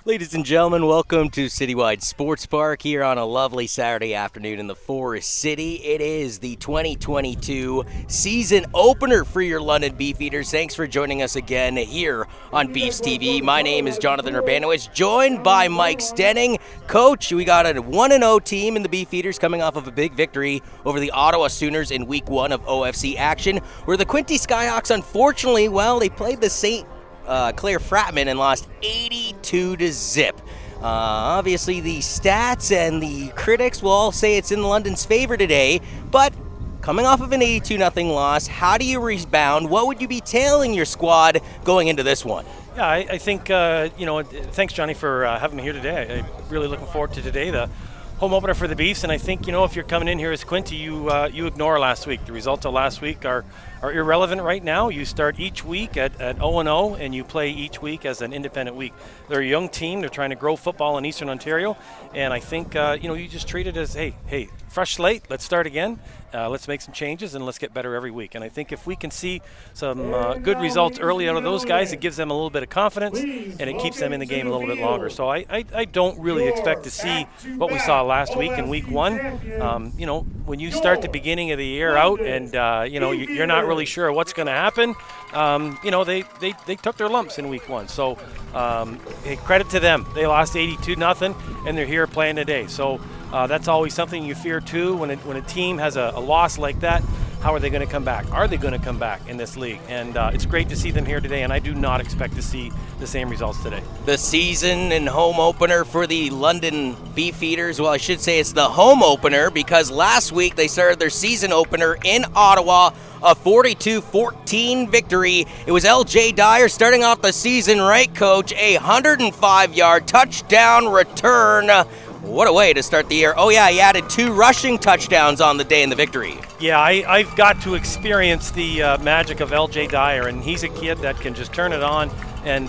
Ladies and gentlemen, welcome to Citywide Sports Park here on a lovely Saturday afternoon in the Forest City. It is the 2022 season opener for your London Beefeaters. Thanks for joining us again here on BEEFSTV. My name is Jonathan Urbanowicz, joined by Mike Stenning. Coach, we got a 1-0 team in the Beefeaters coming off of a big victory over the Ottawa Sooners in Week 1 of OFC action, where the Quinte Skyhawks, unfortunately, they played the St. Clair Fratman and lost 82-0. Obviously, the stats and the critics will all say it's in London's favor today, but coming off of an 82-0 loss, how do you rebound? What would you be telling your squad going into this one? Yeah, I think, thanks, Johnny, for having me here today. I'm really looking forward to today, the home opener for the Beefs, and I think, if you're coming in here as Quinte, you ignore last week. The results of last week are irrelevant right now. You start each week at 0-0, and you play each week as an independent week. They're a young team. They're trying to grow football in Eastern Ontario, and I think, you just treat it as, hey, fresh slate, let's start again. Let's make some changes, and let's get better every week. And I think if we can see some good results early out of those guys, it gives them a little bit of confidence, and it keeps them in the game a little bit longer. So I don't really expect to see what we saw last week in Week 1. When you start the beginning of the year out and, you're not really sure what's going to happen, they took their lumps in Week 1. So hey, credit to them. They lost 82-0, and they're here playing today. So that's always something you fear too when a team has a loss like that. How are they going to come back? Are they going to come back in this league? And it's great to see them here today, and I do not expect to see the same results today. The season and home opener for the London Beefeaters. Well, I should say it's the home opener because last week they started their season opener in Ottawa, a 42-14 victory. It was LJ Dyer starting off the season right, Coach. A 105-yard touchdown return. What a way to start the year. Oh, yeah, he added 2 rushing touchdowns on the day in the victory. Yeah, I've got to experience the magic of LJ Dyer, and he's a kid that can just turn it on and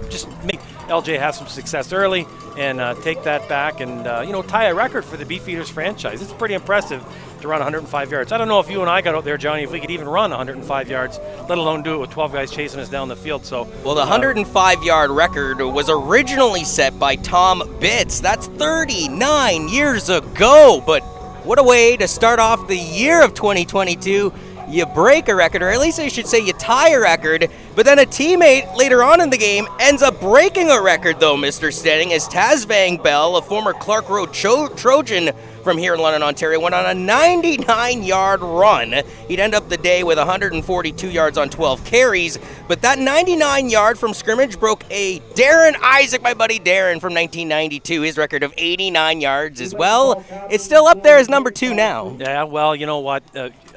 just make LJ have some success early and take that back and, tie a record for the Beefeaters franchise. It's pretty impressive to run 105 yards. I don't know if you and I got out there, Johnny, if we could even run 105 yards, let alone do it with 12 guys chasing us down the field. So, well, the 105-yard record was originally set by Tom Bitts. That's 39 years ago, but what a way to start off the year of 2022. You break a record, or at least I should say you tie a record, but then a teammate later on in the game ends up breaking a record, though, Mr. Stenning, as Tazvang Bell, a former Clark Road Trojan from here in London, Ontario, went on a 99-yard run. He'd end up the day with 142 yards on 12 carries, but that 99-yard from scrimmage broke a Darren Isaac, my buddy Darren, from 1992, his record of 89 yards as well. It's still up there as number 2 now. Yeah, well, you know what?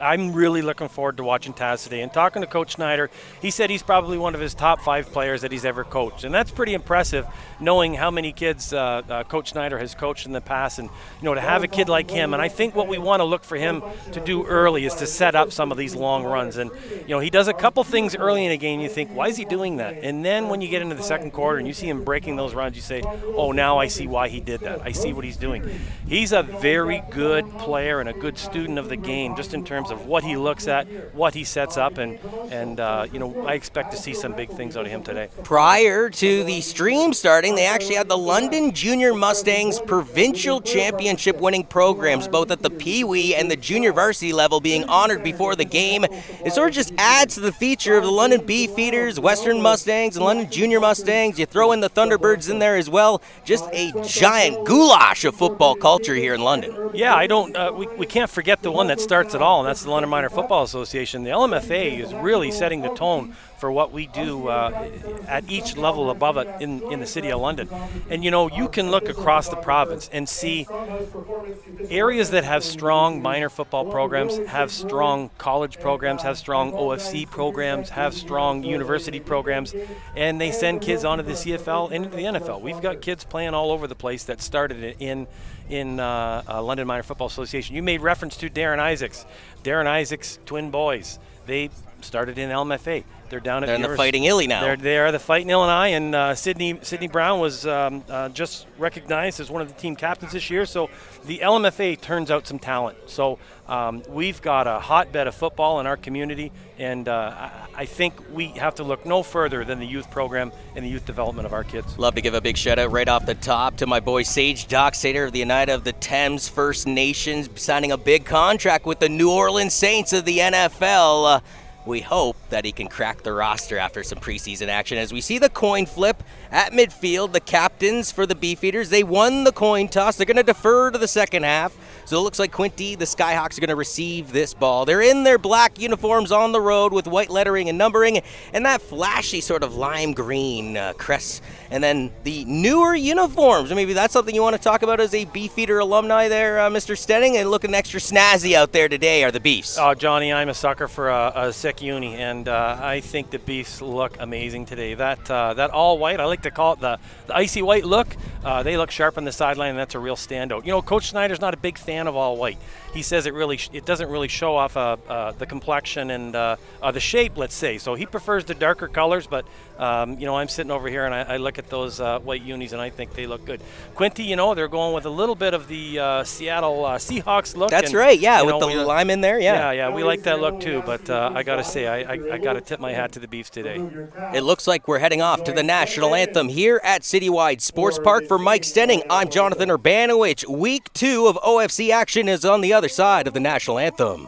I'm really looking forward to watching Taz today. And talking to Coach Snyder, he said he's probably one of his top 5 players that he's ever coached. And that's pretty impressive, knowing how many kids Coach Snyder has coached in the past. And, to have a kid like him. And I think what we want to look for him to do early is to set up some of these long runs. And, he does a couple things early in a game. You think, why is he doing that? And then when you get into the second quarter and you see him breaking those runs, you say, oh, now I see why he did that. I see what he's doing. He's a very good player and a good student of the game, just in terms of what he looks at, what he sets up, and I expect to see some big things out of him today. Prior to the stream starting, they actually had the London Junior Mustangs Provincial Championship winning programs, both at the Pee Wee and the junior varsity level, being honored before the game. It sort of just adds to the feature of the London Beefeaters, Western Mustangs, and London Junior Mustangs. You throw in the Thunderbirds in there as well. Just a giant goulash of football culture here in London. Yeah, we can't forget the one that starts it all, and that's the London Minor Football Association. The LMFA is really setting the tone for what we do at each level above it in the city of London. And you can look across the province and see areas that have strong minor football programs, have strong college programs, have strong OFC programs, have strong university programs, and they send kids onto the CFL and into the NFL. We've got kids playing all over the place that started in in London Minor Football Association. You made reference to Darren Isaacs. Darren Isaacs' twin boys. They started in LMFA. They're down at They're in the Fighting Illy now. They are the Fighting Illini, and Sydney Brown was just recognized as one of the team captains this year. So the LMFA turns out some talent. So we've got a hotbed of football in our community, and I think we have to look no further than the youth program and the youth development of our kids. Love to give a big shout out right off the top to my boy Sage Dockstader of the United of the Thames First Nations, signing a big contract with the New Orleans Saints of the NFL. We hope that he can crack the roster after some preseason action. As we see the coin flip at midfield, the captains for the Beefeaters, they won the coin toss. They're going to defer to the second half. So it looks like Quinte, the Skyhawks, are going to receive this ball. They're in their black uniforms on the road with white lettering and numbering and that flashy sort of lime green crest. And then the newer uniforms. Maybe that's something you want to talk about as a Beefeater alumni there, Mr. Stenning. And looking extra snazzy out there today are the Beefs. Oh, Johnny, I'm a sucker for a sick uni, and I think the Beefs look amazing today. That all white, I like to call it the icy white look. They look sharp on the sideline, and that's a real standout. You know, Coach Snyder's not a big fan of all white. He says it doesn't really show off the complexion and the shape, let's say. So he prefers the darker colors, but you know, I'm sitting over here and I look at those white unis and I think they look good. Quinte, you know, they're going with a little bit of the Seattle Seahawks look. That's and, right, yeah, you with know, the lime in there, yeah. Yeah, we like that look too, but I got to say, I got to tip my hat to the Beefs today. It looks like we're heading off to the national anthem here at Citywide Sports Park. For Mike Stenning, I'm Jonathan Urbanowicz. Week 2 of OFC action is on the other side of the national anthem.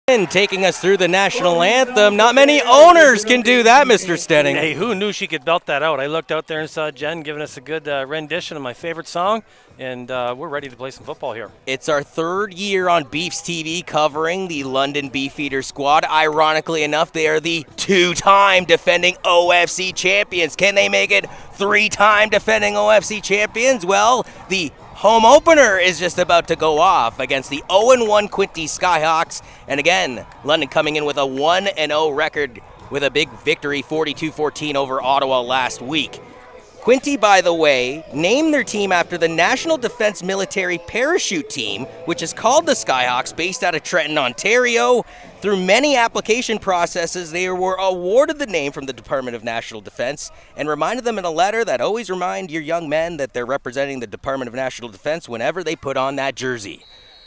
And taking us through the national anthem. Not many owners can do that, Mr. Stenning. Hey, who knew she could belt that out? I looked out there and saw Jen giving us a good rendition of my favorite song, and we're ready to play some football here. It's our third year on BEEFSTV covering the London Beefeater squad. Ironically enough, they are the 2-time defending OFC champions. Can they make it 3-time defending OFC champions? Well, the home opener is just about to go off against the 0-1 Quinte Skyhawks. And again, London coming in with a 1-0 record with a big victory, 42-14 over Ottawa last week. Quinte, by the way, named their team after the National Defence Military Parachute Team, which is called the Skyhawks, based out of Trenton, Ontario. Through many application processes, they were awarded the name from the Department of National Defence and reminded them in a letter that always remind your young men that they're representing the Department of National Defence whenever they put on that jersey.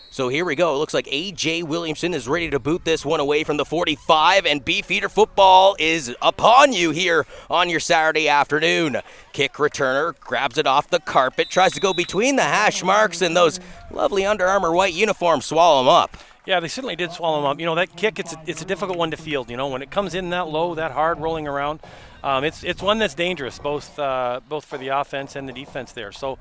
So here we go. It looks like A.J. Williamson is ready to boot this one away from the 45, and Beefeater football is upon you here on your Saturday afternoon. Kick returner grabs it off the carpet, tries to go between the hash marks, and those lovely Under Armour white uniforms swallow them up. Yeah, they certainly did swallow them up. You know, that kick, it's a difficult one to field. You know, when it comes in that low, that hard, rolling around, it's one that's dangerous, both for the offense and the defense there. So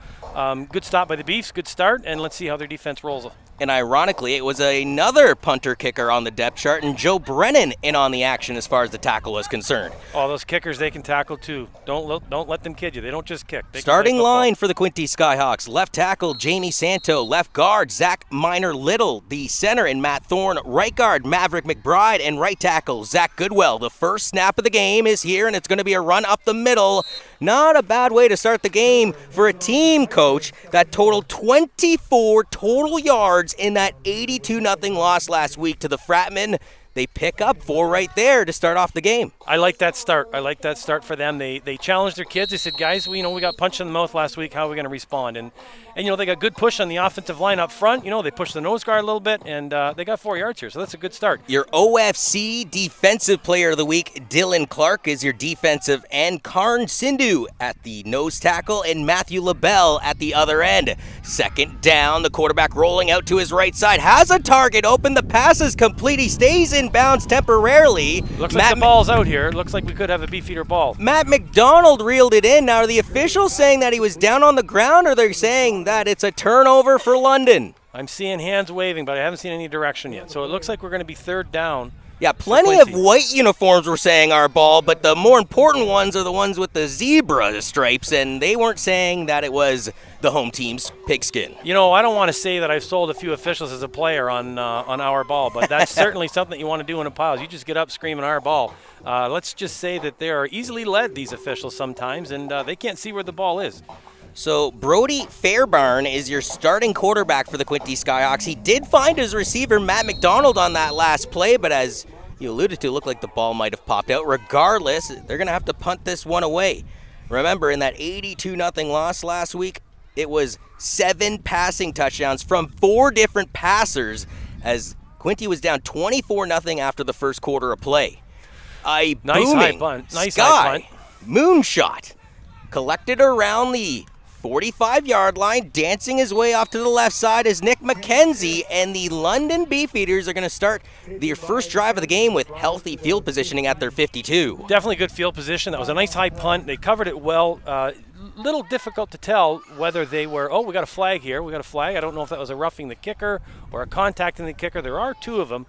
good stop by the Beefs, good start, and let's see how their defense rolls. And ironically, it was another punter kicker on the depth chart, and Joe Brennan in on the action as far as the tackle was concerned. Oh, those kickers, they can tackle too. Don't let them kid you. They don't just kick. They Starting line for the Quinte Skyhawks. Left tackle, Jamie Santo. Left guard, Zach Minor-Little. The center and Matt Thorne. Right guard, Maverick McBride. And right tackle, Zach Goodwell. The first snap of the game is here, and it's going to be a run up the middle. Not a bad way to start the game for a team coach that totaled 24 total yards in that 82-0 loss last week to the Fratmen. they pick up 4 right there to start off the game. I like that start. I like that start for them. They challenged their kids. They said, guys, we got punched in the mouth last week. How are we going to respond? And they got good push on the offensive line up front. They pushed the nose guard a little bit, and they got 4 yards here. So that's a good start. Your OFC Defensive Player of the Week, Dylan Clark, is your defensive end. Karn Sindhu at the nose tackle and Matthew LaBelle at the other end. Second down, the quarterback rolling out to his right side. Has a target open. The pass is complete. He stays in bounds temporarily. Looks like the ball's out here. Looks like we could have a Beefeater ball. Matt McDonald reeled it in. Now, are the officials saying that he was down on the ground, or they're saying that it's a turnover for London? I'm seeing hands waving, but I haven't seen any direction yet. So it looks like we're going to be third down. Yeah, plenty of white uniforms were saying our ball, but the more important ones are the ones with the zebra stripes, and they weren't saying that it was the home team's pigskin. I don't want to say that I've sold a few officials as a player on our ball, but that's certainly something you want to do in a pause. You just get up screaming our ball. Let's just say that they are easily led, these officials sometimes, and they can't see where the ball is. So Brody Fairbairn is your starting quarterback for the Quinte Skyhawks. He did find his receiver, Matt McDonald, on that last play, but as you alluded to, it looked like the ball might have popped out. Regardless, they're going to have to punt this one away. Remember, in that 82-0 loss last week, it was 7 passing touchdowns from 4 different passers as Quinte was down 24-0 after the first quarter of play. A nice booming high punt. Nice Sky high punt. moonshot collected around the 45-yard line, dancing his way off to the left side is Nick McKenzie, and the London Beefeaters are going to start their first drive of the game with healthy field positioning at their 52. Definitely good field position. That was a nice high punt. They covered it well. Little difficult to tell whether they were, we got a flag here. We got a flag. I don't know if that was a roughing the kicker or a contacting the kicker. There are 2 of them.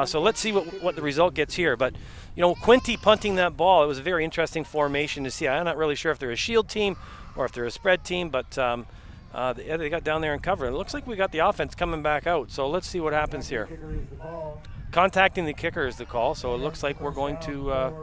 So let's see what the result gets here. But, Quinte punting that ball, it was a very interesting formation to see. I'm not really sure if they're a shield team or if they're a spread team, but they got down there and covered. It looks like we got the offense coming back out. So let's see what happens here. Contacting the kicker is the call, so it looks like we're going to...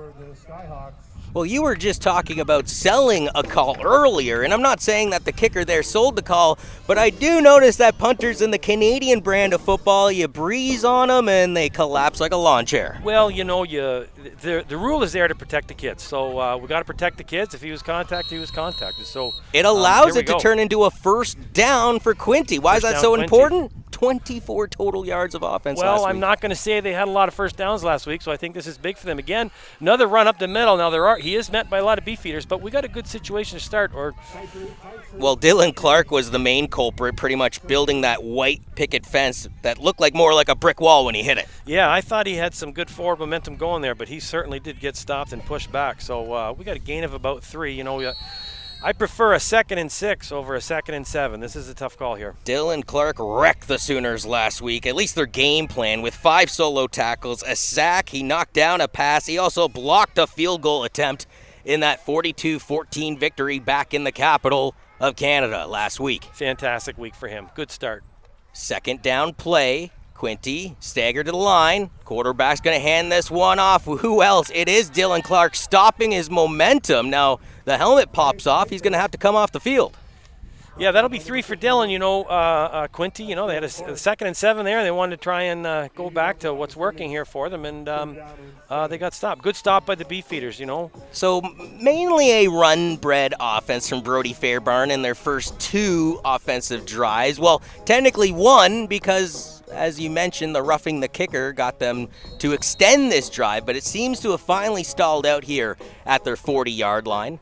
Well, you were just talking about selling a call earlier, and I'm not saying that the kicker there sold the call, but I do notice that punters in the Canadian brand of football, you breeze on them and they collapse like a lawn chair. Well, the rule is there to protect the kids, so we got to protect the kids. If he was contacted, he was contacted. So it allows it to turn into a first down for Quinte. Why is that so important? 24 total yards of offense last week. I'm not going to say they had a lot of first downs last week, so I think this is big for them. Again, another run up the middle. Now, he is met by a lot of Beefeaters, but we got a good situation to start. Well, Dylan Clark was the main culprit, pretty much building that white picket fence that looked more like a brick wall when he hit it. Yeah, I thought he had some good forward momentum going there, but he certainly did get stopped and pushed back. So we got a gain of about 3. I prefer a 2nd and 6 over a 2nd and 7. This is a tough call here. Dylan Clark wrecked the Sooners last week, at least their game plan, with 5 solo tackles, a sack. He knocked down a pass. He also blocked a field goal attempt in that 42-14 victory back in the capital of Canada last week. Fantastic week for him. Good start. Second down play. Quinte staggered to the line. Quarterback's going to hand this one off. Who else? It is Dylan Clark stopping his momentum. Now, the helmet pops off. He's going to have to come off the field. Yeah, that'll be 3 for Dylan. Quinte, they had a 2nd and 7 there. They wanted to try and go back to what's working here for them, and they got stopped. Good stop by the Beefeaters, So mainly a run-bred offense from Brody Fairbairn in their first 2 offensive drives. Well, technically 1 because, as you mentioned, the roughing the kicker got them to extend this drive, but it seems to have finally stalled out here at their 40-yard line.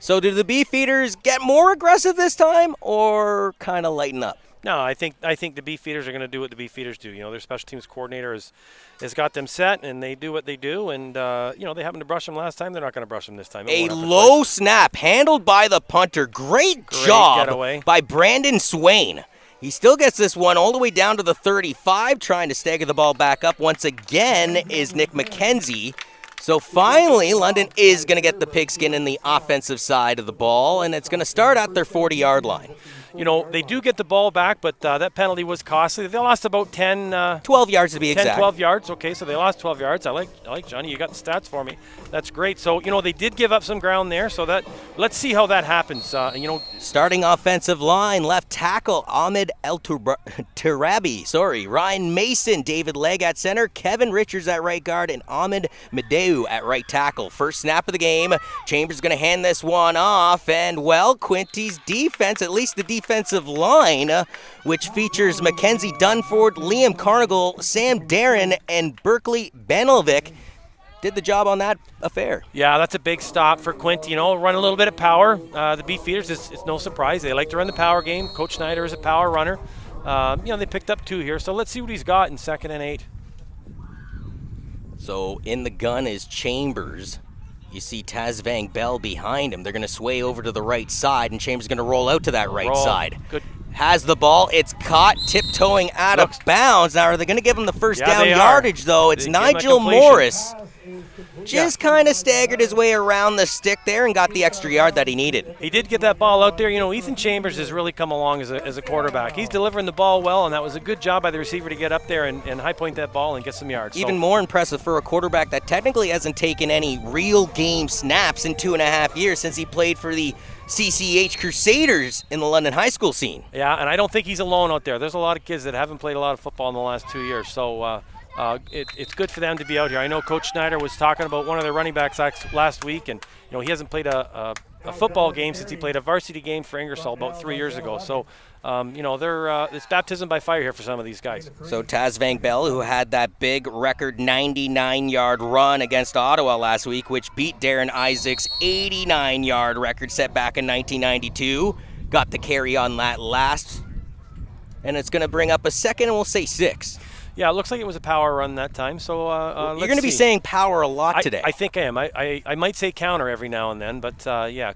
So do the Beefeaters get more aggressive this time or kind of lighten up? No, I think the Beefeaters are going to do what the Beefeaters do. Their special teams coordinator has got them set, and they do what they do. And, they happened to brush them last time. They're not going to brush them this time. A low snap handled by the punter. Great job getaway by Brandon Swain. He still gets this one all the way down to the 35, trying to stagger the ball back up. Once again is Nick McKenzie. So finally, London is going to get the pigskin in the offensive side of the ball, and it's going to start at their 40-yard line. they do get the ball back, but that penalty was costly. They lost about 12 yards to be 10, exact. 12 yards. Okay, so they lost 12 yards. I like Johnny. You got the stats for me. That's great. So, they did give up some ground there. So let's see how that happens. Starting offensive line, left tackle Ahmed El-Turabi. Ryan Mason, David Legg at center, Kevin Richards at right guard, and Ahmed Medeu at right tackle. First snap of the game. Chambers going to hand this one off, and Quinte's defense, at least the defensive line, which features Mackenzie Dunford, Liam Carnigal, Sam Darren, and Berkeley Benovic, did the job on that affair. Yeah, that's a big stop for Quinte. Run a little bit of power. The Beefeaters, it's no surprise. They like to run the power game. Coach Schneider is a power runner. They picked up 2 here, so let's see what he's got in 2nd and 8. So in the gun is Chambers. You see Tazvang Bell behind him. They're going to sway over to the right side, and Chambers is going to roll out to that right side. Good. Has the ball. It's caught, tiptoeing out of bounds. Now, are they going to give him the first down yardage, though? It's Nigel Morris. Just kind of staggered his way around the stick there and got the extra yard that he needed. He did get that ball out there. Ethan Chambers has really come along as a quarterback. He's delivering the ball well, and that was a good job by the receiver to get up there and high point that ball and get some yards. Even more impressive for a quarterback that technically hasn't taken any real game snaps in 2.5 years since he played for the CCH Crusaders in the London high school scene. Yeah, and I don't think he's alone out there. There's a lot of kids that haven't played a lot of football in the last 2 years, so it's good for them to be out here. I know Coach Schneider was talking about one of their running backs last week, and he hasn't played a football game since he played a varsity game for Ingersoll about 3 years ago. So, it's baptism by fire here for some of these guys. So Tazvang Bell, who had that big record 99-yard run against Ottawa last week, which beat Darren Isaac's 89-yard record set back in 1992, got the carry on that last, and it's going to bring up a 2nd and we'll say 6. Yeah, it looks like it was a power run that time. So you're going to be saying power a lot today. I think I am. I might say counter every now and then, but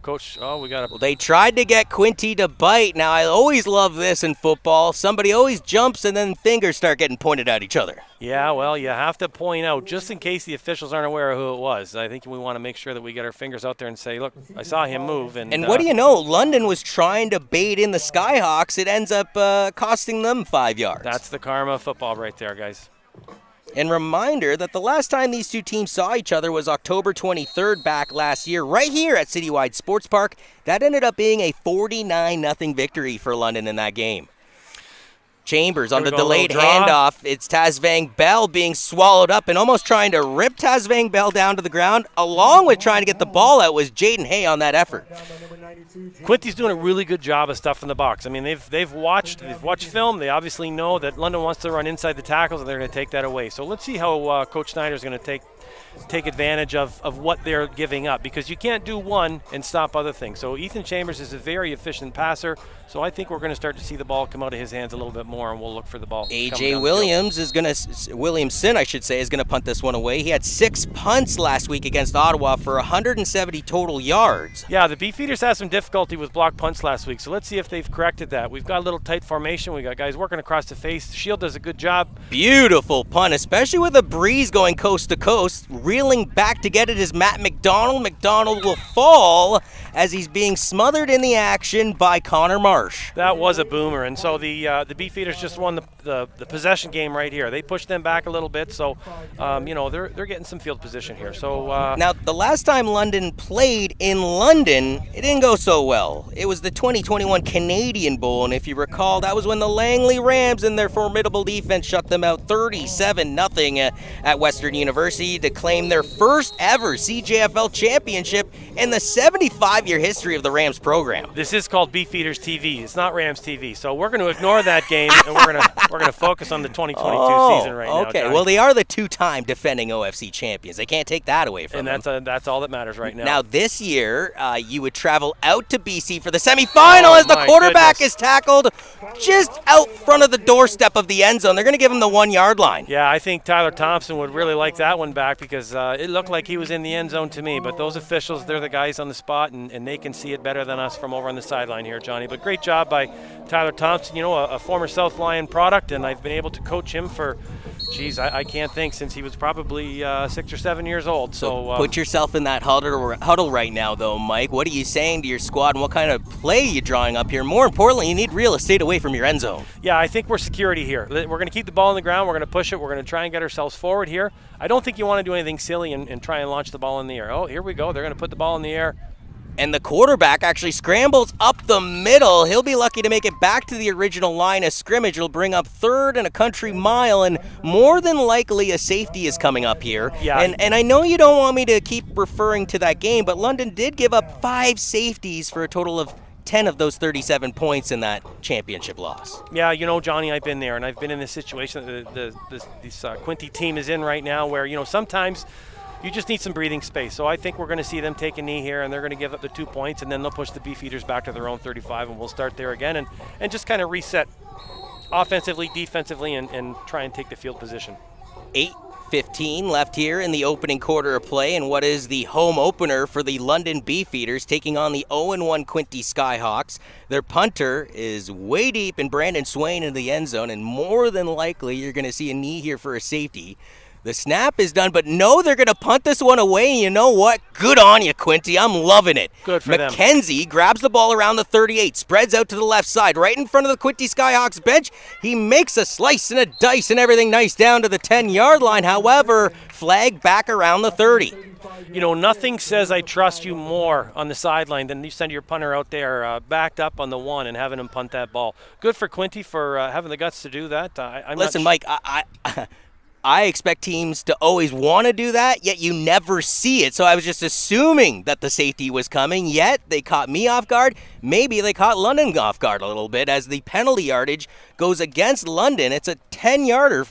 Coach. We got. Well, they tried to get Quinte to bite. Now I always love this in football. Somebody always jumps and then fingers start getting pointed at each other. Yeah, well, you have to point out just in case the officials aren't aware of who it was. I think we want to make sure that we get our fingers out there and say, look, I saw him move. And what do you know? London was trying to bait in the Skyhawks. It ends up costing them 5 yards. That's the karma of football right there, guys. And reminder that the last time these two teams saw each other was October 23rd back last year, right here at Citywide Sports Park. That ended up being a 49-0 victory for London in that game. Chambers on the delayed handoff. It's Tazvang Bell being swallowed up and almost trying to rip Tazvang Bell down to the ground. Along with trying to get the ball out was Jaden Hay on that effort. Quinte's doing a really good job of stuff in the box. I mean, they've watched film. They obviously know that London wants to run inside the tackles, and they're going to take that away. So let's see how Coach Schneider is going to take advantage of what they're giving up, because you can't do one and stop other things. So Ethan Chambers is a very efficient passer, so I think we're going to start to see the ball come out of his hands a little bit more, and we'll look for the ball. AJ Williamson, I should say, is going to punt this one away. He had 6 punts last week against Ottawa for 170 total yards. Yeah, the Beefeaters had some difficulty with block punts last week, so let's see if they've corrected that. We've got a little tight formation. We got guys working across the face. Shield does a good job. Beautiful punt, especially with a breeze going coast to coast. Reeling back to get it is Matt McDonald. McDonald will fall as he's being smothered in the action by Connor Marsh. That was a boomer, and so the Beefeaters just won the possession game right here. They pushed them back a little bit, so they're getting some field position here. So now the last time London played in London, it didn't go so well. It was the 2021 Canadian Bowl, and if you recall, that was when the Langley Rams and their formidable defense shut them out 37-0 at Western University to claim their first ever CJFL championship in the 75-year history of the Rams program. This is called Beefeaters TV. It's not Rams TV. So we're going to ignore that game, and we're going to focus on the 2022 season right now. Okay. Well, they are the 2-time defending OFC champions. They can't take that away from them. And that's all that matters right now. Now this year, you would travel out to BC for the semifinal as the quarterback is tackled just out front of the doorstep of the end zone. They're going to give him the 1-yard line. Yeah, I think Tyler Thompson would really like that one back, because it looked like he was in the end zone to me. But those officials, they're the guys on the spot, and they can see it better than us from over on the sideline here, Johnny. But great job by Tyler Thompson, a former South Lyon product, and I've been able to coach him for Geez, I can't think, since he was probably 6 or 7 years old. So put yourself in that huddle right now, though, Mike. What are you saying to your squad, and what kind of play are you drawing up here? More importantly, you need real estate away from your end zone. Yeah, I think we're security here. We're going to keep the ball on the ground. We're going to push it. We're going to try and get ourselves forward here. I don't think you want to do anything silly and try and launch the ball in the air. Oh, here we go. They're going to put the ball in the air. And the quarterback actually scrambles up the middle. He'll be lucky to make it back to the original line of scrimmage. It'll bring up third and a country mile, and more than likely a safety is coming up here. Yeah. And I know you don't want me to keep referring to that game, but London did give up 5 safeties for a total of 10 of those 37 points in that championship loss. Yeah, Johnny, I've been there, and I've been in this situation that this Quinte team is in right now, where, sometimes you just need some breathing space. So I think we're going to see them take a knee here, and they're going to give up the 2 points, and then they'll push the Beefeaters back to their own 35, and we'll start there again and just kind of reset offensively, defensively, and try and take the field position. 8:15 left here in the opening quarter of play, and what is the home opener for the London Beefeaters taking on the 0-1 Quinte Skyhawks. Their punter is way deep, in Brandon Swain in the end zone, and more than likely you're going to see a knee here for a safety. The snap is done, but no, they're going to punt this one away, and you know what? Good on you, Quinte. I'm loving it. Good for them. McKenzie grabs the ball around the 38, spreads out to the left side, right in front of the Quinte Skyhawks bench. He makes a slice and a dice and everything nice down to the 10-yard line. However, flag back around the 30. Nothing says I trust you more on the sideline than you send your punter out there backed up on the 1 and having him punt that ball. Good for Quinte for having the guts to do that. Listen, Mike, I expect teams to always want to do that, yet you never see it. So I was just assuming that the safety was coming, yet they caught me off guard. Maybe they caught London off guard a little bit as the penalty yardage goes against London. It's a 10-yarder.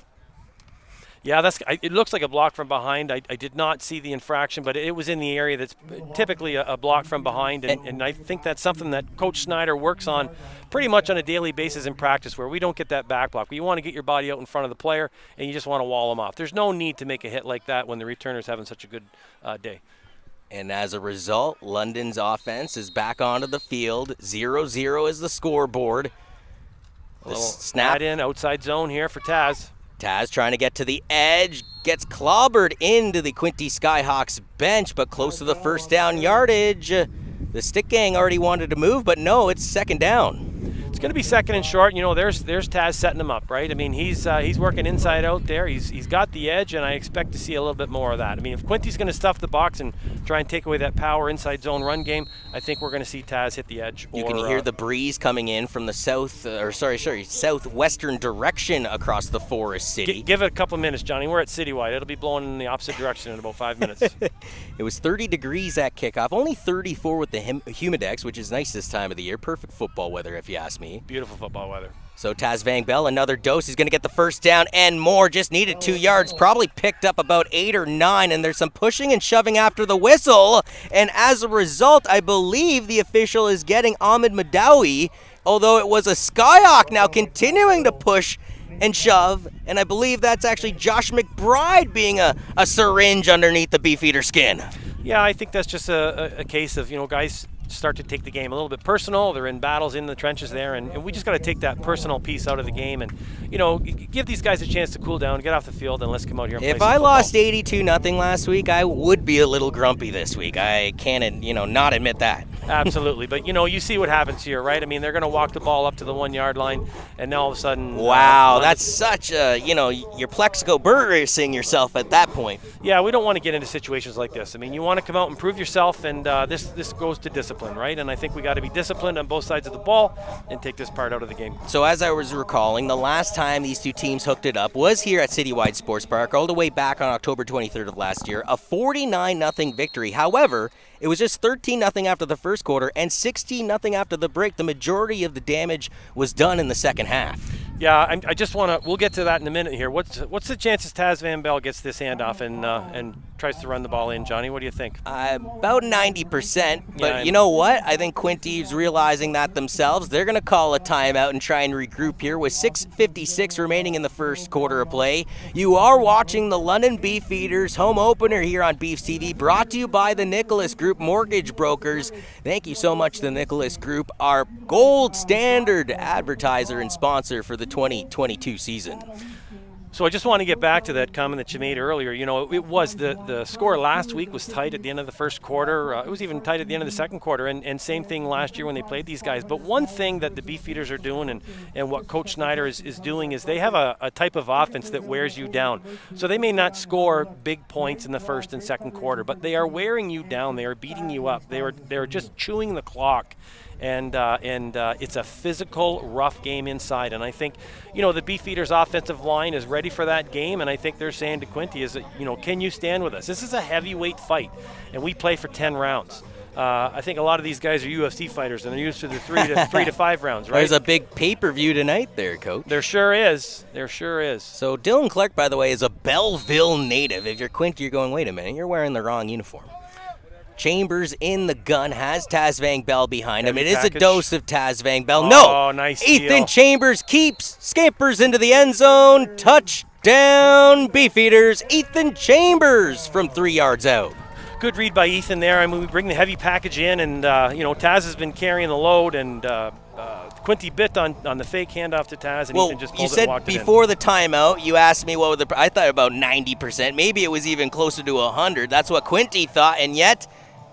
Yeah, it looks like a block from behind. I did not see the infraction, but it was in the area that's typically a block from behind, and I think that's something that Coach Snyder works on pretty much on a daily basis in practice, where we don't get that back block. You want to get your body out in front of the player, and you just want to wall them off. There's no need to make a hit like that when the returner's having such a good day. And as a result, London's offense is back onto the field. 0-0 is the scoreboard. A little snap in outside zone here for Taz. Taz trying to get to the edge, gets clobbered into the Quinte Skyhawks bench, but close to the first down yardage. The stick gang already wanted to move, but no, it's second down. It's going to be second and short. There's Taz setting him up, right? I mean, he's working inside out there. He's got the edge, and I expect to see a little bit more of that. I mean, if Quinte's going to stuff the box and try and take away that power inside zone run game, I think we're going to see Taz hit the edge. You can hear the breeze coming in from the southwestern direction across the Forest City. Give it a couple of minutes, Johnny. We're at Citywide. It'll be blowing in the opposite direction in about 5 minutes. It was 30 degrees at kickoff, only 34 with the humidex, which is nice this time of the year. Perfect football weather, if you ask me. Beautiful football weather. So Taz Van Bell, another dose. He's going to get the first down and more. Just needed 2 yards. Probably picked up about 8 or 9. And there's some pushing and shoving after the whistle. And as a result, I believe the official is getting Ahmed Madawi. Although it was a Skyhawk now continuing to push and shove. And I believe that's actually Josh McBride being a syringe underneath the Beefeater skin. Yeah, I think that's just a case of, guys start to take the game a little bit personal. They're in battles in the trenches there, and we just got to take that personal piece out of the game and, give these guys a chance to cool down, get off the field, and let's come out here and play some football. If I lost 82-0 last week, I would be a little grumpy this week. I can't, not admit that. Absolutely. But, you see what happens here, right? I mean, they're going to walk the ball up to the 1-yard line, and now all of a sudden... Wow, that's such a, you're plexico-bursting yourself at that point. Yeah, we don't want to get into situations like this. I mean, you want to come out and prove yourself, and this goes to discipline, right? And I think we got to be disciplined on both sides of the ball and take this part out of the game. So as I was recalling, the last time these two teams hooked it up was here at Citywide Sports Park all the way back on October 23rd of last year, a 49-0 victory. However, it was just 13-0 after the first quarter and 16-0 after the break. The majority of the damage was done in the second half. Yeah, I just want to. We'll get to that in a minute here. What's the chances Taz Van Bell gets this handoff and tries to run the ball in, Johnny? What do you think? About 90%. But Yeah, you know what? I think Quinte's realizing that themselves. They're going to call a timeout and try and regroup here with 6:56 remaining in the first quarter of play. You are watching the London Beefeaters home opener here on BEEFSTV, brought to you by the Nicholas Group Mortgage Brokers. Thank you so much to the Nicholas Group, our gold standard advertiser and sponsor for the 2022 season. So I just want to get back to that comment that you made earlier. You know, it was the score last week was tight at the end of the first quarter. It was even tight at the end of the second quarter, and same thing last year when they played these guys. But one thing that the Beefeaters are doing and what Coach Schneider is doing is they have a type of offense that wears you down. So they may not score big points in the first and second quarter, but they are wearing you down. They are beating you up. They're just chewing the clock. And it's a physical, rough game inside. And I think, you know, the Beefeaters' offensive line is ready for that game. And I think they're saying to Quinte is that, you know, can you stand with us? This is a heavyweight fight, and we play for 10 rounds. I think a lot of these guys are UFC fighters, and they're used to the 3 to 5 rounds, right? There's a big pay-per-view tonight there, Coach. There sure is. There sure is. So Dylan Clark, by the way, is a Belleville native. If you're Quinte, you're going, wait a minute, you're wearing the wrong uniform. Chambers in the gun, has Taz Van Bell behind him. It is a dose of Taz Van Bell. Oh, nice Ethan deal. Chambers keeps, scampers into the end zone. Touchdown, Beefeaters. Ethan Chambers from 3 yards out. Good read by Ethan there. I mean, we bring the heavy package in, and, you know, Taz has been carrying the load, and Quinte bit on the fake handoff to Taz, and Ethan just pulled it and walked it in. You said before the timeout, you asked me what I thought about 90%. Maybe it was even closer to 100. That's what Quinte thought, and yet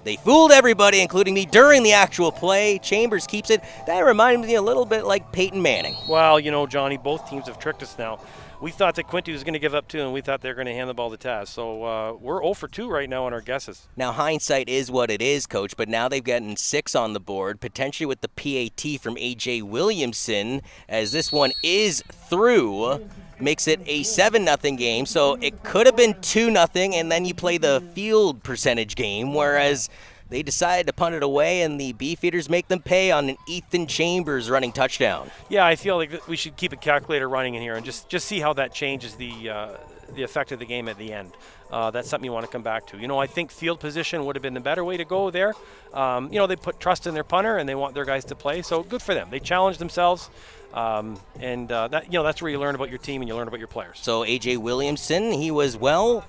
they fooled everybody, including me, during the actual play. Chambers keeps it. That reminds me a little bit like Peyton Manning. Well, you know, Johnny, both teams have tricked us now. We thought that Quinte was going to give up 2, and we thought they were going to hand the ball to Taz. So we're 0 for 2 right now on our guesses. Now, hindsight is what it is, Coach, but now they've gotten 6 on the board, potentially with the PAT from A.J. Williamson, as this one is through. Makes it a 7-0 game, so it could have been 2-0, and then you play the field percentage game, whereas they decided to punt it away, and the Beefeaters make them pay on an Ethan Chambers running touchdown. Yeah, I feel like we should keep a calculator running in here and just see how that changes the effect of the game at the end. That's something you want to come back to. You know, I think field position would have been the better way to go there. You know, they put trust in their punter, and they want their guys to play, so good for them. They challenged themselves. That, you know, that's where you learn about your team and you learn about your players. So A.J. Williamson, he was, well,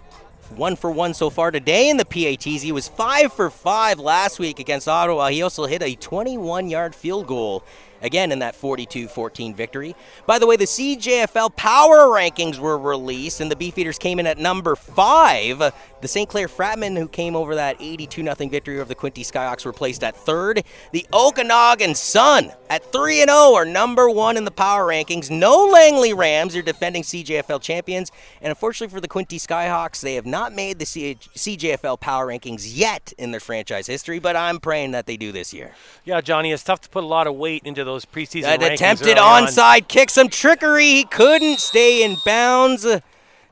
1 for 1 so far today in the PATs. He was 5 for 5 last week against Ottawa. He also hit a 21-yard field goal, again in that 42-14 victory. By the way, the CJFL power rankings were released, and the Beefeaters came in at number 5. The St. Clair Fratmen, who came over that 82-0 victory over the Quinte Skyhawks, were placed at 3rd. The Okanagan Sun at 3-0 are number 1 in the power rankings. No Langley Rams are defending CJFL champions, and unfortunately for the Quinte Skyhawks, they have not made the CJFL power rankings yet in their franchise history, but I'm praying that they do this year. Yeah, Johnny, it's tough to put a lot of weight into those preseason that rankings. Attempted onside kick, some trickery. He couldn't stay in bounds,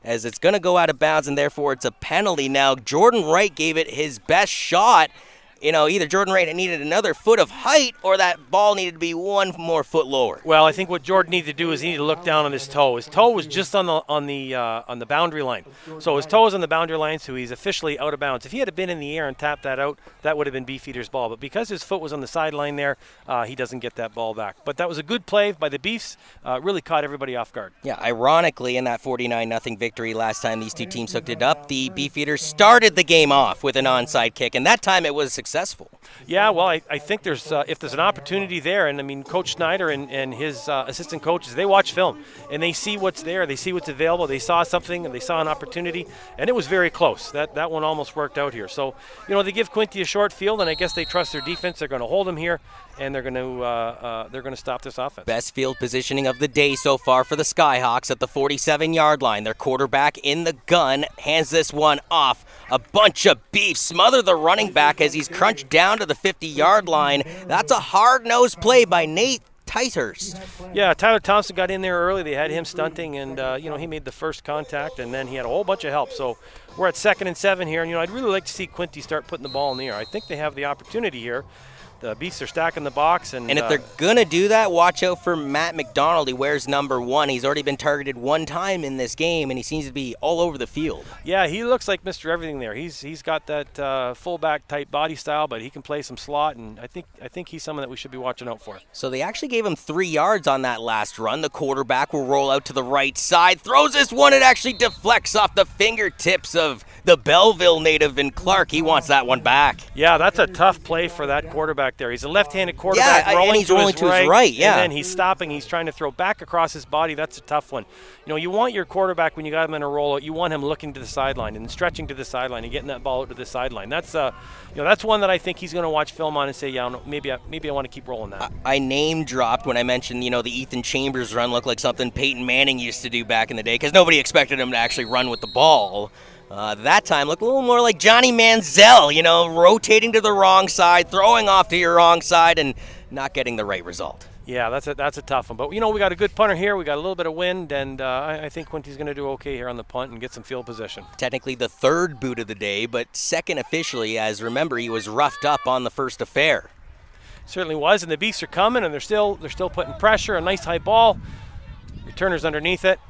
as it's going to go out of bounds, and therefore it's a penalty. Now, Jordan Wright gave it his best shot. You know, either Jordan Wright needed another foot of height or that ball needed to be 1 more foot lower. Well, I think what Jordan needed to do is he needed to look down on his toe. His toe was just on the boundary line. So his toe was on the boundary line, so he's officially out of bounds. If he had been in the air and tapped that out, that would have been Beefeaters' ball. But because his foot was on the sideline there, he doesn't get that ball back. But that was a good play by the Beefs. Really caught everybody off guard. Yeah, ironically, in that 49-0 victory last time these two teams hooked it up, the Beefeaters started the game off with an onside kick, and that time it was successful. Yeah, well, I think there's if there's an opportunity there, and I mean, Coach Schneider and his assistant coaches, they watch film and they see what's there, they see what's available. They saw something and they saw an opportunity, and it was very close. That one almost worked out here. So, you know, they give Quinte a short field, and I guess they trust their defense. They're going to hold him here, and they're going to stop this offense. Best field positioning of the day so far for the Skyhawks at the 47-yard line. Their quarterback in the gun hands this one off. A bunch of beef smother the running back as he's crunched down to the 50-yard line. That's a hard-nosed play by Nate Titers. Yeah, Tyler Thompson got in there early. They had him stunting, and you know, he made the first contact, and then he had a whole bunch of help. So we're at 2nd and 7 here, and you know, I'd really like to see Quinte start putting the ball in the air. I think they have the opportunity here. The Beefs are stacking the box. And if they're going to do that, watch out for Matt McDonald. He wears number 1. He's already been targeted 1 time in this game, and he seems to be all over the field. Yeah, he looks like Mr. Everything there. He's got that fullback-type body style, but he can play some slot, and I think he's someone that we should be watching out for. So they actually gave him 3 yards on that last run. The quarterback will roll out to the right side, throws this one. It actually deflects off the fingertips of the Belleville native in Clark, he wants that one back. Yeah, that's a tough play for that quarterback there. He's a left-handed quarterback, and he's rolling to his right, yeah. And then he's stopping. He's trying to throw back across his body. That's a tough one. You want your quarterback, when you got him in a rollout, you want him looking to the sideline and stretching to the sideline and getting that ball out to the sideline. That's that's one that I think he's going to watch film on and say, yeah, maybe I want to keep rolling that. I name dropped when I mentioned, the Ethan Chambers run looked like something Peyton Manning used to do back in the day because nobody expected him to actually run with the ball. That time looked a little more like Johnny Manziel, rotating to the wrong side, throwing off to your wrong side, and not getting the right result. Yeah, that's a tough one. But, we got a good punter here. We got a little bit of wind, and I think Quinte's going to do okay here on the punt and get some field position. Technically the third boot of the day, but second officially, as remember, he was roughed up on the first affair. Certainly was, and the Beefs are coming, and they're still putting pressure. A nice high ball. Returner's underneath it.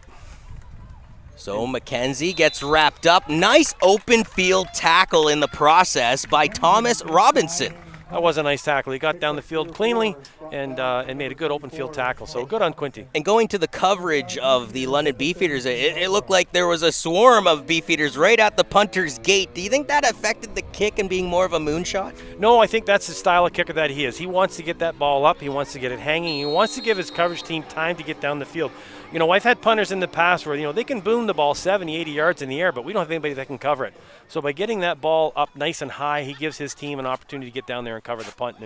So McKenzie gets wrapped up. Nice open field tackle in the process by Thomas Robinson. That was a nice tackle. He got down the field cleanly and made a good open field tackle. So good on Quinte. And going to the coverage of the London Beefeaters, it looked like there was a swarm of Beefeaters right at the punter's gate. Do you think that affected the kick and being more of a moonshot? No, I think that's the style of kicker that he is. He wants to get that ball up. He wants to get it hanging. He wants to give his coverage team time to get down the field. I've had punters in the past where, they can boom the ball 70, 80 yards in the air, but we don't have anybody that can cover it. So by getting that ball up nice and high, he gives his team an opportunity to get down there and cover the punt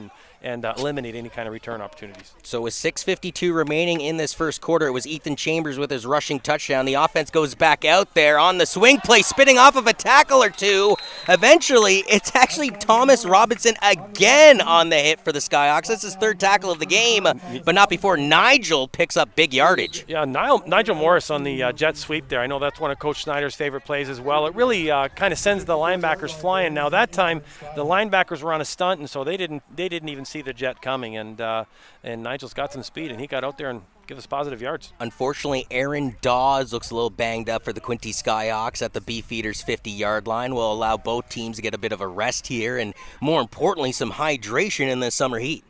and eliminate any kind of return opportunities. So with 6:52 remaining in this first quarter, it was Ethan Chambers with his rushing touchdown. The offense goes back out there on the swing play, spinning off of a tackle or two. Eventually, it's actually Thomas Robinson again on the hit for the Skyhawks. That's his third tackle of the game, but not before Nigel picks up big yardage. Yeah, Nigel Morris on the jet sweep there. I know that's one of Coach Snyder's favorite plays as well. It really kind of sends the linebackers flying. Now that time, the linebackers were on a stunt, and so they didn't even see the jet coming. And Nigel's got some speed, and he got out there and give us positive yards. Unfortunately, Aaron Dawes looks a little banged up for the Quinte Skyhawks at the Beefeaters' 50-yard line. Will allow both teams to get a bit of a rest here, and more importantly, some hydration in the summer heat.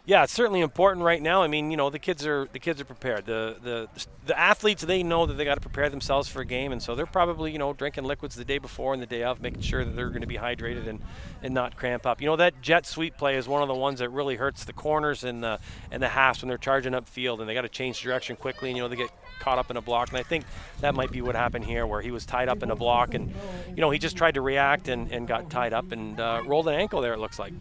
Yeah, it's certainly important right now. I mean, the kids are prepared. The athletes, they know that they got to prepare themselves for a game, and so they're probably drinking liquids the day before and the day of, making sure that they're going to be hydrated and not cramp up. That jet sweep play is one of the ones that really hurts the corners and the halves when they're charging up field and they got to change direction quickly, and they get caught up in a block. And I think that might be what happened here, where he was tied up in a block and he just tried to react and got tied up and rolled an ankle there, it looks like.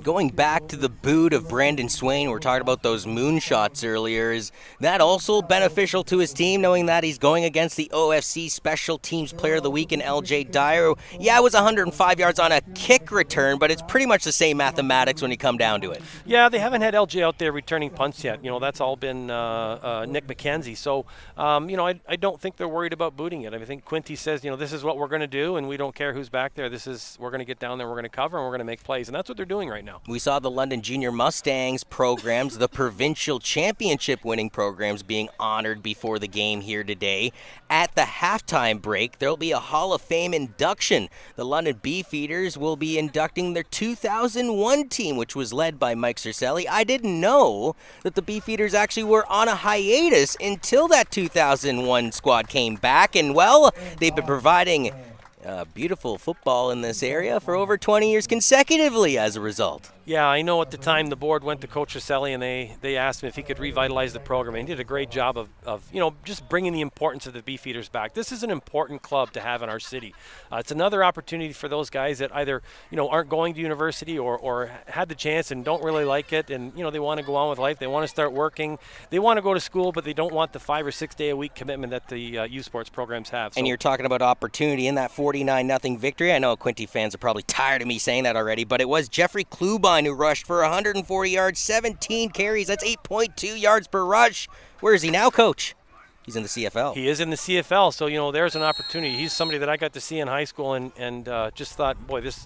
Going back to the boot of Brandon Swain, we're talking about those moonshots earlier. Is that also beneficial to his team, knowing that he's going against the OFC Special Teams Player of the Week in LJ Dyer? Yeah, it was 105 yards on a kick return, but it's pretty much the same mathematics when you come down to it. Yeah, they haven't had LJ out there returning punts yet. That's all been Nick McKenzie. So, I don't think they're worried about booting it. I think Quinte says, this is what we're going to do, and we don't care who's back there. We're going to get down there, we're going to cover, and we're going to make plays, and that's what they're doing right now. We saw the London Junior Mustangs programs, the provincial championship winning programs, being honored before the game here today. At the halftime break, there'll be a Hall of Fame induction. The London Beefeaters will be inducting their 2001 team, which was led by Mike Cercelli. I didn't know that the Beefeaters actually were on a hiatus until that 2001 squad came back, and well, they've been providing beautiful football in this area for over 20 years consecutively as a result. Yeah, I know at the time the board went to Coach Cercelli and they asked him if he could revitalize the program, and he did a great job of just bringing the importance of the Beefeaters back. This is an important club to have in our city. It's another opportunity for those guys that either aren't going to university or had the chance and don't really like it, and they want to go on with life. They want to start working. They want to go to school, but they don't want the 5 or 6 day a week commitment that the youth sports programs have. So. And you're talking about opportunity in that 49-0 victory. I know Quinte fans are probably tired of me saying that already, but it was Jeffrey Klubine who rushed for 140 yards, 17 carries. That's 8.2 yards per rush. Where is he now, Coach? He's in the CFL. He is in the CFL, so there's an opportunity. He's somebody that I got to see in high school, and just thought, boy, this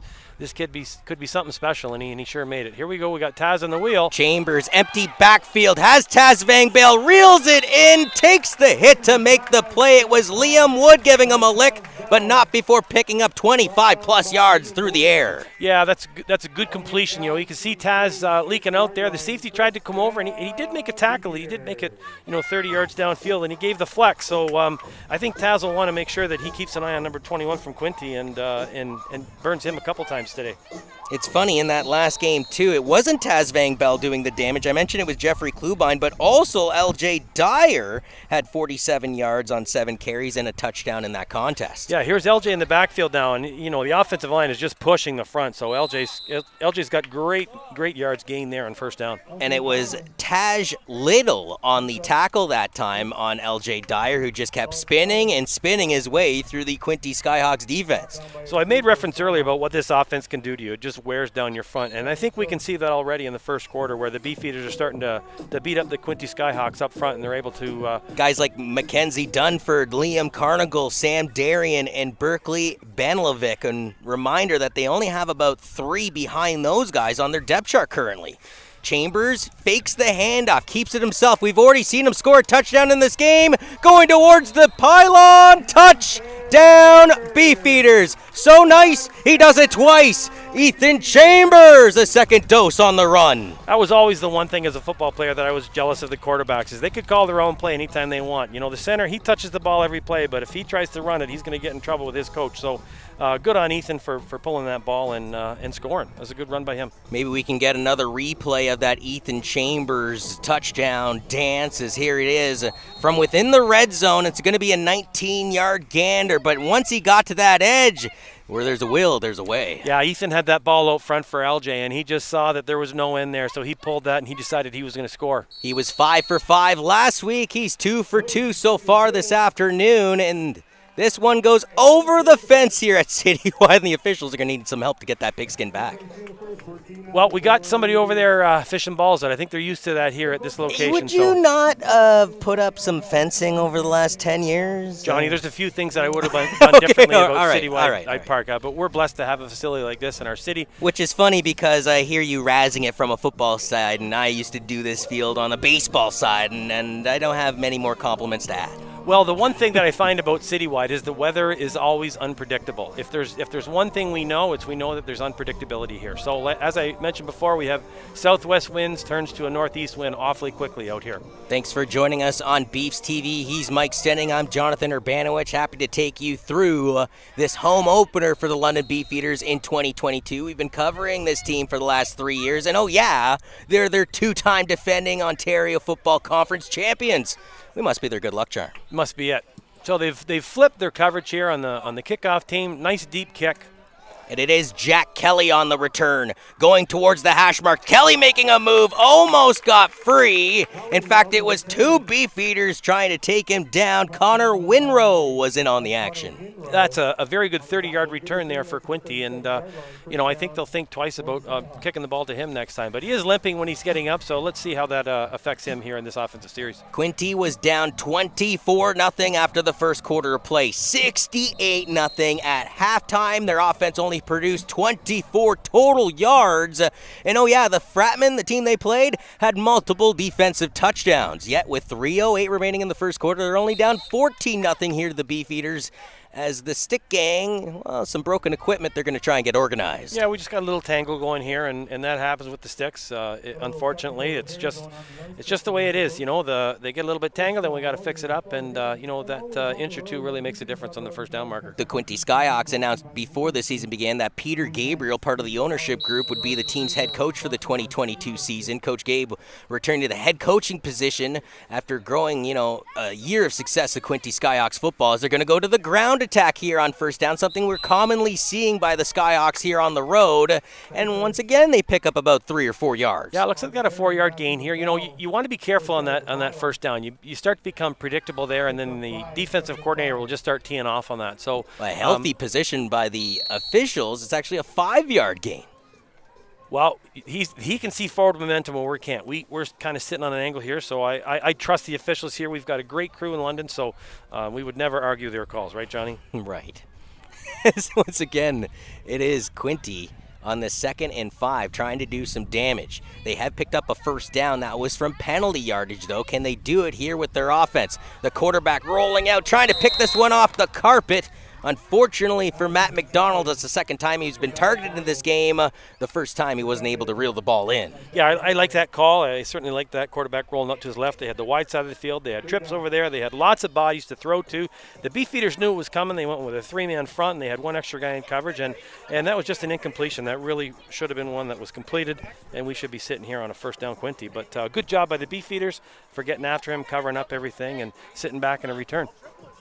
kid could be something special, and he sure made it. Here we go. We got Taz on the wheel. Chambers, empty backfield, has Taz Vangbale, reels it in, takes the hit to make the play. It was Liam Wood giving him a lick, but not before picking up 25-plus yards through the air. Yeah, that's a good completion. You can see Taz leaking out there. The safety tried to come over, and he did make a tackle. He did make it, 30 yards downfield, and he gave gave the flex. So I think Taz will want to make sure that he keeps an eye on number 21 from Quinte and burns him a couple times today. It's funny, in that last game, too, it wasn't Taz Van Bell doing the damage. I mentioned it was Jeffrey Klubine, but also L.J. Dyer had 47 yards on 7 carries and a touchdown in that contest. Yeah, here's L.J. in the backfield now, and, the offensive line is just pushing the front, so L.J.'s got great yards gained there on first down. And it was Taj Little on the tackle that time on L.J. Dyer, who just kept spinning and spinning his way through the Quinte Skyhawks defense. So I made reference earlier about what this offense can do to you. It just wears down your front, and I think we can see that already in the first quarter, where the Beefeaters are starting to beat up the Quinte Skyhawks up front, and they're able to guys like Mackenzie Dunford, Liam Carnigal, Sam Darian, and Berkeley Banlovic. And reminder that they only have about 3 behind those guys on their depth chart currently. Chambers fakes the handoff, keeps it himself. We've already seen him score a touchdown in this game. Going towards the pylon, touchdown Beefeaters. So nice, he does it twice. Ethan Chambers, a second dose on the run. That was always the one thing as a football player that I was jealous of the quarterbacks, is they could call their own play anytime they want. The center, he touches the ball every play, but if he tries to run it, he's going to get in trouble with his coach. So good on Ethan for pulling that ball and scoring. That was a good run by him. Maybe we can get another replay of that Ethan Chambers touchdown dance, as here it is from within the red zone. It's going to be a 19-yard gander, but once he got to that edge, where there's a will, there's a way. Yeah, Ethan had that ball out front for LJ, and he just saw that there was no end there, so he pulled that, and he decided he was going to score. He was 5 for 5 last week. He's 2 for 2 so far this afternoon, and this one goes over the fence here at Citywide, and the officials are going to need some help to get that pigskin back. Well, we got somebody over there fishing balls out. I think they're used to that here at this location. Would you not put up some fencing over the last 10 years? Johnny, there's a few things that I would have done differently about Citywide Park. But we're blessed to have a facility like this in our city. Which is funny because I hear you razzing it from a football side, and I used to do this field on a baseball side, and I don't have many more compliments to add. Well, the one thing that I find about Citywide is the weather is always unpredictable. If there's one thing we know that there's unpredictability here. So as I mentioned before, we have southwest winds turns to a northeast wind awfully quickly out here. Thanks for joining us on BEEFSTV. He's Mike Stenning. I'm Jonathan Urbanowicz. Happy to take you through this home opener for the London Beefeaters in 2022. We've been covering this team for the last 3 years, and oh yeah, they're their 2-time defending Ontario Football Conference champions. We must be their good luck charm. Must be it. So they've flipped their coverage here on the kickoff team. Nice deep kick. And it is Jack Kelly on the return, going towards the hash mark. Kelly making a move, almost got free. In fact, it was 2 Beefeaters trying to take him down. Connor Winrow was in on the action. That's a very good 30-yard return there for Quinte, and I think they'll think twice about kicking the ball to him next time. But he is limping when he's getting up, so let's see how that affects him here in this offensive series. Quinte was down 24-0 after the first quarter of play, 68-0 at halftime. Their offense only produced 24 total yards. And oh yeah, the Fratmen, the team they played, had multiple defensive touchdowns. Yet with 3:08 remaining in the first quarter, they're only down 14-0 here to the Beefeaters. As the Stick Gang, well, some broken equipment, they're going to try and get organized. Yeah, we just got a little tangle going here, and that happens with the sticks. Unfortunately, it's just the way it is. They get a little bit tangled, and we got to fix it up. And that inch or two really makes a difference on the first down marker. The Quinte Skyhawks announced before the season began that Peter Gabriel, part of the ownership group, would be the team's head coach for the 2022 season. Coach Gabe returning to the head coaching position after growing, a year of success at Quinte Skyhawks football. As they're going to go to the ground attack here on first down, something we're commonly seeing by the Skyhawks here on the road. And once again, they pick up about 3 or 4 yards. Yeah, it looks like they got a 4-yard gain here. You want to be careful on that first down. You start to become predictable there, and then the defensive coordinator will just start teeing off on that. So a healthy position by the officials. It's actually a 5-yard gain. Well, he can see forward momentum where we can't. We're kind of sitting on an angle here, so I trust the officials here. We've got a great crew in London, so we would never argue their calls. Right, Johnny? Right. So once again, it is Quinte on the 2nd and 5 trying to do some damage. They have picked up a first down. That was from penalty yardage, though. Can they do it here with their offense? The quarterback rolling out, trying to pick this one off the carpet. Unfortunately for Matt McDonald, it's the second time he's been targeted in this game. The first time he wasn't able to reel the ball in. Yeah, I like that call. I certainly like that quarterback rolling up to his left. They had the wide side of the field. They had trips over there. They had lots of bodies to throw to. The Beefeaters knew it was coming. They went with a three-man front, and they had one extra guy in coverage, and that was just an incompletion. That really should have been one that was completed, and we should be sitting here on a first down Quinte. But good job by the Beefeaters for getting after him, covering up everything, and sitting back in a return.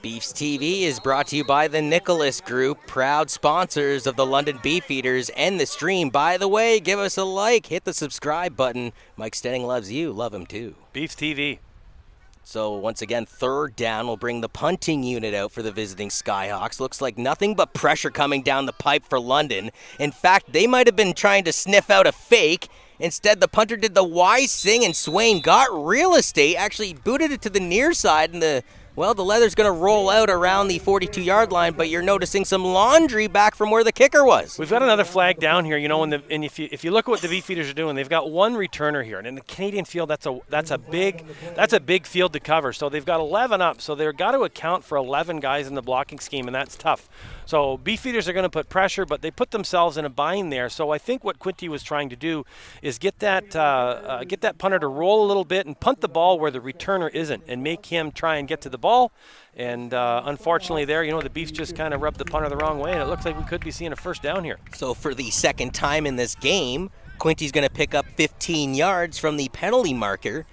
BEEFSTV is brought to you by the Nicholas Group, proud sponsors of the London Beefeaters and the stream. By the way, give us a like, hit the subscribe button. Mike Stenning loves you, love him too. BEEFSTV. So once again, third down will bring the punting unit out for the visiting Skyhawks. Looks like nothing but pressure coming down the pipe for London. In fact, they might have been trying to sniff out a fake. Instead, the punter did the wise thing, and Swain got real estate, actually booted it to the near side, and the leather's going to roll out around the 42-yard line, but you're noticing some laundry back from where the kicker was. We've got another flag down here, and if you look at what the Beefeaters are doing, they've got one returner here, and in the Canadian field, that's a big field to cover. So they've got 11 up, so they've got to account for 11 guys in the blocking scheme, and that's tough. So Beefeaters are going to put pressure, but they put themselves in a bind there. So I think what Quinte was trying to do is get that punter to roll a little bit and punt the ball where the returner isn't, and make him try and get to the ball. And unfortunately there, the Beefs just kind of rubbed the punter the wrong way, and it looks like we could be seeing a first down here. So for the second time in this game, Quinte's going to pick up 15 yards from the penalty marker.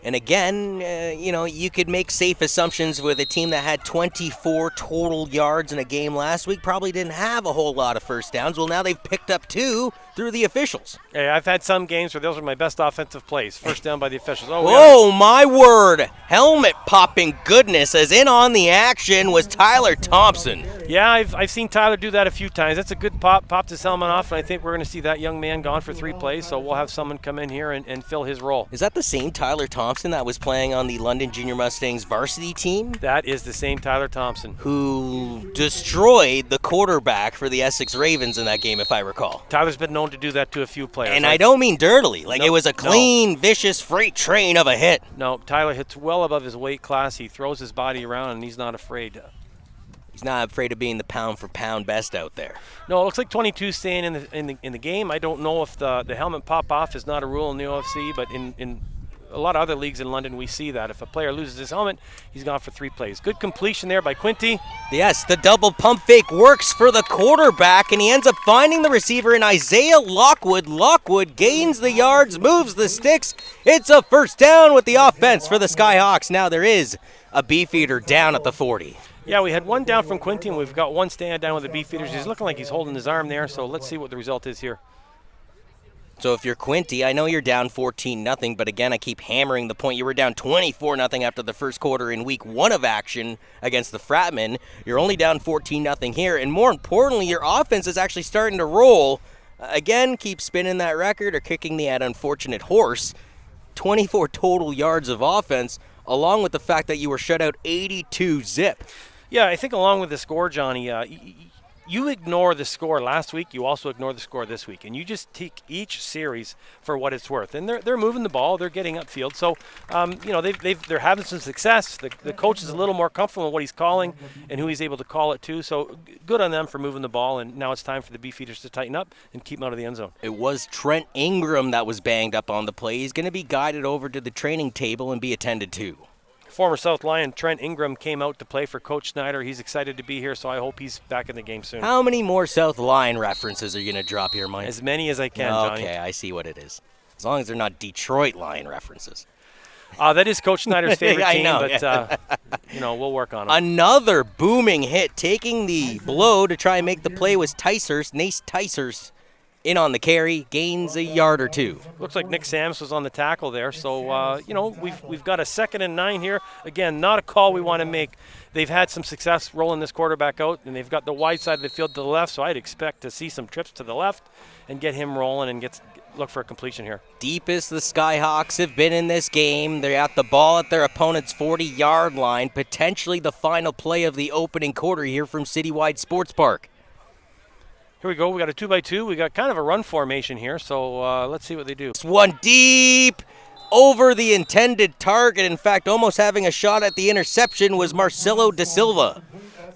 And again, you could make safe assumptions with a team that had 24 total yards in a game last week, probably didn't have a whole lot of first downs. Well, now they've picked up 2 through the officials. Hey, I've had some games where those are my best offensive plays. First down by the officials. Oh, my word. Helmet popping goodness, as in on the action was Tyler Thompson. Yeah, I've seen Tyler do that a few times. That's a good pop. Popped his helmet off, and I think we're going to see that young man gone for 3 plays, so we'll have someone come in here and fill his role. Is that the same Tyler Thompson that was playing on the London Junior Mustangs varsity team? That is the same Tyler Thompson. Who destroyed the quarterback for the Essex Ravens in that game, if I recall. Tyler's been known to do that to a few players. And I don't mean dirtily. It was a clean, vicious freight train of a hit. No, Tyler hits well above his weight class. He throws his body around, and he's not afraid. He's not afraid of being the pound-for-pound best out there. No, it looks like 22 staying in the game. I don't know if the helmet pop-off is not a rule in the OFC, but in a lot of other leagues in London, we see that. If a player loses his helmet, he's gone for 3 plays. Good completion there by Quinte. Yes, the double pump fake works for the quarterback, and he ends up finding the receiver in Isaiah Lockwood. Lockwood gains the yards, moves the sticks. It's a first down with the offense for the Skyhawks. Now there is a Beefeater down at the 40. Yeah, we had one down from Quinte, and we've got one stand down with the Beefeaters. He's looking like he's holding his arm there, so let's see what the result is here. So if you're Quinte, I know you're down 14-0, but again, I keep hammering the point. You were down 24-0 after the first quarter in week 1 of action against the Fratmen. You're only down 14-0 here, and more importantly, your offense is actually starting to roll. Again, keep spinning that record or kicking the unfortunate horse. 24 total yards of offense, along with the fact that you were shut out 82-zip. Yeah, I think along with the score, Johnny, you ignore the score last week, you also ignore the score this week, and you just take each series for what it's worth. And they're moving the ball, they're getting upfield, so they're having some success. The coach is a little more comfortable in what he's calling and who he's able to call it to. So good on them for moving the ball, and now it's time for the Beefeaters to tighten up and keep them out of the end zone. It was Trent Ingram that was banged up on the play. He's going to be guided over to the training table and be attended to. Former South Lion Trent Ingram came out to play for Coach Snyder. He's excited to be here, so I hope he's back in the game soon. How many more South Lion references are you going to drop here, Mike? As many as I can, Johnny. Okay, I see what it is. As long as they're not Detroit Lion references. That is Coach Snyder's favorite I team, know, but we'll work on it. Another booming hit. Taking the blow to try and make the play was Ticehurst. Nace Ticehurst in on the carry, gains a yard or 2. Looks like Nick Sams was on the tackle there. So, we've got a 2nd and 9 here. Again, not a call we want to make. They've had some success rolling this quarterback out, and they've got the wide side of the field to the left, so I'd expect to see some trips to the left and get him rolling and look for a completion here. Deepest the Skyhawks have been in this game. They're at the ball at their opponent's 40-yard line, potentially the final play of the opening quarter here from Citywide Sports Park. Here we go. We got a 2x2. We got kind of a run formation here, so let's see what they do. It's one deep over the intended target. In fact, almost having a shot at the interception was Marcelo Da Silva.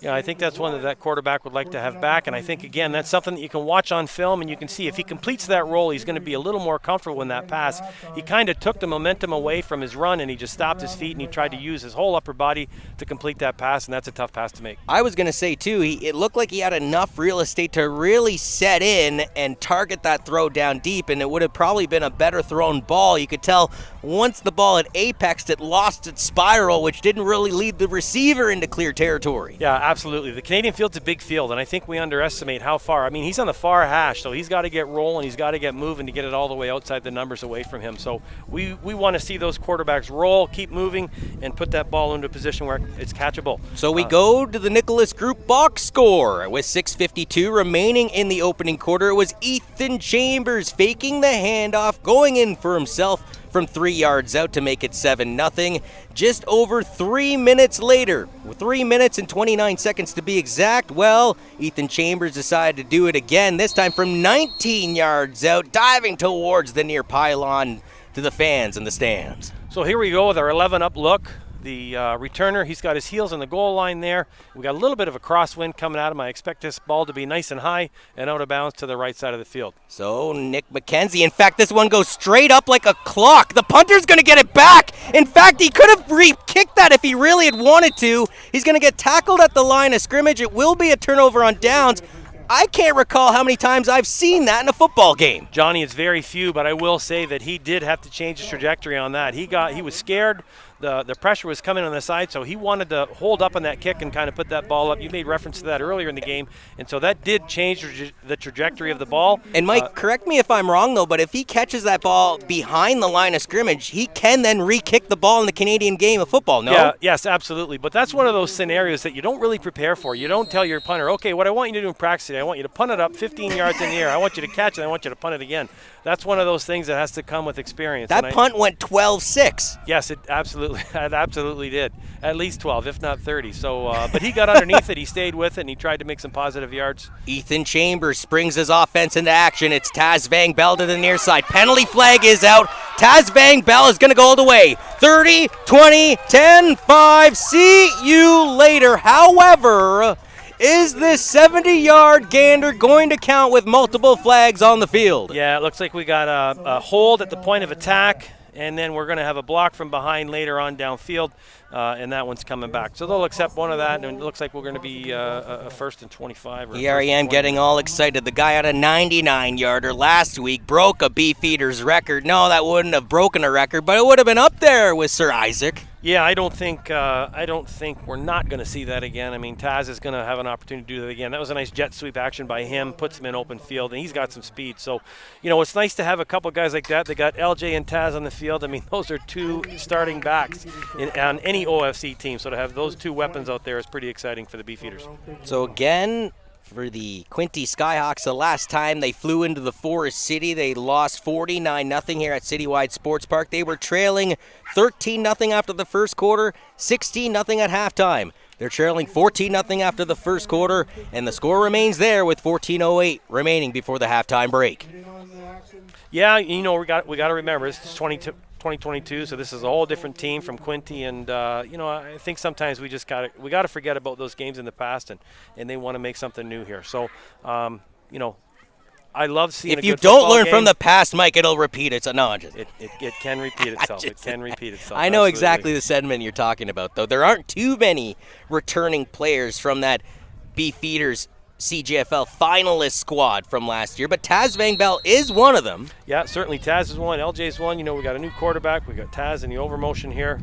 Yeah, I think that's one that quarterback would like to have back, and I think, again, that's something that you can watch on film, and you can see if he completes that roll, he's going to be a little more comfortable in that pass. He kind of took the momentum away from his run, and he just stopped his feet, and he tried to use his whole upper body to complete that pass, and that's a tough pass to make. I was going to say, too, it looked like he had enough real estate to really set in and target that throw down deep, and it would have probably been a better thrown ball. You could tell once the ball had apexed, it lost its spiral, which didn't really lead the receiver into clear territory. Yeah, absolutely. The Canadian field's a big field, and I think we underestimate how far. I mean, he's on the far hash, so he's got to get rolling, he's got to get moving to get it all the way outside the numbers away from him. So we want to see those quarterbacks roll, keep moving, and put that ball into a position where it's catchable. So we go to the Nicholas Group box score. With 6:52 remaining in the opening quarter, it was Ethan Chambers faking the handoff, going in for himself from 3 yards out to make it 7-0. Just over 3 minutes later, with 3 minutes and 29 seconds to be exact, well, Ethan Chambers decided to do it again, this time from 19 yards out, diving towards the near pylon to the fans in the stands. So here we go with our 11-up look. The returner, he's got his heels on the goal line there. We got a little bit of a crosswind coming at him. I expect this ball to be nice and high and out of bounds to the right side of the field. So Nick McKenzie, in fact, this one goes straight up like a clock. The punter's going to get it back. In fact, he could have re-kicked that if he really had wanted to. He's going to get tackled at the line of scrimmage. It will be a turnover on downs. I can't recall how many times I've seen that in a football game. Johnny, it's very few, but I will say that he did have to change his trajectory on that. He was scared. The pressure was coming on the side, so he wanted to hold up on that kick and kind of put that ball up. You made reference to that earlier in the game, and so that did change the trajectory of the ball. And Mike, correct me if I'm wrong, though, but if he catches that ball behind the line of scrimmage, he can then re-kick the ball in the Canadian game of football, no? Yeah, yes, absolutely. But that's one of those scenarios that you don't really prepare for. You don't tell your punter, okay, what I want you to do in practice today, I want you to punt it up 15 yards in the air. I want you to catch it. I want you to punt it again. That's one of those things that has to come with experience. That punt went 12-6. Yes, it absolutely did. At least 12, if not 30. So, but he got underneath it. He stayed with it, and he tried to make some positive yards. Ethan Chambers springs his offense into action. It's Taz Van Bell to the near side. Penalty flag is out. Taz Van Bell is going to go all the way. 30, 20, 10, 5. See you later. However, is this 70-yard gander going to count with multiple flags on the field? Yeah, it looks like we got a hold at the point of attack, and then we're going to have a block from behind later on downfield, and that one's coming back. So they'll accept one of that, and it looks like we're going to be a 1st and 25. Here I am getting all excited. The guy had a 99-yarder last week, broke a Beefeaters record. No, that wouldn't have broken a record, but it would have been up there with Sir Isaac. Yeah, I don't think we're not going to see that again. I mean, Taz is going to have an opportunity to do that again. That was a nice jet sweep action by him, puts him in open field, and he's got some speed. So, you know, it's nice to have a couple guys like that. They got LJ and Taz on the field. I mean, those are two starting backs on any OFC team. So to have those two weapons out there is pretty exciting for the Beefeaters. So again, for the Quinte Skyhawks, the last time they flew into the Forest City, they lost 49-0 here at Citywide Sports Park. They were trailing 13-0 after the first quarter, 16-0 at halftime. They're trailing 14-0 after the first quarter, and the score remains there with 14:08 remaining before the halftime break. Yeah, you know, we got to remember, it's 2022, so this is a whole different team from Quinte, and you know, I think sometimes we got to forget about those games in the past, and they want to make something new here. So, you know, I love seeing. If you don't learn from the past, Mike, it'll repeat itself. No, it can repeat itself. It can repeat itself. I know exactly the sentiment you're talking about, though. There aren't too many returning players from that Beefeaters CJFL finalist squad from last year, but Taz Van Bell is one of them. Yeah, certainly Taz is one, LJ is one. You know, we got a new quarterback. We got Taz in the overmotion here.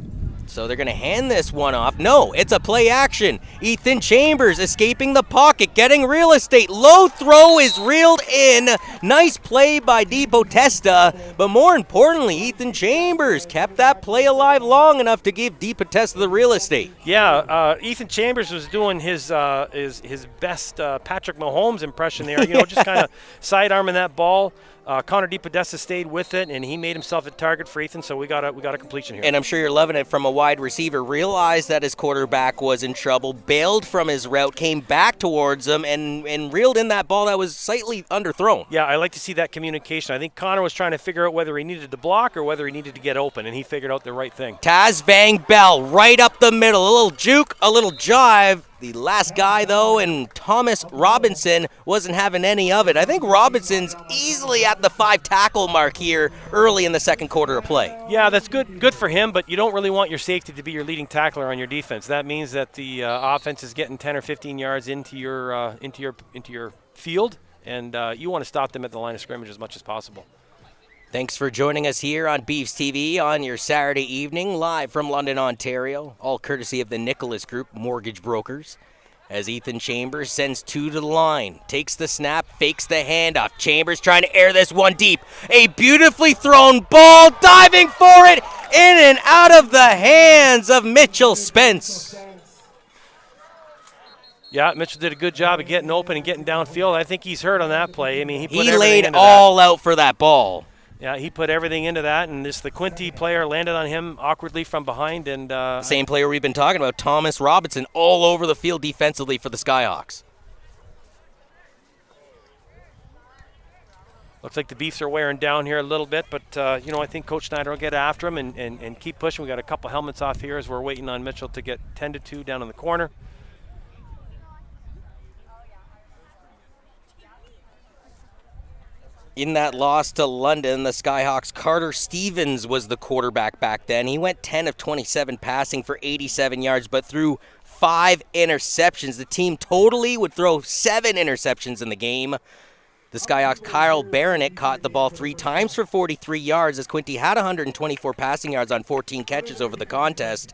So they're going to hand this one off. No, it's a play action. Ethan Chambers escaping the pocket, getting real estate. Low throw is reeled in. Nice play by Di Potesta, but more importantly, Ethan Chambers kept that play alive long enough to give Di Potesta the real estate. Yeah, Ethan Chambers was doing his best Patrick Mahomes impression there. You know, just kind of side-arming that ball. Connor Di Podesta stayed with it, and he made himself a target for Ethan, so we got a completion here. And I'm sure you're loving it from a wide receiver. Realized that his quarterback was in trouble, bailed from his route, came back towards him, and reeled in that ball that was slightly underthrown. Yeah, I like to see that communication. I think Connor was trying to figure out whether he needed to block or whether he needed to get open, and he figured out the right thing. Taz Van Bell right up the middle. A little juke, a little jive. The last guy, though, and Thomas Robinson wasn't having any of it. I think Robinson's easily at the 5-tackle mark here early in the second quarter of play. Yeah, that's good for him, but you don't really want your safety to be your leading tackler on your defense. That means that the offense is getting 10 or 15 yards into your field, and you want to stop them at the line of scrimmage as much as possible. Thanks for joining us here on BEEFSTV on your Saturday evening, live from London, Ontario, all courtesy of the Nicholas Group Mortgage Brokers. As Ethan Chambers sends 2 to the line, takes the snap, fakes the handoff. Chambers trying to air this one deep. A beautifully thrown ball, diving for it, in and out of the hands of Mitchell Spence. Yeah, Mitchell did a good job of getting open and getting downfield. I think he's hurt on that play. I mean, he laid all out for that ball. Yeah, he put everything into that, and the Quinte player landed on him awkwardly from behind. And same player we've been talking about, Thomas Robinson, all over the field defensively for the Skyhawks. Looks like the Beefs are wearing down here a little bit, but, I think Coach Snyder will get after him and keep pushing. We got a couple helmets off here as we're waiting on Mitchell to get 10-2 down in the corner. In that loss to London, the Skyhawks, Carter Stevens was the quarterback back then. He went 10 of 27 passing for 87 yards, but threw 5 interceptions. The team totally would throw 7 interceptions in the game. The Skyhawks' Kyle Baronick caught the ball 3 times for 43 yards, as Quinte had 124 passing yards on 14 catches over the contest,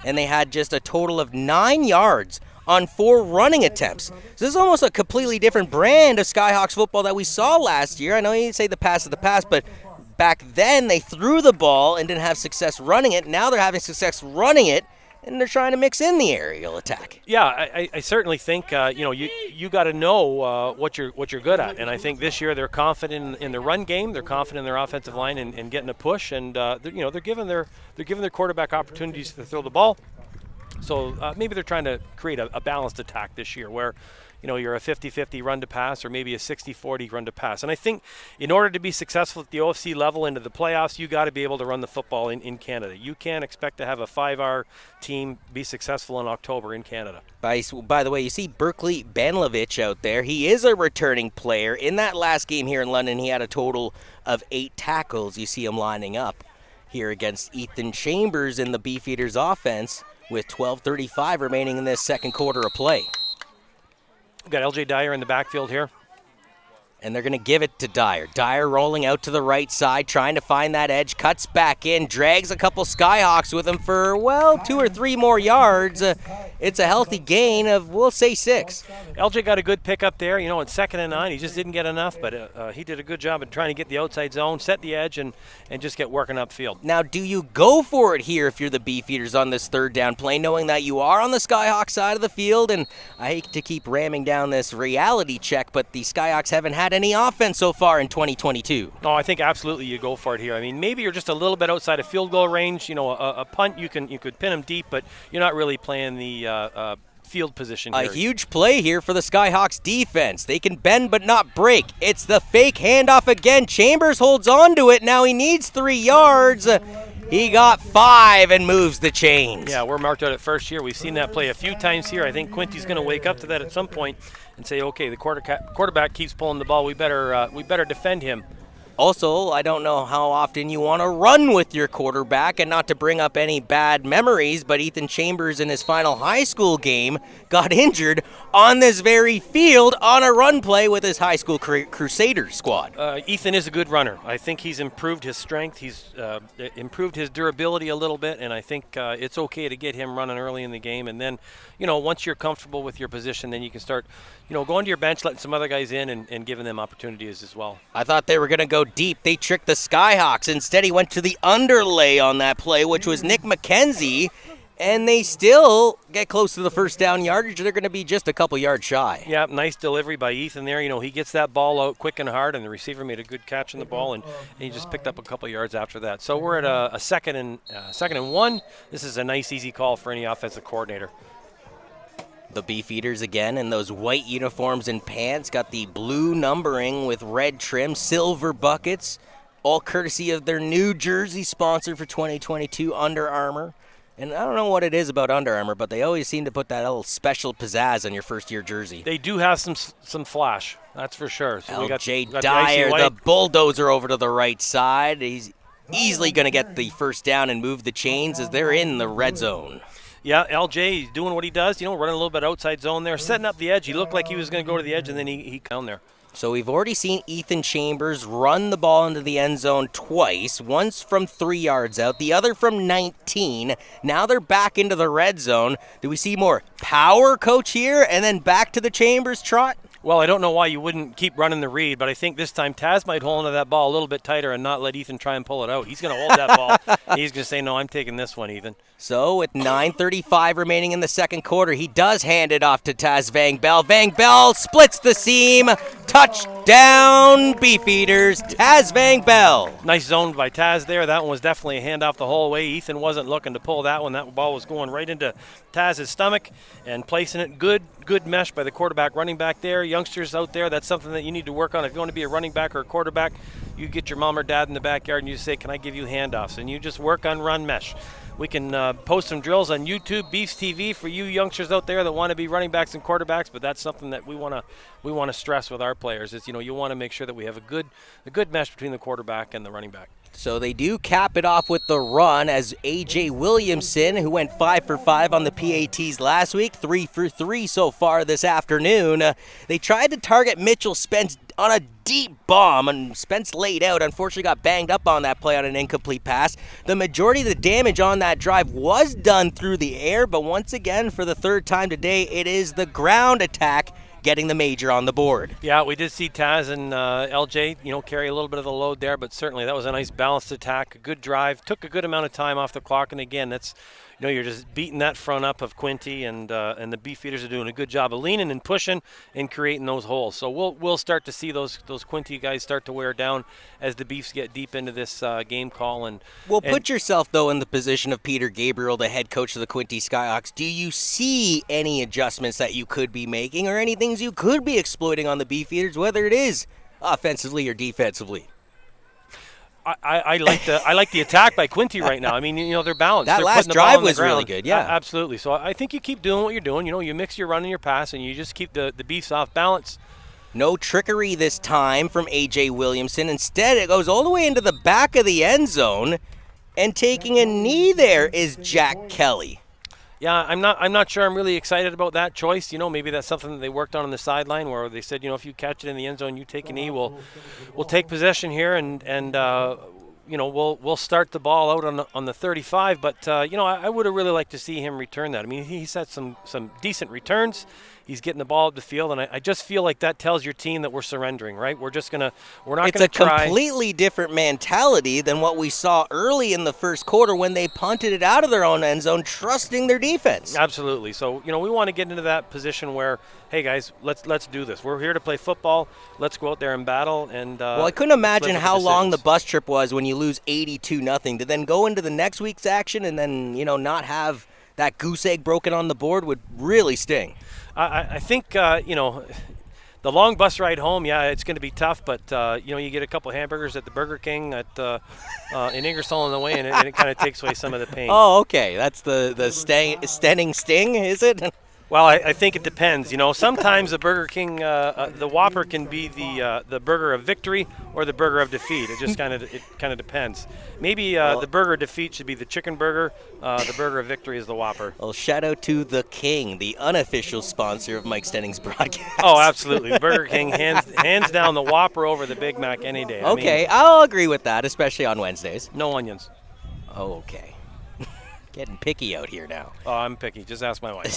and they had just a total of 9 yards on 4 running attempts. So this is almost a completely different brand of Skyhawks football that we saw last year. I know you say the past is the past, but back then they threw the ball and didn't have success running it. Now they're having success running it, and they're trying to mix in the aerial attack. Yeah, I certainly think you got to know what you're good at, and I think this year they're confident in the run game. They're confident in their offensive line and getting a push, and they're giving their quarterback opportunities to throw the ball. So maybe they're trying to create a balanced attack this year where, you're a 50-50 run to pass or maybe a 60-40 run to pass. And I think in order to be successful at the OFC level into the playoffs, you got to be able to run the football in Canada. You can't expect to have a 5R team be successful in October in Canada. By the way, you see Berkeley Banlovich out there. He is a returning player. In that last game here in London, he had a total of 8 tackles. You see him lining up here against Ethan Chambers in the Beefeaters offense, with 12:35 remaining in this second quarter of play. We've got LJ Dyer in the backfield here. And they're going to give it to Dyer. Dyer rolling out to the right side, trying to find that edge, cuts back in, drags a couple Skyhawks with him for, 2 or 3 more yards. It's a healthy gain of, we'll say, 6. LJ got a good pickup there. In 2nd and 9, he just didn't get enough, but he did a good job of trying to get the outside zone, set the edge, and just get working upfield. Now, do you go for it here if you're the Beefeaters on this 3rd down play, knowing that you are on the Skyhawk side of the field? And I hate to keep ramming down this reality check, but the Skyhawks haven't had any offense so far in 2022. No, I think absolutely you go for it here. I mean, maybe you're just a little bit outside of field goal range. A punt, you could pin them deep, but you're not really playing the field position here. A huge play here for the Skyhawks defense. They can bend but not break. It's the fake handoff again. Chambers holds on to it. Now he needs 3 yards. He got 5 and moves the chains. Yeah, we're marked out at first here. We've seen that play a few times here. I think Quinte's going to wake up to that at some point and say, okay, the quarterback keeps pulling the ball. We better defend him. Also, I don't know how often you want to run with your quarterback, and not to bring up any bad memories, but Ethan Chambers in his final high school game got injured on this very field on a run play with his high school Crusaders squad. Ethan is a good runner. I think he's improved his strength. He's improved his durability a little bit, and I think it's okay to get him running early in the game. And then, once you're comfortable with your position, then you can start, going to your bench, letting some other guys in and giving them opportunities as well. I thought they were going to go deep. They tricked the Skyhawks. Instead, he went to the underlay on that play, which was Nick McKenzie, and they still get close to the first down yardage. They're going to be just a couple yards shy. Yeah, nice delivery by Ethan there. He gets that ball out quick and hard, and the receiver made a good catch on the ball, and he just picked up a couple yards after that. So we're at a second and 1. This is a nice, easy call for any offensive coordinator. The Beefeaters again in those white uniforms and pants, got the blue numbering with red trim, silver buckets, all courtesy of their new jersey sponsor for 2022, Under Armour. And I don't know what it is about Under Armour, but they always seem to put that little special pizzazz on your first-year jersey. They do have some flash, that's for sure. So LJ we got Dyer, the the bulldozer over to the right side. He's easily going to get the first down and move the chains as they're in the red zone. Yeah, LJ doing what he does, running a little bit outside zone there, setting up the edge. He looked like he was going to go to the edge, and then he down there. So we've already seen Ethan Chambers run the ball into the end zone twice, once from 3 yards out, the other from 19. Now they're back into the red zone. Do we see more power, Coach, here, and then back to the Chambers trot? Well, I don't know why you wouldn't keep running the read, but I think this time Taz might hold onto that ball a little bit tighter and not let Ethan try and pull it out. He's going to hold that ball. He's going to say, no, I'm taking this one, Ethan. So with 9:35 remaining in the second quarter, he does hand it off to Taz Vang Bell. Vang Bell splits the seam. Touchdown, Beefeaters. Taz Vang Bell. Nice zone by Taz there. That one was definitely a handoff the whole way. Ethan wasn't looking to pull that one. That ball was going right into Taz's stomach and placing it good mesh by the quarterback, running back there. Youngsters out there, that's something that you need to work on. If you want to be a running back or a quarterback, you get your mom or dad in the backyard and you say, can I give you handoffs? And you just work on run mesh. We can post some drills on YouTube, BEEFSTV, for you youngsters out there that want to be running backs and quarterbacks. But that's something that we want to stress with our players. Is you want to make sure that we have a good mesh between the quarterback and the running back. So they do cap it off with the run as A.J. Williamson, who went 5 for 5 on the PATs last week, 3 for 3 so far this afternoon. They tried to target Mitchell Spence on a deep bomb, and Spence laid out. Unfortunately got banged up on that play on an incomplete pass. The majority of the damage on that drive was done through the air, but once again, for the third time today, it is the ground attack getting the major on the board. Yeah, we did see Taz and LJ, carry a little bit of the load there, but certainly that was a nice balanced attack, a good drive, took a good amount of time off the clock, and again, that's, you're just beating that front up of Quinte, and the Beefeaters are doing a good job of leaning and pushing and creating those holes. So we'll start to see those Quinte guys start to wear down as the Beefs get deep into this game call. Put yourself, though, in the position of Peter Gabriel, the head coach of the Quinte Skyhawks. Do you see any adjustments that you could be making or any things you could be exploiting on the Beefeaters, whether it is offensively or defensively? I like the attack by Quinte right now. I mean, they're balanced. That they're last drive was really good, yeah. Absolutely. So I think you keep doing what you're doing. You mix your run and your pass, and you just keep the Beefs off balance. No trickery this time from A.J. Williamson. Instead, it goes all the way into the back of the end zone, and taking a knee there is Jack Kelly. Yeah, I'm not sure I'm really excited about that choice. Maybe that's something that they worked on the sideline where they said, if you catch it in the end zone, you take a knee, we'll take possession here and we'll start the ball out on the 35. But I would have really liked to see him return that. I mean, he's had some decent returns. He's getting the ball up the field, and I just feel like that tells your team that we're surrendering, right? We're not going to try. It's a completely different mentality than what we saw early in the first quarter when they punted it out of their own end zone, trusting their defense. Absolutely. So, we want to get into that position where, hey, guys, let's do this. We're here to play football. Let's go out there and battle. And I couldn't imagine how long the bus trip was when you lose 82-0. To then go into the next week's action and then, not have that goose egg broken on the board would really sting. I think, the long bus ride home, yeah, it's going to be tough, but, you get a couple hamburgers at the Burger King in Ingersoll on the way, and it kind of takes away some of the pain. Oh, okay. That's the Stenning Sting, is it? Well, I think it depends. Sometimes the Burger King, the Whopper can be the burger of victory or the burger of defeat. It just kind of depends. Maybe the burger of defeat should be the chicken burger. The burger of victory is the Whopper. Well, shout out to the King, the unofficial sponsor of Mike Stenning's broadcast. Oh, absolutely. Burger King hands down the Whopper over the Big Mac any day. Okay, I'll agree with that, especially on Wednesdays. No onions. Oh, okay. Getting picky out here now. Oh, I'm picky. Just ask my wife.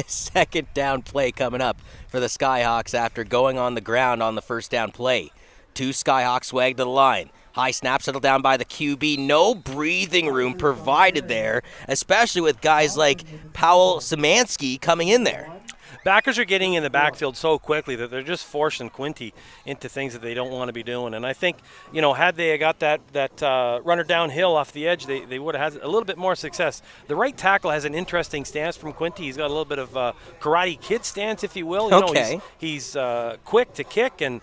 Second down play coming up for the Skyhawks after going on the ground on the first down play. 2 Skyhawks swag to the line. High snap settled down by the QB. No breathing room provided there, especially with guys like Powell Szymanski coming in there. Backers are getting in the backfield so quickly that they're just forcing Quinte into things that they don't want to be doing. And I think, had they got that runner downhill off the edge, they would have had a little bit more success. The right tackle has an interesting stance from Quinte. He's got a little bit of Karate Kid stance, if you will. Okay. He's quick to kick, and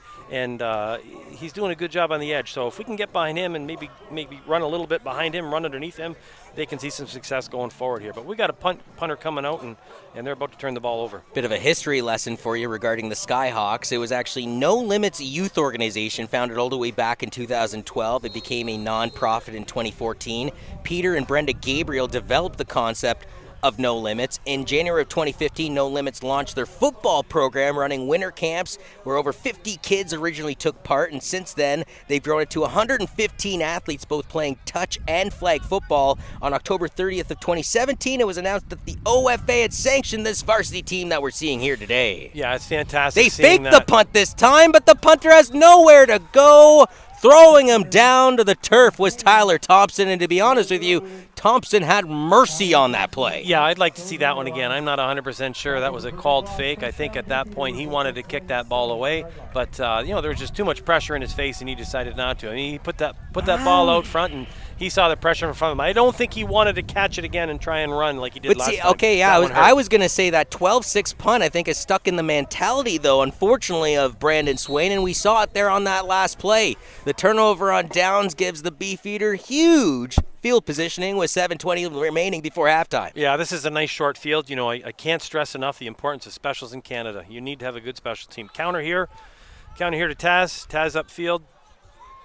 he's doing a good job on the edge. So if we can get behind him and maybe run a little bit behind him, run underneath him, they can see some success going forward here. But we got a punter coming out, and they're about to turn the ball over. Bit of a history lesson for you regarding the Skyhawks. It was actually No Limits youth organization founded all the way back in 2012. It became a non-profit in 2014. Peter and Brenda Gabriel developed the concept of No Limits. In January of 2015, No Limits launched their football program, running winter camps where over 50 kids originally took part, and since then they've grown it to 115 athletes, both playing touch and flag football. On October 30th of 2017, it was announced that the OFA had sanctioned this varsity team that we're seeing here today. Yeah, it's fantastic. They faked the punt this time, but the punter has nowhere to go. Throwing him down to the turf was Tyler Thompson, and to be honest with you, Thompson had mercy on that play. Yeah, I'd like to see that one again. I'm not 100% sure that was a called fake. I think at that point he wanted to kick that ball away, but there was just too much pressure in his face, and he decided not to. I mean, he put that ball out front, and he saw the pressure in front of him. I don't think he wanted to catch it again and try and run like he did last time. Okay, yeah, I was going to say that 12-6 punt, I think, is stuck in the mentality, though, unfortunately, of Brandon Swain, and we saw it there on that last play. The turnover on downs gives the Beefeater huge field positioning with 7:20 remaining before halftime. Yeah, this is a nice short field. I can't stress enough the importance of specials in Canada. You need to have a good special team. Counter here to Taz. Taz upfield.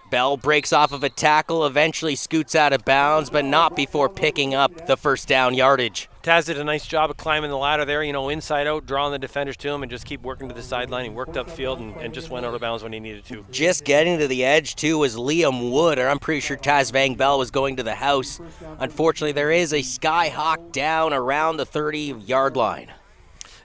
Bell breaks off of a tackle, eventually scoots out of bounds, but not before picking up the first down yardage. Taz did a nice job of climbing the ladder there, inside out, drawing the defenders to him and just keep working to the sideline. He worked upfield and just went out of bounds when he needed to. Just getting to the edge, too, was Liam Wood, or I'm pretty sure Taz Van Bell was going to the house. Unfortunately, there is a Skyhawk down around the 30-yard line.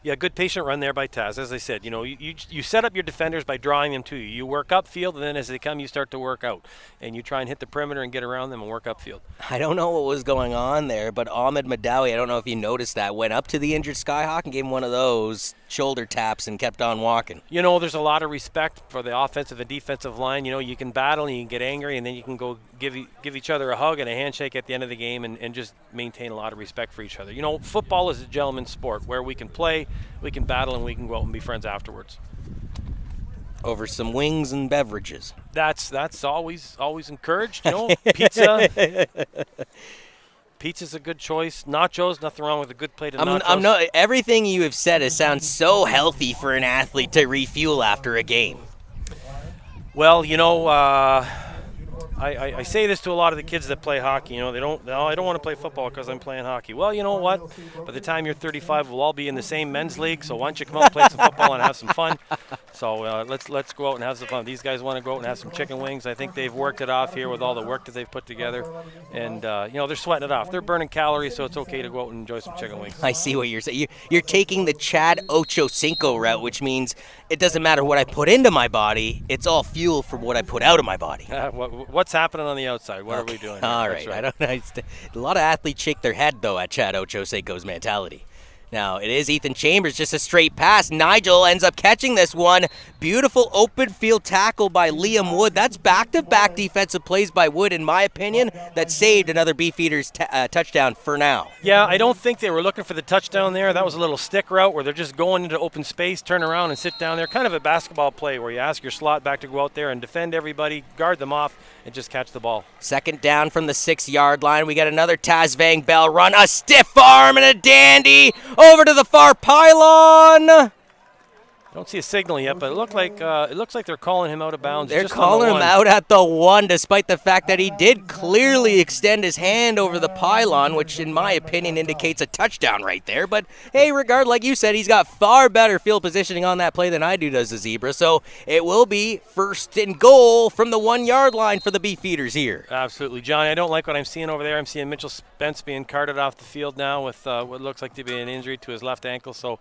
Yeah, good patient run there by Taz. As I said, you set up your defenders by drawing them to you. You work upfield, and then as they come, you start to work out. And you try and hit the perimeter and get around them and work upfield. I don't know what was going on there, but Ahmed Madawi, I don't know if you noticed that, went up to the injured Skyhawk and gave him one of those shoulder taps and kept on walking. There's a lot of respect for the offensive and defensive line. You can battle and you can get angry, and then you can go give each other a hug and a handshake at the end of the game and just maintain a lot of respect for each other. Football is a gentleman's sport where we can play, we can battle, and we can go out and be friends afterwards. Over some wings and beverages. That's always encouraged. Pizza. Pizza's a good choice. Nachos, nothing wrong with a good plate of nachos. Everything you have said sounds so healthy for an athlete to refuel after a game. Well, I say this to a lot of the kids that play hockey. I don't want to play football because I'm playing hockey. Well, you know what? By the time you're 35, we'll all be in the same men's league. So why don't you come out and play some football and have some fun? So let's go out and have some fun. These guys want to go out and have some chicken wings. I think they've worked it off here with all the work that they've put together, and they're sweating it off. They're burning calories, so it's okay to go out and enjoy some chicken wings. I see what you're saying. You're taking the Chad Ochocinco route, which means it doesn't matter what I put into my body. It's all fuel for what I put out of my body. What's happening on the outside? What are we doing? All right. I don't know. A lot of athletes shake their head, though, at Chad Ochocinco's mentality. Now, it is Ethan Chambers, just a straight pass. Nigel ends up catching this one. Beautiful open field tackle by Liam Wood. That's back-to-back defensive plays by Wood, in my opinion, that saved another Beefeaters touchdown for now. Yeah, I don't think they were looking for the touchdown there. That was a little stick route where they're just going into open space, turn around and sit down there. Kind of a basketball play where you ask your slot back to go out there and defend everybody, guard them off, and just catch the ball. Second down from the 6-yard line. We got another Taz Van Bell run. A stiff arm and a dandy over to the far pylon. I don't see a signal yet, but it looks like they're calling him out of bounds. They're calling him out at the 1, despite the fact that he did clearly extend his hand over the pylon, which in my opinion indicates a touchdown right there. But hey, regard, like you said, he's got far better field positioning on that play than I do, does the Zebra. So it will be first and goal from the 1-yard line for the Beefeaters here. Absolutely, Johnny. I don't like what I'm seeing over there. I'm seeing Mitchell Spence being carted off the field now with what looks like to be an injury to his left ankle. So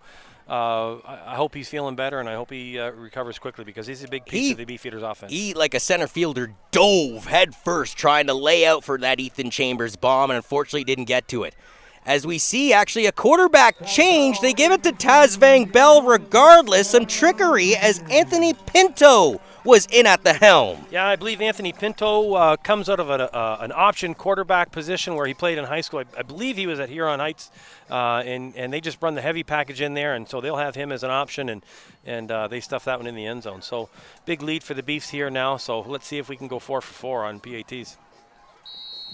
I hope he's feeling better, and I hope he recovers quickly because he's a big piece of the Beefeaters offense. He, like a center fielder, dove head first trying to lay out for that Ethan Chambers bomb, and unfortunately didn't get to it. As we see, actually, a quarterback change. They give it to Taz Van Bell regardless. Some trickery as Anthony Pinto was in at the helm. Yeah, I believe Anthony Pinto comes out of an option quarterback position where he played in high school. I believe he was at Huron Heights, and they just run the heavy package in there, and so they'll have him as an option, and they stuff that one in the end zone. So big lead for the Beefs here now, so let's see if we can go 4 for 4 on PATs.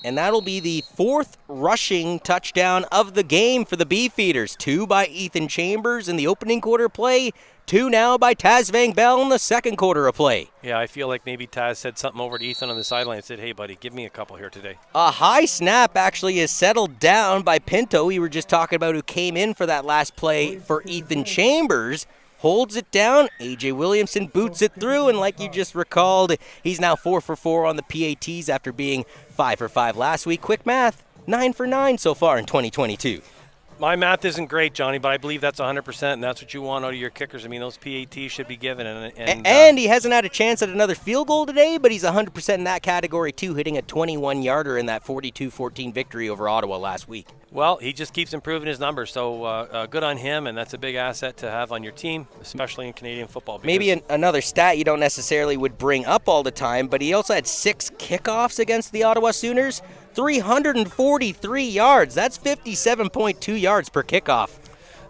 And that'll be the 4th rushing touchdown of the game for the Beefeaters. 2 by Ethan Chambers in the opening quarter play, 2 now by Taz Van Bell in the second quarter of play. Yeah, I feel like maybe Taz said something over to Ethan on the sideline and said, hey, buddy, give me a couple here today. A high snap actually is settled down by Pinto. We were just talking about who came in for that last play for Ethan Chambers. Holds it down. A.J. Williamson boots it through, and like you just recalled, he's now 4 for 4 on the PATs after being 5 for 5 last week. Quick math, 9 for 9 so far in 2022. My math isn't great, Johnny, but I believe that's 100%, and that's what you want out of your kickers. I mean, those PATs should be given. And he hasn't had a chance at another field goal today, but he's 100% in that category too, hitting a 21-yarder in that 42-14 victory over Ottawa last week. Well, he just keeps improving his numbers, so good on him, and that's a big asset to have on your team, especially in Canadian football. Maybe another stat you don't necessarily would bring up all the time, but he also had 6 kickoffs against the Ottawa Sooners, 343 yards. That's 57.2 yards per kickoff.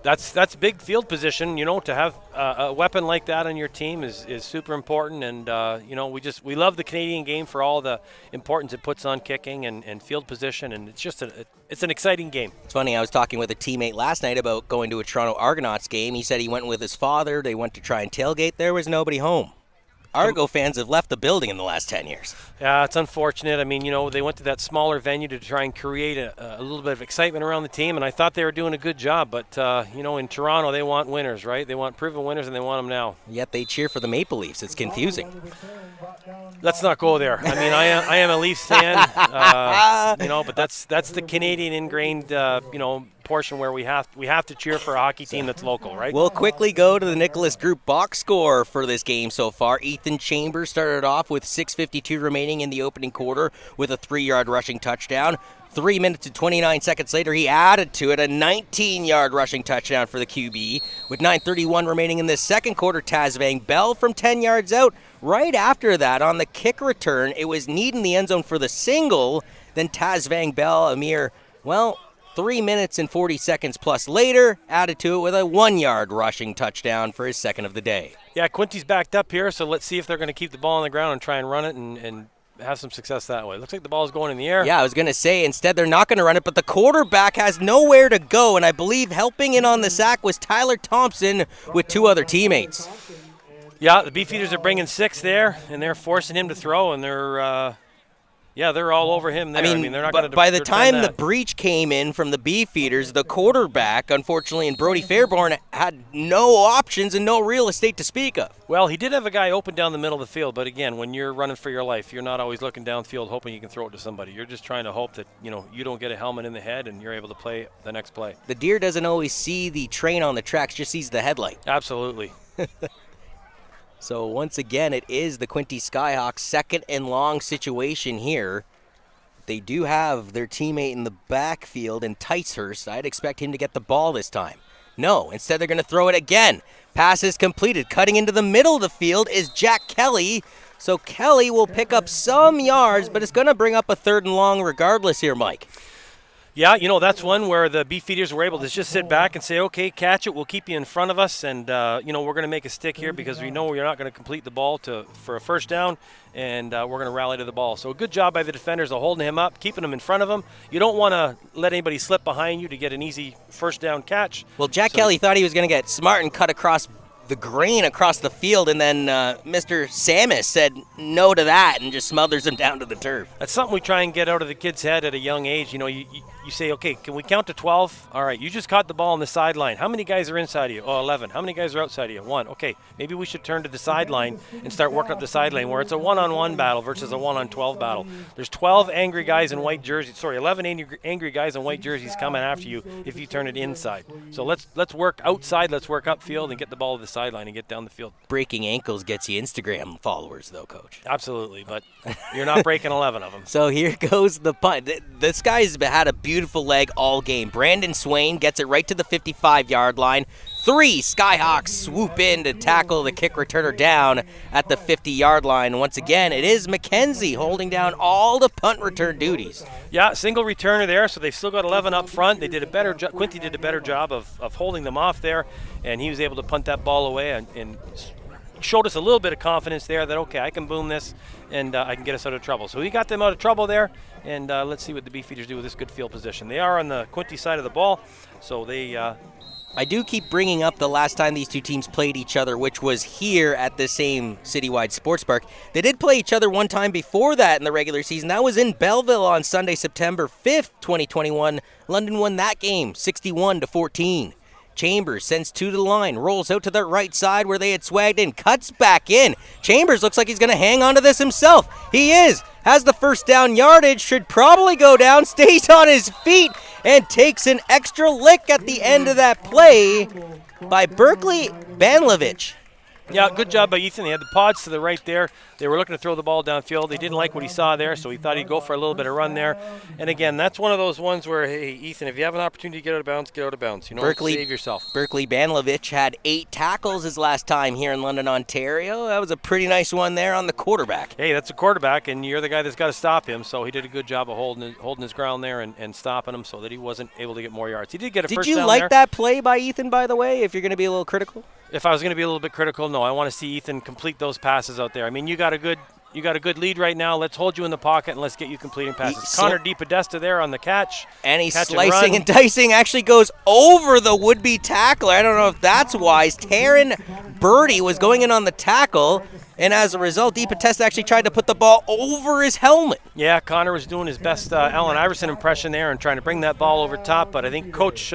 That's big field position. You know, to have a weapon like that on your team is super important. And you know, we love the Canadian game for all the importance it puts on kicking and field position. And it's just it's an exciting game. It's funny. I was talking with a teammate last night about going to a Toronto Argonauts game. He said he went with his father. They went to try and tailgate. There was nobody home. Argo fans have left the building in the last 10 years. Yeah, it's unfortunate. I mean, you know, they went to that smaller venue to try and create a little bit of excitement around the team, and I thought they were doing a good job. But, you know, in Toronto, they want winners, right? They want proven winners, and they want them now. Yet they cheer for the Maple Leafs. It's confusing. Let's not go there. I mean, I am a Leafs fan, you know, but that's the Canadian ingrained, you know, portion where we have to cheer for a hockey team that's local, right? We'll quickly go to the Nicholas Group box score for this game so far. Ethan Chambers started off with 6:52 remaining in the opening quarter with a 3-yard rushing touchdown. 3 minutes and 29 seconds later, he added to it a 19-yard rushing touchdown for the QB. With 9:31 remaining in the second quarter, Taz Van Bell from 10 yards out. Right after that, on the kick return, it was Need in the end zone for the single. Then Taz Van Bell, a mere, 3 minutes and 40 seconds plus later, added to it with a 1-yard rushing touchdown for his second of the day. Yeah, Quinte's backed up here, so let's see if they're going to keep the ball on the ground and try and run it and have some success that way. Looks like the ball is going in the air. Yeah, I was going to say, instead they're not going to run it, but the quarterback has nowhere to go, and I believe helping in on the sack was Tyler Thompson with 2 other teammates. Yeah, the Beefeaters are bringing 6 there, and they're forcing him to throw, and they're all over him there. I mean they're not going to. By the time the breach came in from the Beefeaters, the quarterback, unfortunately, and Brody Fairborn had no options and no real estate to speak of. Well, he did have a guy open down the middle of the field, but again, when you're running for your life, you're not always looking downfield hoping you can throw it to somebody. You're just trying to hope that, you know, you don't get a helmet in the head and you're able to play the next play. The deer doesn't always see the train on the tracks, just sees the headlight. Absolutely. So once again, it is the Quinte Skyhawks' second and long situation here. They do have their teammate in the backfield in Ticehurst. I'd expect him to get the ball this time. No, instead they're going to throw it again. Pass is completed. Cutting into the middle of the field is Jack Kelly. So Kelly will pick up some yards, but it's going to bring up a 3rd and long regardless here, Mike. Yeah, you know, that's one where the Beefeaters were able to just sit back and say, okay, catch it, we'll keep you in front of us, and, you know, we're going to make a stick here because we know you're not going to complete the ball for a first down, and we're going to rally to the ball. So a good job by the defenders of holding him up, keeping him in front of him. You don't want to let anybody slip behind you to get an easy first down catch. Well, Jack Kelly thought he was going to get smart and cut across the grain across the field, and then Mr. Samus said no to that and just smothers him down to the turf. That's something we try and get out of the kid's head at a young age. You know, you say, okay, can we count to 12? All right, you just caught the ball on the sideline. How many guys are inside of you? Oh, 11. How many guys are outside of you? 1. Okay, maybe we should turn to the sideline and start working up the sideline where it's a 1-on-1 battle versus a 1-on-12 battle. There's 12 angry guys in white jerseys. Sorry, 11 angry guys in white jerseys coming after you if you turn it inside. So let's work outside, let's work upfield and get the ball to the sideline and get down the field. Breaking ankles gets you Instagram followers, though, Coach. Absolutely, but you're not breaking 11 of them. So here goes the punt. This guy's had a beautiful leg all game. Brandon Swain gets it right to the 55-yard line. 3 Skyhawks swoop in to tackle the kick returner down at the 50-yard line. Once again, it is McKenzie holding down all the punt return duties. Yeah, single returner there, so they've still got 11 up front. They did a better job. Quinte did a better job of holding them off there, and he was able to punt that ball away and showed us a little bit of confidence there that, okay, I can boom this and I can get us out of trouble. So he got them out of trouble there, and let's see what the Beefeaters do with this good field position. They are on the Quinte side of the ball, so they I do keep bringing up the last time these two teams played each other, which was here at the same Citywide Sports Park. They did play each other one time before that in the regular season. That was in Belleville on Sunday, September 5th, 2021. London won that game 61-14. Chambers sends two to the line, rolls out to the right side where they had swagged in, cuts back in. Chambers looks like he's going to hang on to this himself. He is. Has the first down yardage, should probably go down, stays on his feet, and takes an extra lick at the end of that play by Berkeley Banlovich. Yeah, good job by Ethan. They had the pods to the right there. They were looking to throw the ball downfield. They didn't like what he saw there, so he thought he'd go for a little bit of run there. And again, that's one of those ones where, hey, Ethan, if you have an opportunity to get out of bounds, get out of bounds. You know, save yourself. Berkeley Banlovich had 8 tackles his last time here in London, Ontario. That was a pretty nice one there on the quarterback. Hey, that's a quarterback, and you're the guy that's got to stop him. So he did a good job of holding his ground there and stopping him so that he wasn't able to get more yards. He did get a first down there. Did you like that play by Ethan, by the way, if you're going to be a little critical? If I was going to be a little bit critical, no. I want to see Ethan complete those passes out there. I mean, you got a good lead right now. Let's hold you in the pocket and let's get you completing passes. Connor DiPodesta there on the catch. And he's slicing and dicing, actually goes over the would-be tackler. I don't know if that's wise. Taryn Birdie was going in on the tackle, and as a result, DiPodesta actually tried to put the ball over his helmet. Yeah, Connor was doing his best Allen Iverson impression there and trying to bring that ball over top, but I think Coach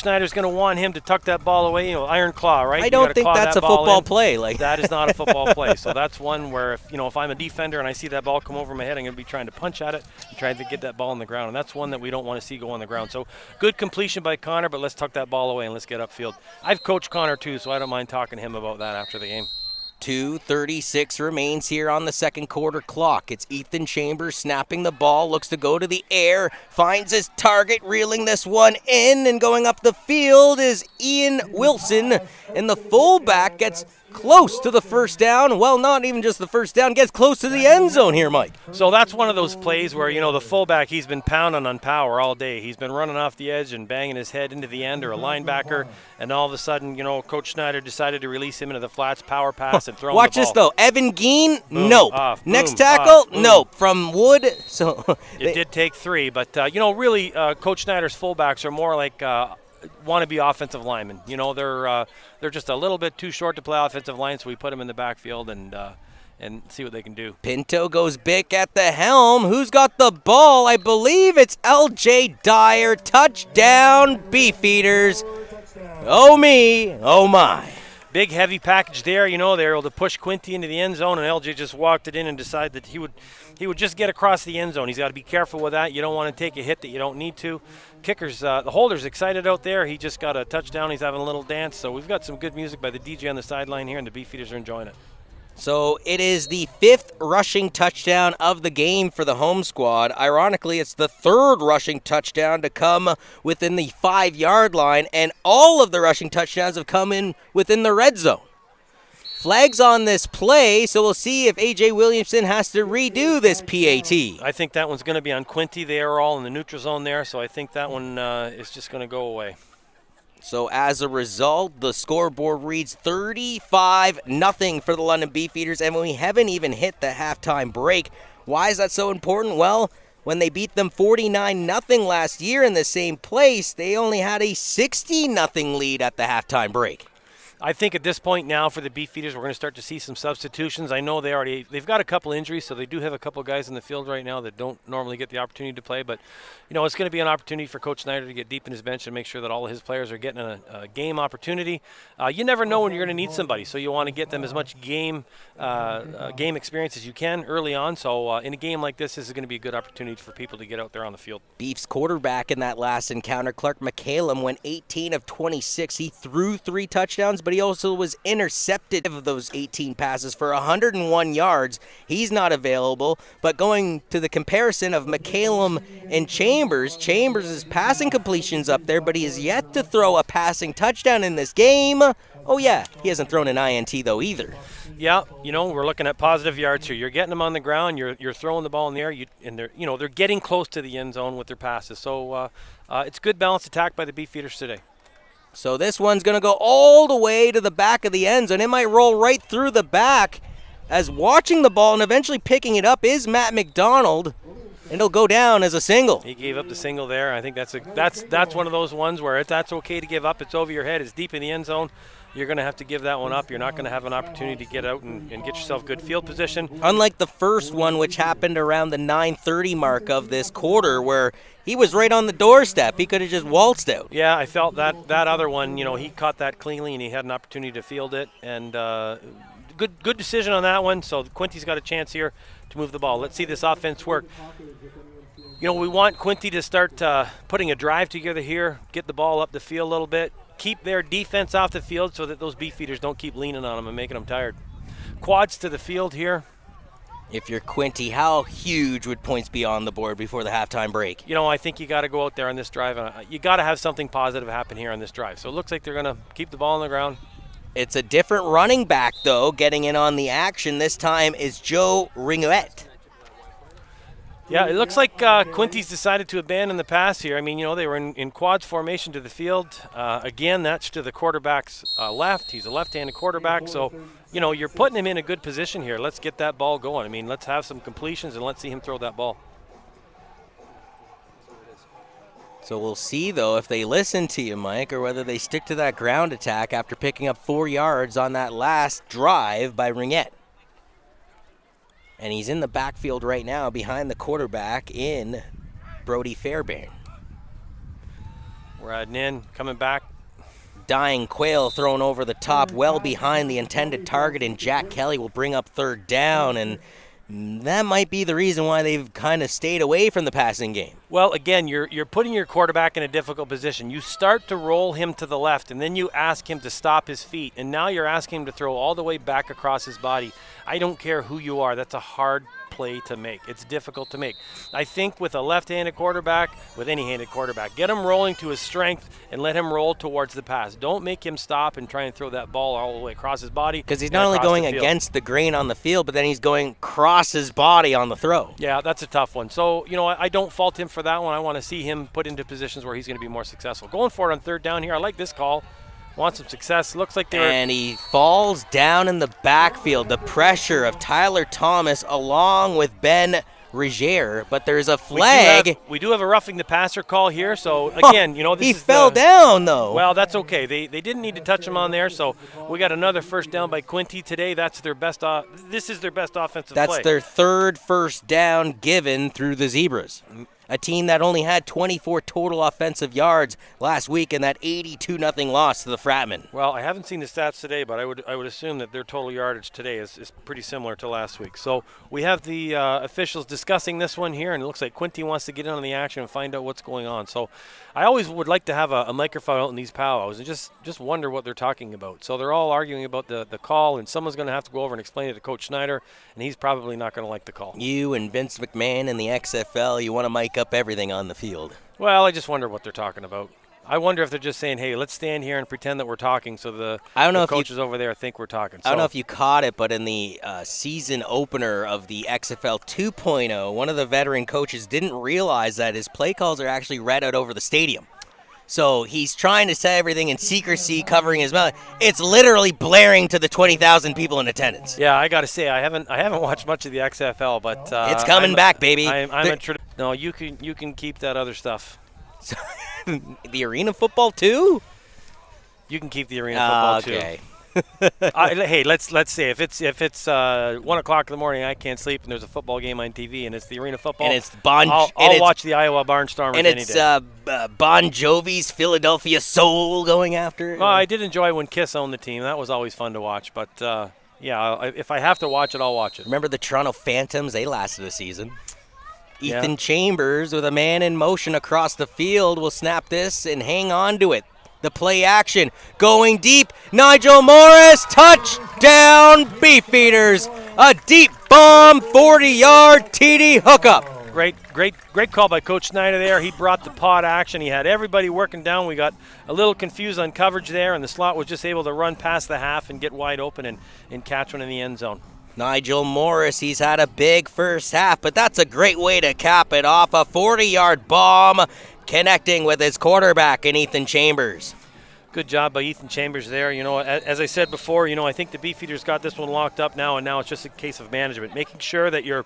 Snyder's going to want him to tuck that ball away, iron claw, right? I don't think that's a football play. That is not a football play. So that's one where, if I'm a defender and I see that ball come over my head, I'm going to be trying to punch at it and trying to get that ball on the ground. And that's one that we don't want to see go on the ground. So good completion by Connor, but let's tuck that ball away and let's get upfield. I've coached Connor too, so I don't mind talking to him about that after the game. 2:36 remains here on the second quarter clock. It's Ethan Chambers snapping the ball, looks to go to the air, finds his target, reeling this one in, and going up the field is Ian Wilson, and the fullback gets close to the first down. Well, not even just the first down, gets close to the end zone here, Mike. So that's one of those plays where, the fullback, he's been pounding on power all day. He's been running off the edge and banging his head into the end or a linebacker, and all of a sudden, Coach Snyder decided to release him into the flats, power pass, and throw him the ball. Watch this, though. Evan Geen, nope. Off, Next tackle, nope. From Wood, so... It did take 3, but, really, Coach Snyder's fullbacks are more like... wannabe offensive linemen. They're just a little bit too short to play offensive line, so we put them in the backfield and see what they can do. Pinto goes big at the helm. Who's got the ball? I believe it's L.J. Dyer. Touchdown, Beefeaters. Oh me, oh my. Big heavy package there. They were able to push Quinte into the end zone, and LJ just walked it in and decided that he would just get across the end zone. He's got to be careful with that. You don't want to take a hit that you don't need to. Kickers, the holder's excited out there. He just got a touchdown. He's having a little dance. So we've got some good music by the DJ on the sideline here, and the Beefeaters are enjoying it. So it is the 5th rushing touchdown of the game for the home squad. Ironically, it's the 3rd rushing touchdown to come within the 5-yard line, and all of the rushing touchdowns have come in within the red zone. Flags on this play, so we'll see if A.J. Williamson has to redo this PAT. I think that one's going to be on Quinte. They are all in the neutral zone there, so I think that one is just going to go away. So as a result, the scoreboard reads 35-0 for the London Beefeaters, and we haven't even hit the halftime break. Why is that so important? Well, when they beat them 49-0 last year in the same place, they only had a 60-0 lead at the halftime break. I think at this point now for the Beefeaters, we're going to start to see some substitutions. I know they've got a couple injuries, so they do have a couple guys in the field right now that don't normally get the opportunity to play. But, it's going to be an opportunity for Coach Snyder to get deep in his bench and make sure that all of his players are getting a game opportunity. You never know when you're going to need somebody, so you want to get them as much game experience as you can early on. So in a game like this is going to be a good opportunity for people to get out there on the field. Beef's quarterback in that last encounter, Clark McCallum, went 18 of 26. He threw 3 touchdowns, but he also was intercepted of those 18 passes for 101 yards. He's not available, but going to the comparison of McCallum and Chambers' passing completions up there, but he has yet to throw a passing touchdown in this game. Oh yeah, he hasn't thrown an INT though either. Yeah, we're looking at positive yards here. You're getting them on the ground, you're throwing the ball in the air, and they're getting close to the end zone with their passes. So it's good balanced attack by the Beefeaters today. So this one's going to go all the way to the back of the end zone. It might roll right through the back, as watching the ball and eventually picking it up is Matt McDonald. And it'll go down as a single. He gave up the single there. I think that's one of those ones where that's okay to give up. It's over your head. It's deep in the end zone. You're going to have to give that one up. You're not going to have an opportunity to get out and get yourself good field position. Unlike the first one, which happened around the 9:30 mark of this quarter, where he was right on the doorstep. He could have just waltzed out. Yeah, I felt that other one, he caught that cleanly and he had an opportunity to field it. And good decision on that one. So Quinte's got a chance here to move the ball. Let's see this offense work. We want Quinte to start putting a drive together here, get the ball up the field a little bit, keep their defense off the field so that those Beefeaters don't keep leaning on them and making them tired. Quads to the field here. If you're Quinte, how huge would points be on the board before the halftime break? I think you got to go out there on this drive. You got to have something positive happen here on this drive. So it looks like they're going to keep the ball on the ground. It's a different running back, though, getting in on the action. This time is Joe Ringuet. Yeah, it looks like Quinte's decided to abandon the pass here. I mean, they were in quads formation to the field. Again, that's to the quarterback's left. He's a left-handed quarterback, so, you're putting him in a good position here. Let's get that ball going. I mean, let's have some completions and let's see him throw that ball. So we'll see, though, if they listen to you, Mike, or whether they stick to that ground attack after picking up 4 yards on that last drive by Ringuet. And he's in the backfield right now behind the quarterback in Brody Fairbairn. We're adding in, coming back. Dying Quail thrown over the top, well behind the intended target, and Jack Kelly will bring up third down, and that might be the reason why they've kind of stayed away from the passing game. Well, again, you're putting your quarterback in a difficult position. You start to roll him to the left, and then you ask him to stop his feet, and now you're asking him to throw all the way back across his body. I don't care who you are. That's a hard play to make. It's difficult to make. I think with a left-handed quarterback, with any handed quarterback, get him rolling to his strength and let him roll towards the pass. Don't make him stop and try and throw that ball all the way across his body. Because he's not only going against the grain on the field, but then he's going across his body on the throw. Yeah, that's a tough one. So, I don't fault him for that one. I want to see him put into positions where he's going to be more successful. Going for it on third down here. I like this call. Want some success. Looks like they're... And he falls down in the backfield. The pressure of Tyler Thomas along with Ben Regier, but there's a flag. We do have a roughing the passer call here. So, again, this he is fell down, though. Well, that's okay. They didn't need to touch him on there, so we got another first down by Quinte today. That's their best. This is their best offensive play. That's their third first down given through the Zebras. A team that only had 24 total offensive yards last week in that 82-0 loss to the Fratmen. Well, I haven't seen the stats today, but I would assume that their total yardage today is pretty similar to last week. So we have the officials discussing this one here, and it looks like Quinte wants to get in on the action and find out what's going on. So I always would like to have a microphone out in these powwows and just wonder what they're talking about. So they're all arguing about the call, and someone's going to have to go over and explain it to Coach Schneider, and he's probably not going to like the call. You and Vince McMahon in the XFL, you want to mic up everything on the field. Well, I just wonder what they're talking about. I wonder if they're just saying, hey, let's stand here and pretend that we're talking so the coaches over there think we're talking. I don't know if you caught it, but in the season opener of the XFL 2.0, one of the veteran coaches didn't realize that his play calls are actually read out over the stadium. So he's trying to say everything in secrecy, covering his mouth. It's literally blaring to the 20,000 people in attendance. Yeah, I got to say, I haven't watched much of the XFL, but it's coming back, baby. No, you can keep that other stuff. The arena football too? You can keep the arena football too. Okay. Hey, let's say if it's 1 o'clock in the morning, I can't sleep, and there's a football game on TV, and it's the arena football, and it's I'll watch the Iowa Barnstormers and any it's day. Bon Jovi's Philadelphia Soul going after it. Well, I did enjoy when Kiss owned the team. That was always fun to watch. But yeah, if I have to watch it, I'll watch it. Remember the Toronto Phantoms? They lasted a season. Ethan Chambers with a man in motion across the field will snap this and hang on to it. The play action going deep. Nigel Morris, touchdown Beefeaters. A deep bomb, 40-yard TD hookup. Great call by Coach Schneider there. He brought the pod action. He had everybody working down. We got a little confused on coverage there, and the slot was just able to run past the half and get wide open and catch one in the end zone. Nigel Morris, he's had a big first half, but that's a great way to cap it off. A 40-yard bomb connecting with his quarterback in Ethan Chambers. Good job by Ethan Chambers there. As I said before, I think the Beefeaters got this one locked up now, and now it's just a case of management, making sure that your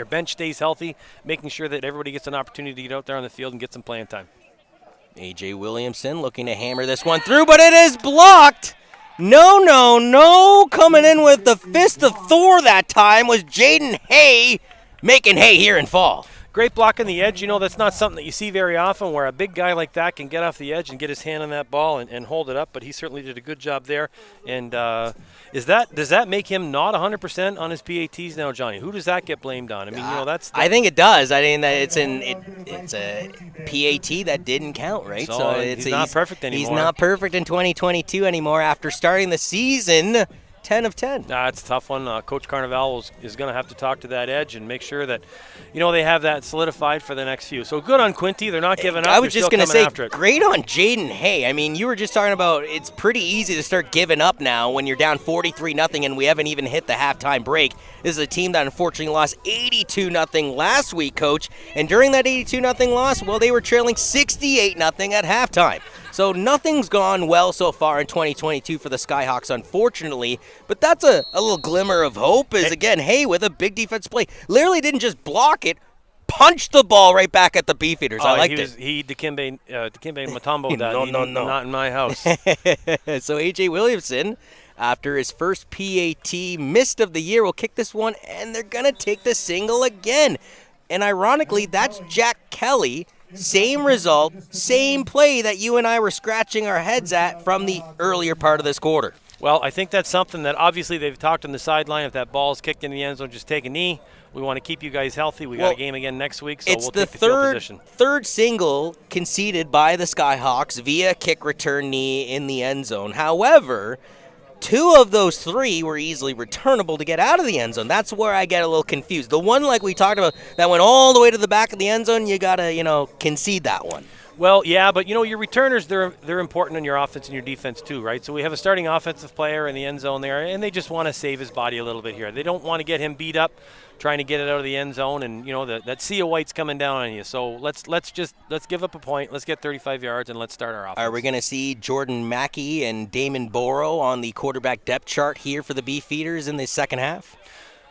bench stays healthy, making sure that everybody gets an opportunity to get out there on the field and get some playing time. A.J. Williamson looking to hammer this one through, but it is blocked. No. Coming in with the fist of Thor that time was Jaden Hay, making hay here in fall. Great block on the edge. That's not something that you see very often, where a big guy like that can get off the edge and get his hand on that ball and hold it up, but he certainly did a good job there. And does that make him not 100% on his PATs now, Johnny? Who does that get blamed on? I mean, I think it does. I mean, it's a PAT that didn't count, right? So he's not perfect anymore. He's not perfect in 2022 anymore after starting the season 10 of 10. It's a tough one. Coach Carnival is going to have to talk to that edge and make sure that, they have that solidified for the next few. So good on Quinte. They're not giving up. I was just going to say, after it. Great on Jaden Hay. I mean, you were just talking about it's pretty easy to start giving up now when you're down 43-0 and we haven't even hit the halftime break. This is a team that unfortunately lost 82-0 last week, Coach. And during that 82-0 loss, well, they were trailing 68-0 at halftime. So nothing's gone well so far in 2022 for the Skyhawks, unfortunately. But that's a little glimmer of hope is, again, Hay with a big defense play. Literally didn't just block it, punched the ball right back at the Beefeaters. I liked it. He Dikembe Mutombo that. No. Not in my house. So A.J. Williamson, after his first PAT missed of the year, will kick this one, and they're going to take the single again. And ironically, that's Jack Kelly. Same result, same play that you and I were scratching our heads at from the earlier part of this quarter. Well, I think that's something that obviously they've talked on the sideline. If that ball is kicked in the end zone, just take a knee. We want to keep you guys healthy. We got a game again next week, so we'll take the field position. It's the third single conceded by the Skyhawks via kick return knee in the end zone. However, 2 of those 3 were easily returnable to get out of the end zone. That's where I get a little confused. The one, like we talked about, that went all the way to the back of the end zone, you got to, concede that one. Well, yeah, but, your returners, they're important in your offense and your defense too, right? So we have a starting offensive player in the end zone there, and they just want to save his body a little bit here. They don't want to get him beat up trying to get it out of the end zone, and, that sea of white's coming down on you. So let's give up a point. Let's get 35 yards, and let's start our offense. Are we going to see Jordan Mackey and Damon Borrow on the quarterback depth chart here for the Beefeaters in the second half?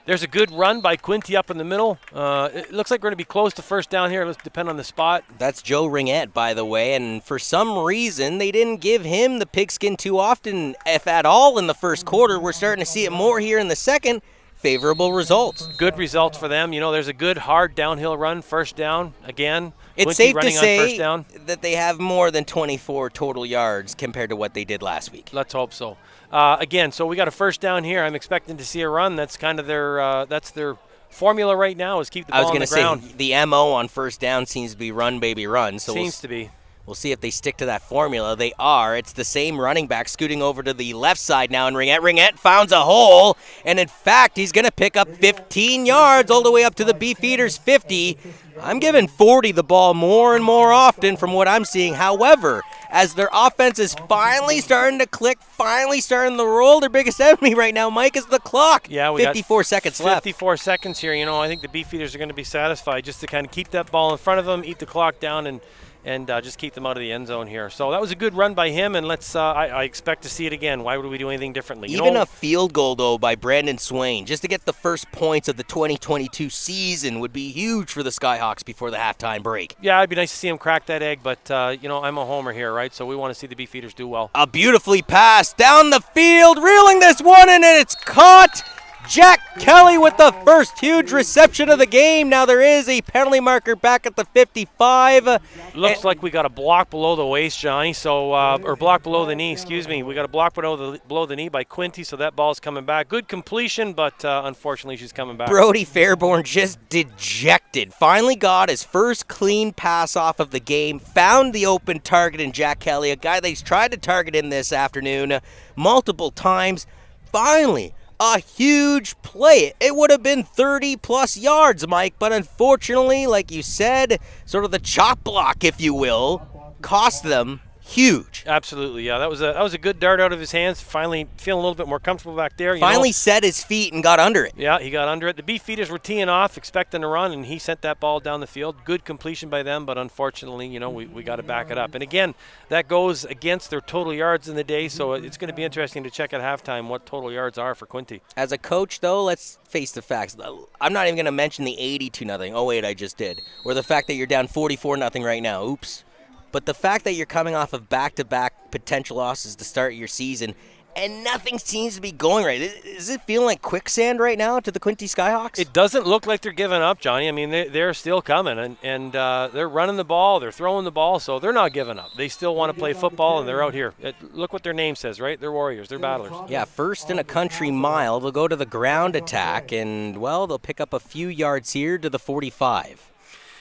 There's a good run by Quinte up in the middle. It looks like we're going to be close to first down here. Let's depend on the spot. That's Joe Ringette, by the way, and for some reason they didn't give him the pigskin too often, if at all, in the first quarter. We're starting to see it more here in the second. Favorable results. Good results for them. There's a good, hard downhill run, first down again. It's safe to say that they have more than 24 total yards compared to what they did last week. Let's hope so. Again, so we got a first down here. I'm expecting to see a run. That's kind of their formula right now is keep the ball on the ground. I was going to say the MO on first down seems to be run, baby, run. So seems to be. We'll see if they stick to that formula. They are. It's the same running back scooting over to the left side now, and Ringette finds a hole, and in fact, he's going to pick up 15 yards all the way up to the Beefeaters 50. I'm giving 40 the ball more and more often from what I'm seeing. However, as their offense is finally starting to click, finally starting to roll, their biggest enemy right now, Mike, is the clock. Yeah, we 54 seconds left. 54 seconds here. I think the Beefeaters are going to be satisfied just to kind of keep that ball in front of them, eat the clock down, and just keep them out of the end zone here. So that was a good run by him, and I expect to see it again. Why would we do anything differently? Even a field goal, though, by Brandon Swain, just to get the first points of the 2022 season would be huge for the Skyhawks before the halftime break. Yeah, it'd be nice to see him crack that egg, but, I'm a homer here, right? So we want to see the Beefeaters do well. A beautifully passed down the field, reeling this one, and it's caught. Jack Kelly with the first huge reception of the game. Now there is a penalty marker back at the 55. Looks like we got a block below the waist, Johnny. So or block below the knee, excuse me. We got a block below the knee by Quinte, so that ball's coming back. Good completion, but unfortunately she's coming back. Brody Fairborn just dejected. Finally got his first clean pass off of the game. Found the open target in Jack Kelly, a guy that he's tried to target in this afternoon multiple times. Finally, a huge play. It would have been 30-plus yards, Mike, but unfortunately, like you said, sort of the chop block, if you will, cost them huge. Absolutely, yeah. That was a good dart out of his hands. Finally feeling a little bit more comfortable back there. Finally set his feet and got under it. Yeah, he got under it. The Beefeaters were teeing off, expecting to run, and he sent that ball down the field. Good completion by them, but unfortunately, we got to back it up. And again, that goes against their total yards in the day, so it's going to be interesting to check at halftime what total yards are for Quinte. As a coach, though, let's face the facts. I'm not even going to mention the 82-0. Oh, wait, I just did. Or the fact that you're down 44-0 right now. Oops. But the fact that you're coming off of back-to-back potential losses to start your season and nothing seems to be going right. Is it feeling like quicksand right now to the Quinte Skyhawks? It doesn't look like they're giving up, Johnny. I mean, they're still coming, and they're running the ball, they're throwing the ball, so they're not giving up. They still want to play football, and they're out here. Look what their name says, right? They're warriors. They're battlers. Yeah, first in a country mile. They'll go to the ground attack, and, well, they'll pick up a few yards here to the 45.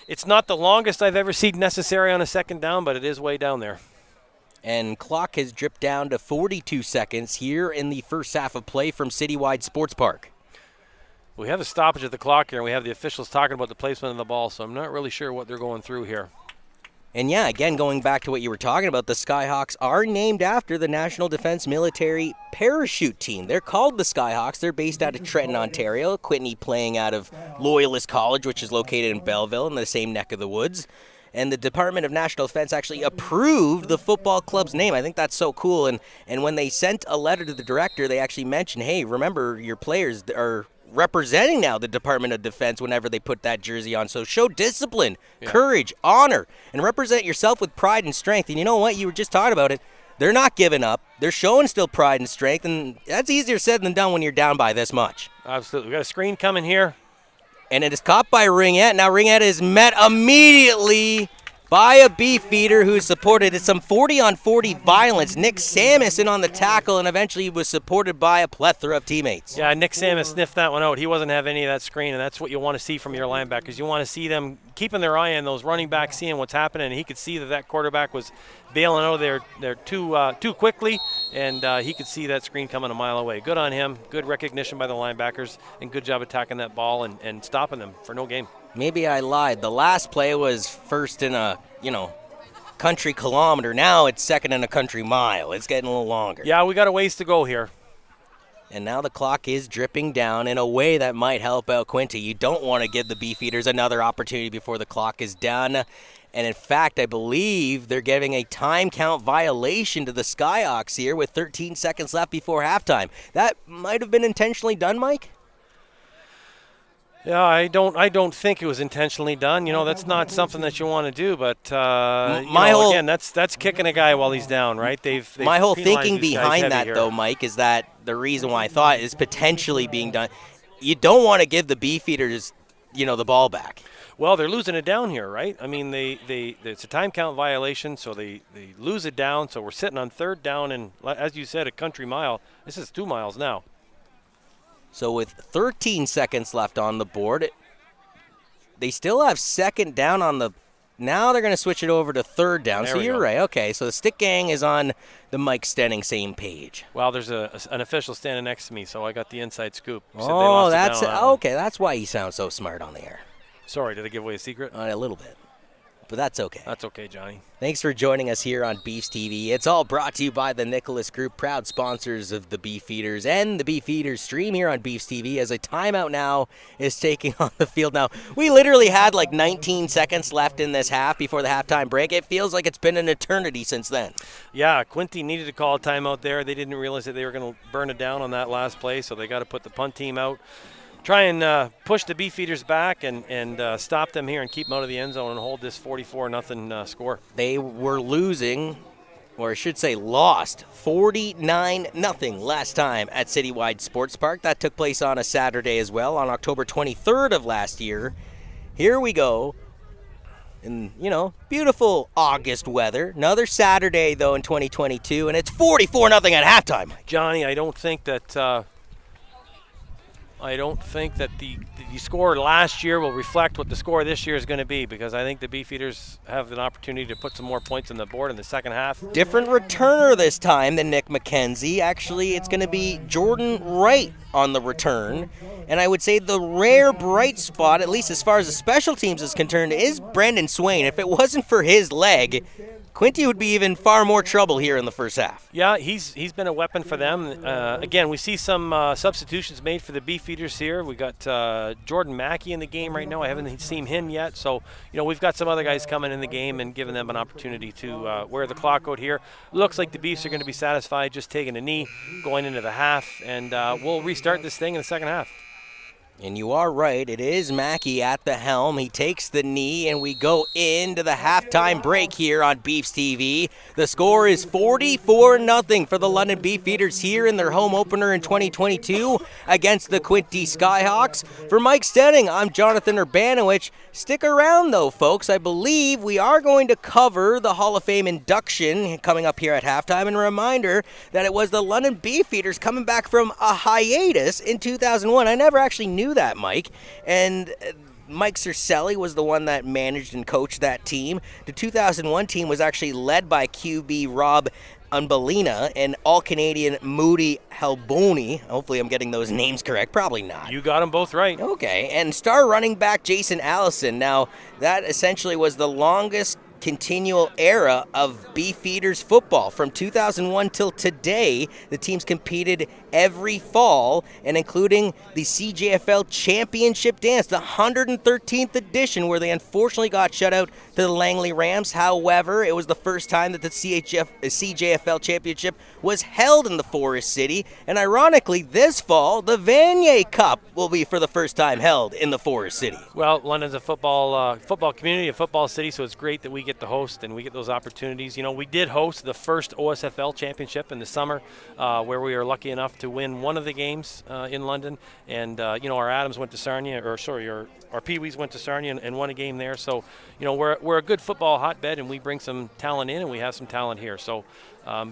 It's not the longest I've ever seen necessary on a second down, but it is way down there. And clock has dripped down to 42 seconds here in the first half of play from Citywide Sports Park. We have a stoppage of the clock here, and we have the officials talking about the placement of the ball, so I'm not really sure what they're going through here. And yeah, again, going back to what you were talking about, the Skyhawks are named after the National Defence Military Parachute Team. They're called the Skyhawks. They're based out of Trenton, Ontario. Quinte playing out of Loyalist College, which is located in Belleville in the same neck of the woods. And the Department of National Defense actually approved the football club's name. I think that's so cool. And when they sent a letter to the director, they actually mentioned, hey, remember your players are representing now the Department of Defense whenever they put that jersey on. So show discipline, courage, honor, and represent yourself with pride and strength. And you know what? You were just talking about it. They're not giving up. They're showing still pride and strength. And that's easier said than done when you're down by this much. Absolutely. We've got a screen coming here. And it is caught by Ringette. Now Ringette is met immediately by a Beefeater who supported some 40-on-40 violence. Nick Samus in on the tackle and eventually was supported by a plethora of teammates. Yeah, Nick Samus sniffed that one out. He wasn't having any of that screen, and that's what you want to see from your linebackers. You want to see them keeping their eye on those running backs, seeing what's happening. And he could see that quarterback was bailing out of there too quickly, and he could see that screen coming a mile away. Good on him. Good recognition by the linebackers, and good job attacking that ball and stopping them for no gain. Maybe I lied. The last play was first in a, country kilometer. Now it's second in a country mile. It's getting a little longer. Yeah, we got a ways to go here. And now the clock is dripping down in a way that might help out Quinte. You don't want to give the Beefeaters another opportunity before the clock is done. And in fact, I believe they're giving a time count violation to the Skyhawks here with 13 seconds left before halftime. That might have been intentionally done, Mike? Yeah, I don't think it was intentionally done. That's not something that you want to do. But again, that's kicking a guy while he's down, right? My whole thinking behind that, though, Mike, is that the reason why I thought is potentially being done. You don't want to give the Beefeaters, the ball back. Well, they're losing it down here, right? I mean, it's a time count violation, so they lose it down. So we're sitting on third down, and as you said, a country mile. This is 2 miles now. So with 13 seconds left on the board, they still have second down on the – now they're going to switch it over to third down. So you're right. Okay, so the Stick Gang is on the Mike Stenning same page. Well, there's an official standing next to me, so I got the inside scoop. Oh, that's – okay, that's why you sound so smart on the air. Sorry, did I give away a secret? A little bit. But that's okay. That's okay, Johnny. Thanks for joining us here on BEEFSTV. It's all brought to you by the Nicholas Group, proud sponsors of the Beefeaters and the Beefeaters stream here on BEEFSTV as a timeout now is taking on the field. Now, we literally had like 19 seconds left in this half before the halftime break. It feels like it's been an eternity since then. Yeah, Quinte needed to call a timeout there. They didn't realize that they were going to burn it down on that last play, so they got to put the punt team out. Try and push the Beefeaters back and stop them here and keep them out of the end zone and hold this 44-0 score. They were losing, or I should say lost, 49-0 last time at Citywide Sports Park. That took place on a Saturday as well, on October 23rd of last year. Here we go in, beautiful August weather. Another Saturday, though, in 2022, and it's 44-0 at halftime. Johnny, I don't think that the score last year will reflect what the score this year is going to be, because I think the Beefeaters have an opportunity to put some more points on the board in the second half. Different returner this time than Nick McKenzie. Actually, it's going to be Jordan Wright on the return. And I would say the rare bright spot, at least as far as the special teams is concerned, is Brendan Swain. If it wasn't for his leg, Quinte would be even far more trouble here in the first half. Yeah, he's been a weapon for them. Again, we see some substitutions made for the Beefeaters here. We got Jordan Mackey in the game right now. I haven't seen him yet, so we've got some other guys coming in the game and giving them an opportunity to wear the clock out here. Looks like the Beefs are going to be satisfied just taking a knee going into the half, and we'll restart this thing in the second half. And you are right, it is Mackey at the helm. He takes the knee, and we go into the halftime break here on BEEFSTV. The score is 44-0 for the London Beefeaters here in their home opener in 2022 against the Quinte Skyhawks. For Mike Stenning, I'm Jonathan Urbanowicz. Stick around, though, folks. I believe we are going to cover the Hall of Fame induction coming up here at halftime. And a reminder that it was the London Beefeaters coming back from a hiatus in 2001. I never actually knew that, Mike. And Mike Cercelli was the one that managed and coached that team. The 2001 team was actually led by QB Rob Umbelina and All-Canadian Moody Halboni. Hopefully I'm getting those names correct. Probably not. You got them both right. Okay. And star running back Jason Allison. Now, that essentially was the longest continual era of Beefeaters football. From 2001 till today, the teams competed every fall, and including the CJFL Championship Dance, the 113th edition, where they unfortunately got shut out to the Langley Rams. However, it was the first time that the CJFL Championship was held in the Forest City, and ironically, this fall, the Vanier Cup will be for the first time held in the Forest City. Well, London's a football community, a football city, so it's great that we get to host and we get those opportunities. We did host the first OSFL championship in the summer, where we were lucky enough to win one of the games in London, and our Adams went to Sarnia, our Pee-wees went to Sarnia and won a game there. So we're a good football hotbed, and we bring some talent in, and we have some talent here. So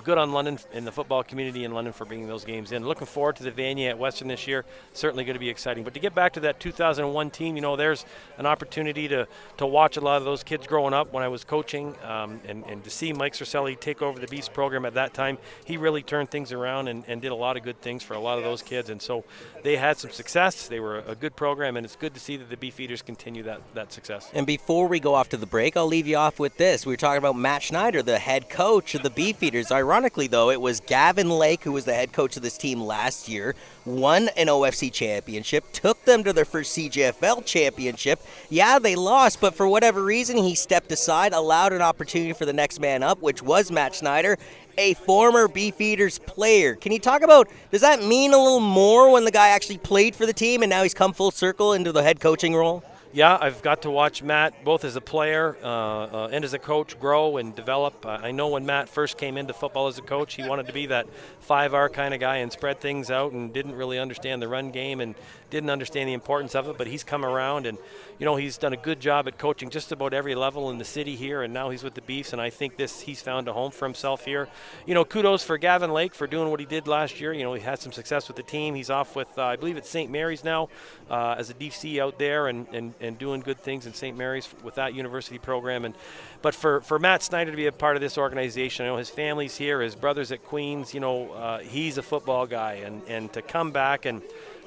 good on London and the football community in London for bringing those games in. Looking forward to the Vanier at Western this year. Certainly going to be exciting. But to get back to that 2001 team, there's an opportunity to watch a lot of those kids growing up when I was coaching, and to see Mike Cercelli take over the Beefs program at that time. He really turned things around and did a lot of good things for a lot of those kids. And so they had some success. They were a good program, and it's good to see that the Beefeaters continue that success. And before we go off to the break, I'll leave you off with this. We were talking about Matt Schneider, the head coach of the Beefeaters. Ironically, though, it was Gavin Lake, who was the head coach of this team last year, won an OFC championship, took them to their first CJFL championship. Yeah, they lost, but for whatever reason, he stepped aside, allowed an opportunity for the next man up, which was Matt Schneider, a former Beefeaters player. Can you talk about, does that mean a little more when the guy actually played for the team and now he's come full circle into the head coaching role? Yeah, I've got to watch Matt both as a player and as a coach grow and develop. I know when Matt first came into football as a coach, he wanted to be that 5R kind of guy and spread things out, and didn't really understand the run game and didn't understand the importance of it, but he's come around, and he's done a good job at coaching just about every level in the city here, and now he's with the Beefs, and I think he's found a home for himself here. Kudos for Gavin Lake for doing what he did last year. He had some success with the team. He's off with, I believe it's St. Mary's now, as a DC out there, and doing good things in St. Mary's with that university program. But for Matt Snyder to be a part of this organization, his family's here, his brother's at Queens, he's a football guy, and to come back and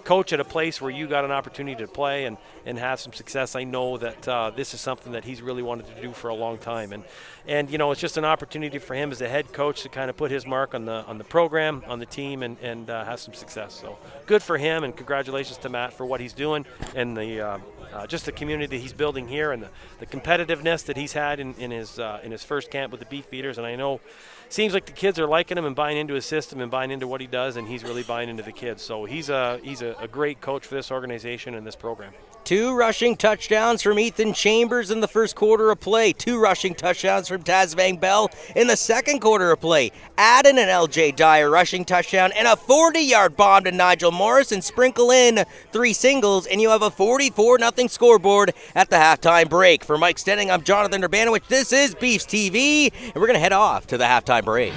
coach at a place where you got an opportunity to play and have some success, I know that this is something that he's really wanted to do for a long time. And it's just an opportunity for him as a head coach to kind of put his mark on the program, on the team, and have some success. So good for him, and congratulations to Matt for what he's doing, and the just the community that he's building here, and the competitiveness that he's had in his first camp with the Beefeaters. And I know seems like the kids are liking him and buying into his system and buying into what he does, and he's really buying into the kids. So he's a great coach for this organization and this program. 2 rushing touchdowns from Ethan Chambers in the first quarter of play. 2 rushing touchdowns from Tazvang Bell in the second quarter of play. Add in an LJ Dyer rushing touchdown and a 40-yard bomb to Nigel Morris, and sprinkle in 3 singles, and you have a 44-0 scoreboard at the halftime break. For Mike Stenning, I'm Jonathan Urbanowicz. This is BEEFSTV, and we're going to head off to the halftime break.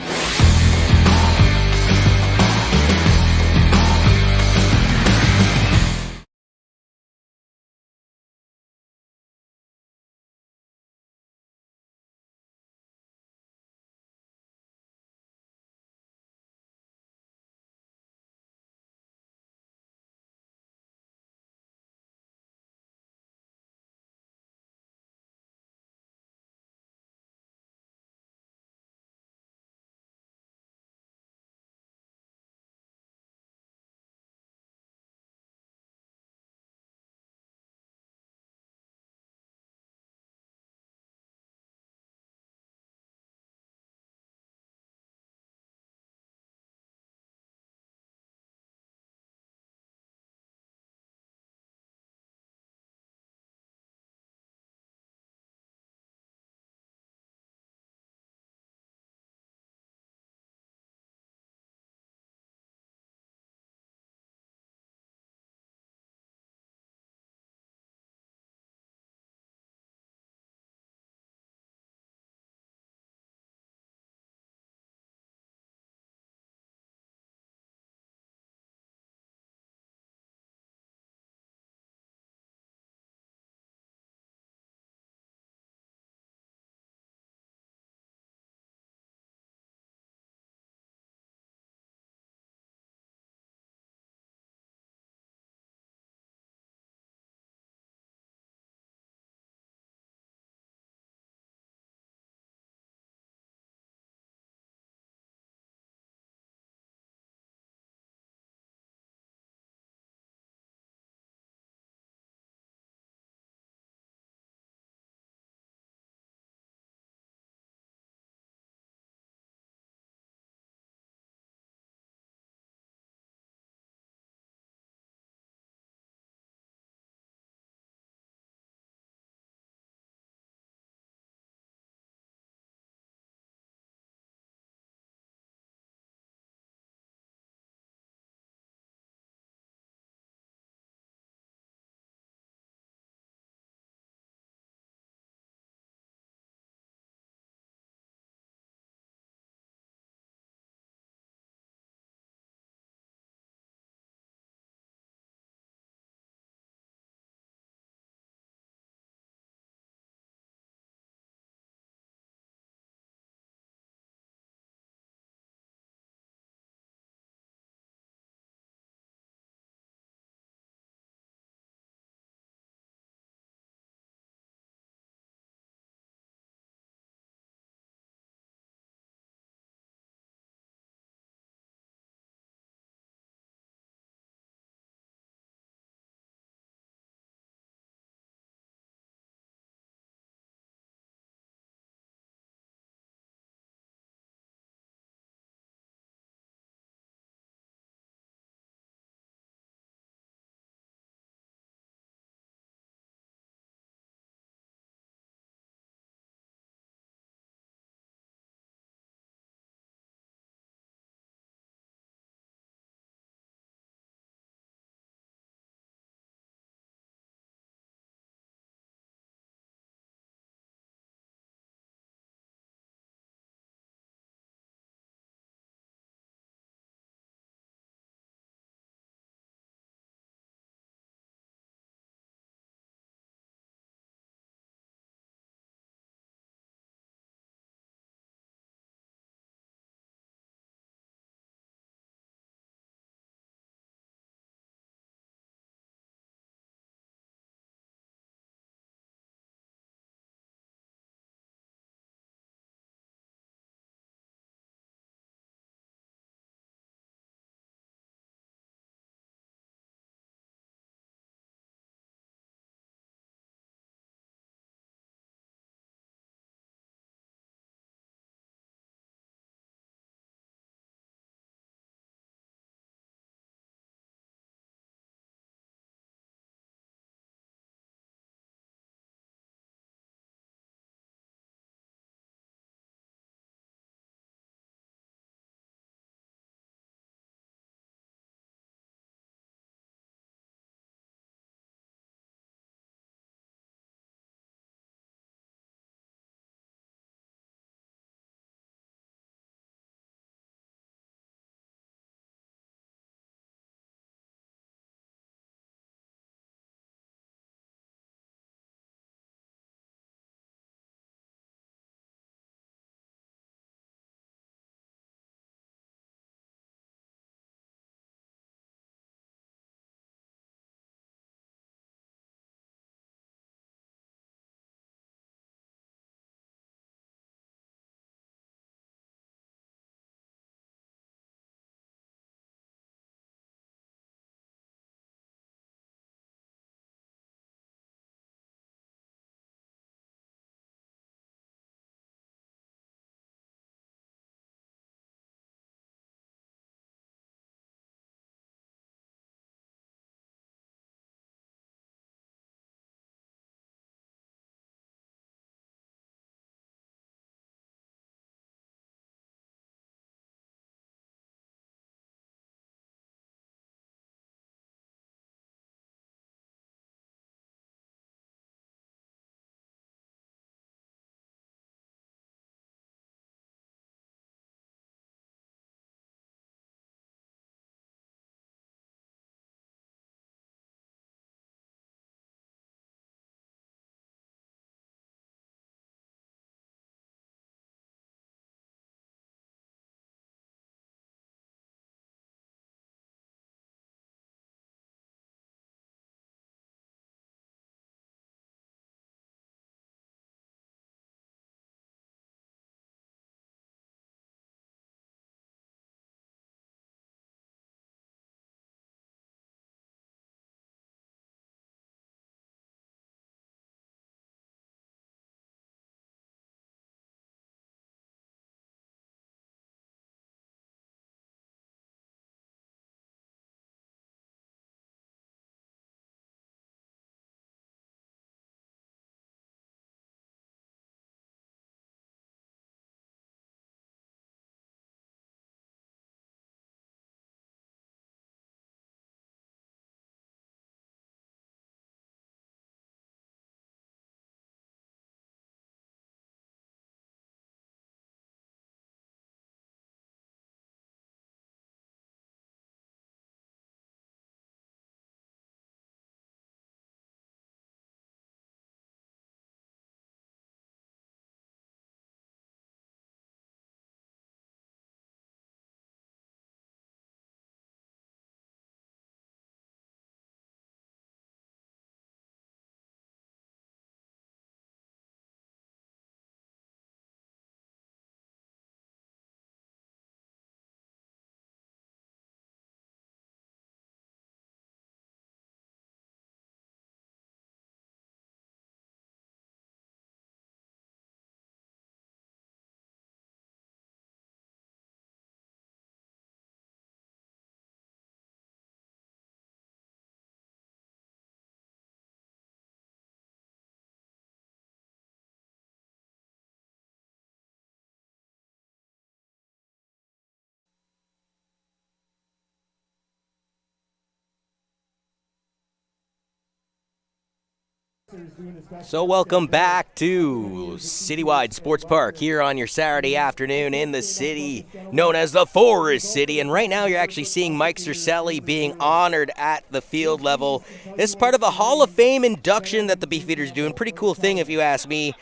So welcome back to Citywide Sports Park here on your Saturday afternoon in the city known as the Forest City. And right now you're actually seeing Mike Cercelli being honored at the field level. This is part of a Hall of Fame induction that the Beefeaters doing. Pretty cool thing if you ask me.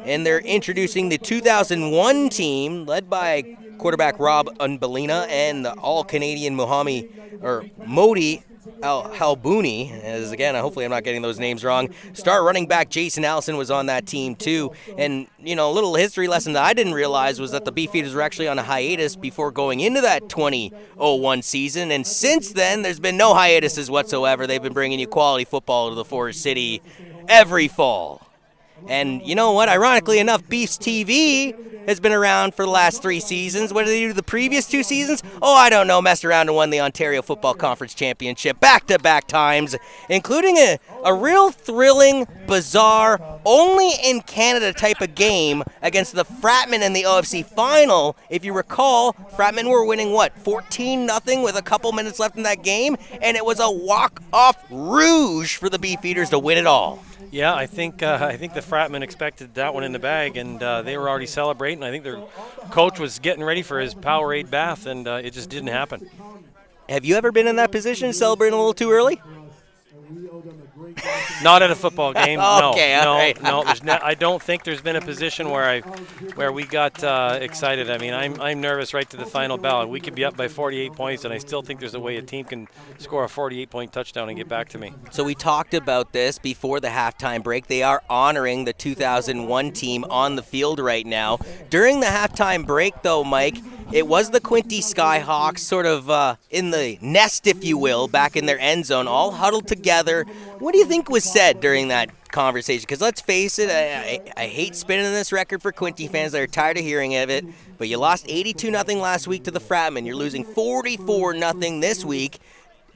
And they're introducing the 2001 team led by quarterback Rob Unbalina and the All-Canadian Modi Halbouni, as again, hopefully I'm not getting those names wrong. Star running back Jason Allison was on that team too. And, you know, a little history lesson that I didn't realize was that the Beefeaters were actually on a hiatus before going into that 2001 season. And since then, there's been no hiatuses whatsoever. They've been bringing you quality football to the Forest City every fall. And you know what? Ironically enough, BEEFSTV has been around for the last 3 seasons. What did they do the previous 2 seasons? Oh, I don't know. Messed around and won the Ontario Football Conference Championship back-to-back times, including a real thrilling, bizarre, only in Canada type of game against the Fratmen in the OFC Final. If you recall, Fratmen were winning, 14-0 with a couple minutes left in that game, and it was a walk-off rouge for the Beefeaters to win it all. Yeah, I think the Fratmen expected that one in the bag, and they were already celebrating. I think their coach was getting ready for his Powerade bath, and it just didn't happen. Have you ever been in that position, celebrating a little too early? Not at a football game. Okay, all right. No. I don't think there's been a position where we got excited. I mean, I'm nervous right to the final bell. We could be up by 48 points, and I still think there's a way a team can score a 48-point touchdown and get back to me. So we talked about this before the halftime break. They are honoring the 2001 team on the field right now. During the halftime break, though, Mike, it was the Quinte Skyhawks sort of in the nest, if you will, back in their end zone, all huddled together. What do you think was said during that conversation? Because let's face it, I hate spinning this record for Quinte fans. They're tired of hearing of it. But you lost 82-0 last week to the Fratmen. You're losing 44-0 this week.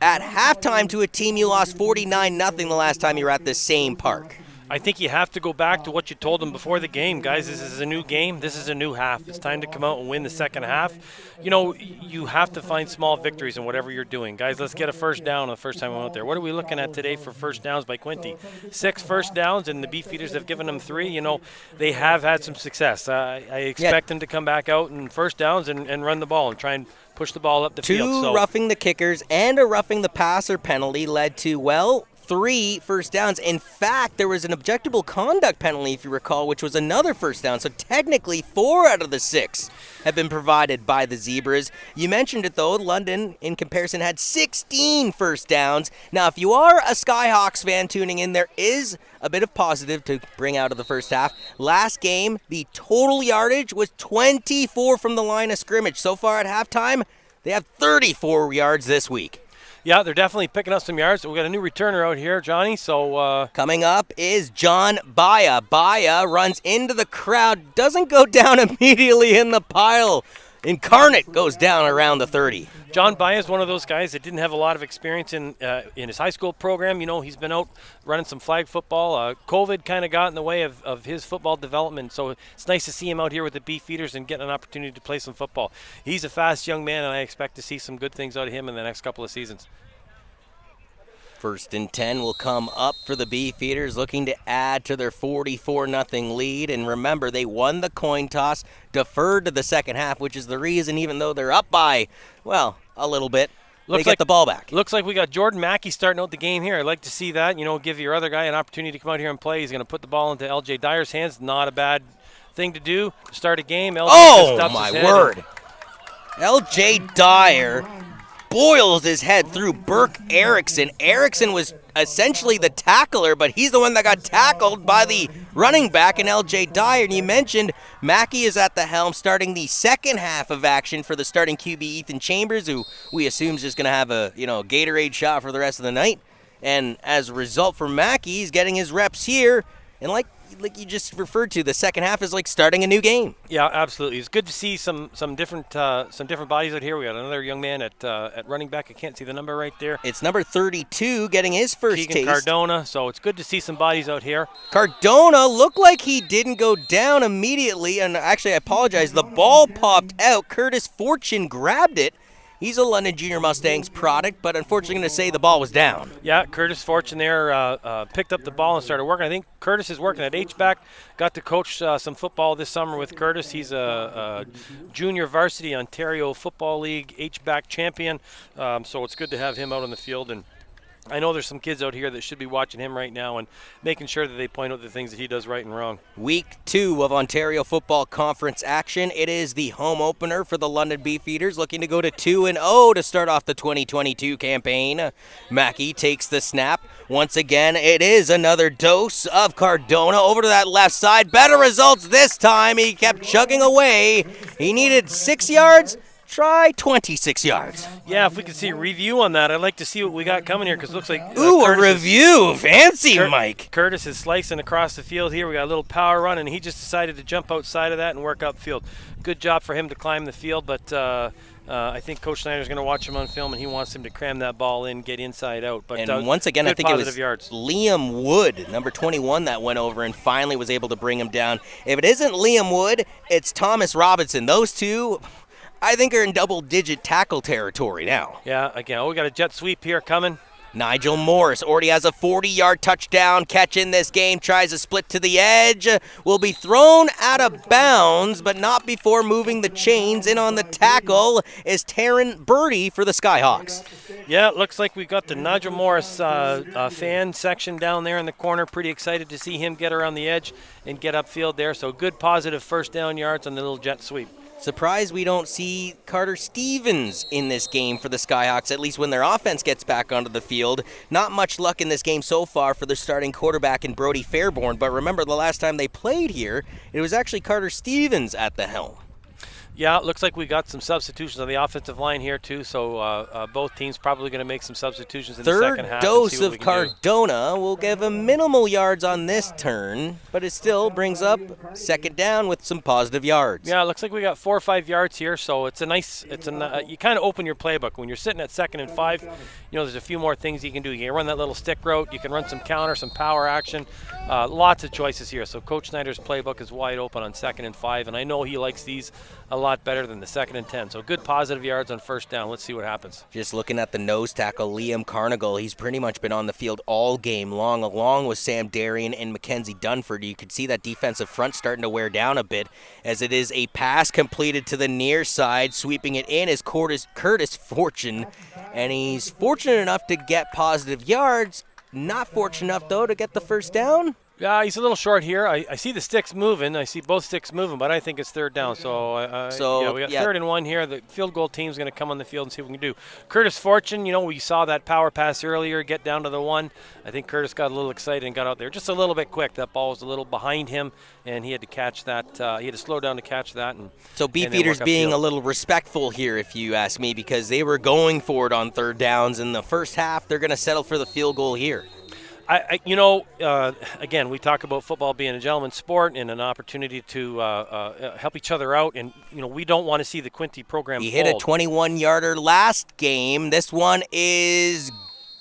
At halftime to a team you lost 49-0 the last time you were at the same park. I think you have to go back to what you told them before the game. Guys, this is a new game. This is a new half. It's time to come out and win the second half. You know, you have to find small victories in whatever you're doing. Guys, let's get a first down the first time we went out there. What are we looking at today for first downs by Quinte? 6 first downs, and the Beefeaters have given them 3. You know, they have had some success. I expect them to come back out and first downs and run the ball and try and push the ball up the field. 2 roughing the kickers and a roughing the passer penalty led to, 3 first downs. In fact, there was an objectable conduct penalty, if you recall, which was another first down. So technically 4 out of the 6 have been provided by the Zebras. You mentioned it, though. London, in comparison, had 16 first downs. Now, if you are a Skyhawks fan tuning in, there is a bit of positive to bring out of the first half. Last game, the total yardage was 24 from the line of scrimmage. So far at halftime, they have 34 yards this week. Yeah, they're definitely picking up some yards. We got a new returner out here, Johnny. So coming up is John Baya. Baya runs into the crowd, doesn't go down immediately in the pile. Incarnate goes down around the 30. John Baya is one of those guys that didn't have a lot of experience in his high school program. You know, he's been out running some flag football. COVID kind of got in the way of his football development, so it's nice to see him out here with the Beefeaters and getting an opportunity to play some football. He's a fast young man, and I expect to see some good things out of him in the next couple of seasons. 1st and 10 will come up for the Beefeaters, looking to add to their 44-0 lead. And remember, they won the coin toss, deferred to the second half, which is the reason, even though they're up by, a little bit, they get the ball back. Looks like we got Jordan Mackey starting out the game here. I'd like to see that. You know, give your other guy an opportunity to come out here and play. He's going to put the ball into LJ Dyer's hands. Not a bad thing to do to start a game. LJ my word. LJ Dyer boils his head through Burke Erickson. Erickson was essentially the tackler, but he's the one that got tackled by the running back in LJ Dyer. And you mentioned Mackey is at the helm starting the second half of action for the starting QB Ethan Chambers, who we assume is just going to have a Gatorade shot for the rest of the night. And as a result for Mackey, he's getting his reps here. And like you just referred to, the second half is like starting a new game. Yeah, absolutely. It's good to see some different bodies out here. We got another young man at running back. I can't see the number right there. It's number 32 getting his first Keegan taste. Cardona. So it's good to see some bodies out here. Cardona looked like he didn't go down immediately, and actually I apologize. The ball popped out. Curtis Fortune grabbed it, He's a London Junior Mustangs product, but unfortunately going to say the ball was down. Yeah, Curtis Fortune there picked up the ball and started working. I think Curtis is working at H-back. Got to coach some football this summer with Curtis. He's a junior varsity Ontario Football League H-back champion, so it's good to have him out on the field. And I know there's some kids out here that should be watching him right now and making sure that they point out the things that he does right and wrong. Week 2 of Ontario Football Conference action. It is the home opener for the London Beefeaters, looking to go to 2-0 to start off the 2022 campaign. Mackey takes the snap. Once again, it is another dose of Cardona over to that left side. Better results this time. He kept chugging away. He needed 6 yards. Try 26 yards. Yeah, if we could see a review on that, I'd like to see what we got coming here because it looks like ooh, a review. Fancy, Mike. Curtis is slicing across the field here. We got a little power run, and he just decided to jump outside of that and work upfield. Good job for him to climb the field, but I think Coach Snyder's going to watch him on film, and he wants him to cram that ball in, get inside out. But and once again, I think it was yards. Liam Wood, number 21, that went over and finally was able to bring him down. If it isn't Liam Wood, it's Thomas Robinson. Those two, I think, are in double-digit tackle territory now. Yeah, again, we got a jet sweep here coming. Nigel Morris already has a 40-yard touchdown catch in this game, tries a split to the edge, will be thrown out of bounds, but not before moving the chains. In on the tackle is Taryn Birdie for the Skyhawks. Yeah, it looks like we got the Nigel Morris fan section down there in the corner. Pretty excited to see him get around the edge and get upfield there. So good positive first down yards on the little jet sweep. Surprised we don't see Carter Stevens in this game for the Skyhawks, at least when their offense gets back onto the field. Not much luck in this game so far for their starting quarterback in Brody Fairborn, but remember the last time they played here, it was actually Carter Stevens at the helm. Yeah, it looks like we got some substitutions on the offensive line here, too, so both teams probably going to make some substitutions in the second half. Third dose of Cardona will give him minimal yards on this turn, but it still brings up second down with some positive yards. Yeah, it looks like we got 4 or 5 yards here, so it's a nice, you kind of open your playbook. When you're sitting at 2nd and 5, you know, there's a few more things you can do. You can run that little stick route, you can run some counter, some power action, lots of choices here. So Coach Snyder's playbook is wide open on 2nd and 5, and I know he likes these a lot better than the 2nd and 10. So good positive yards on first down. Let's see what happens. Just looking at the nose tackle, Liam Carnigal, he's pretty much been on the field all game long, along with Sam Darien and Mackenzie Dunford. You could see that defensive front starting to wear down a bit, as it is a pass completed to the near side. Sweeping it in is Curtis Fortune, and he's fortunate enough to get positive yards. Not fortunate enough, though, to get the first down. Yeah, he's a little short here. I see the sticks moving. I see both sticks moving, but I think it's third down. So yeah, we got 3rd and 1 here. The field goal team's going to come on the field and see what we can do. Curtis Fortune, you know, we saw that power pass earlier, get down to the 1. I think Curtis got a little excited and got out there just a little bit quick. That ball was a little behind him, and he had to catch that. He had to slow down to catch that. So Beefeaters being a little respectful here, if you ask me, because they were going for it on third downs in the first half. They're going to settle for the field goal here. Again, we talk about football being a gentleman's sport and an opportunity to help each other out, and we don't want to see the Quinte program He fold. hit a 21-yarder last game. This one is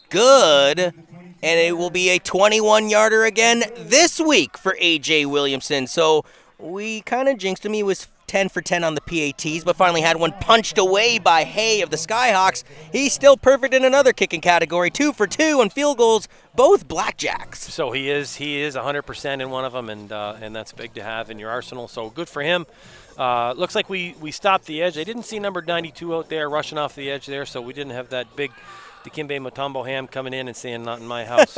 good, and it will be a 21-yarder again this week for A.J. Williamson. So we kind of jinxed him. He was 10 for 10 on the PATs, but finally had one punched away by Hay of the Skyhawks. He's still perfect in another kicking category, 2 for 2 on field goals, both blackjacks. So he is 100% in one of them, and that's big to have in your arsenal. So good for him. Looks like we stopped the edge. I didn't see number 92 out there rushing off the edge there, so we didn't have that big Dikembe Mutombo ham coming in and saying not in my house.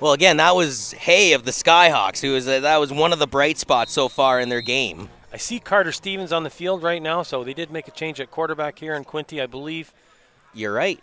Well, again, that was Hay of the Skyhawks, that was one of the bright spots so far in their game. I see Carter Stevens on the field right now, so they did make a change at quarterback here in Quinte, I believe. You're right.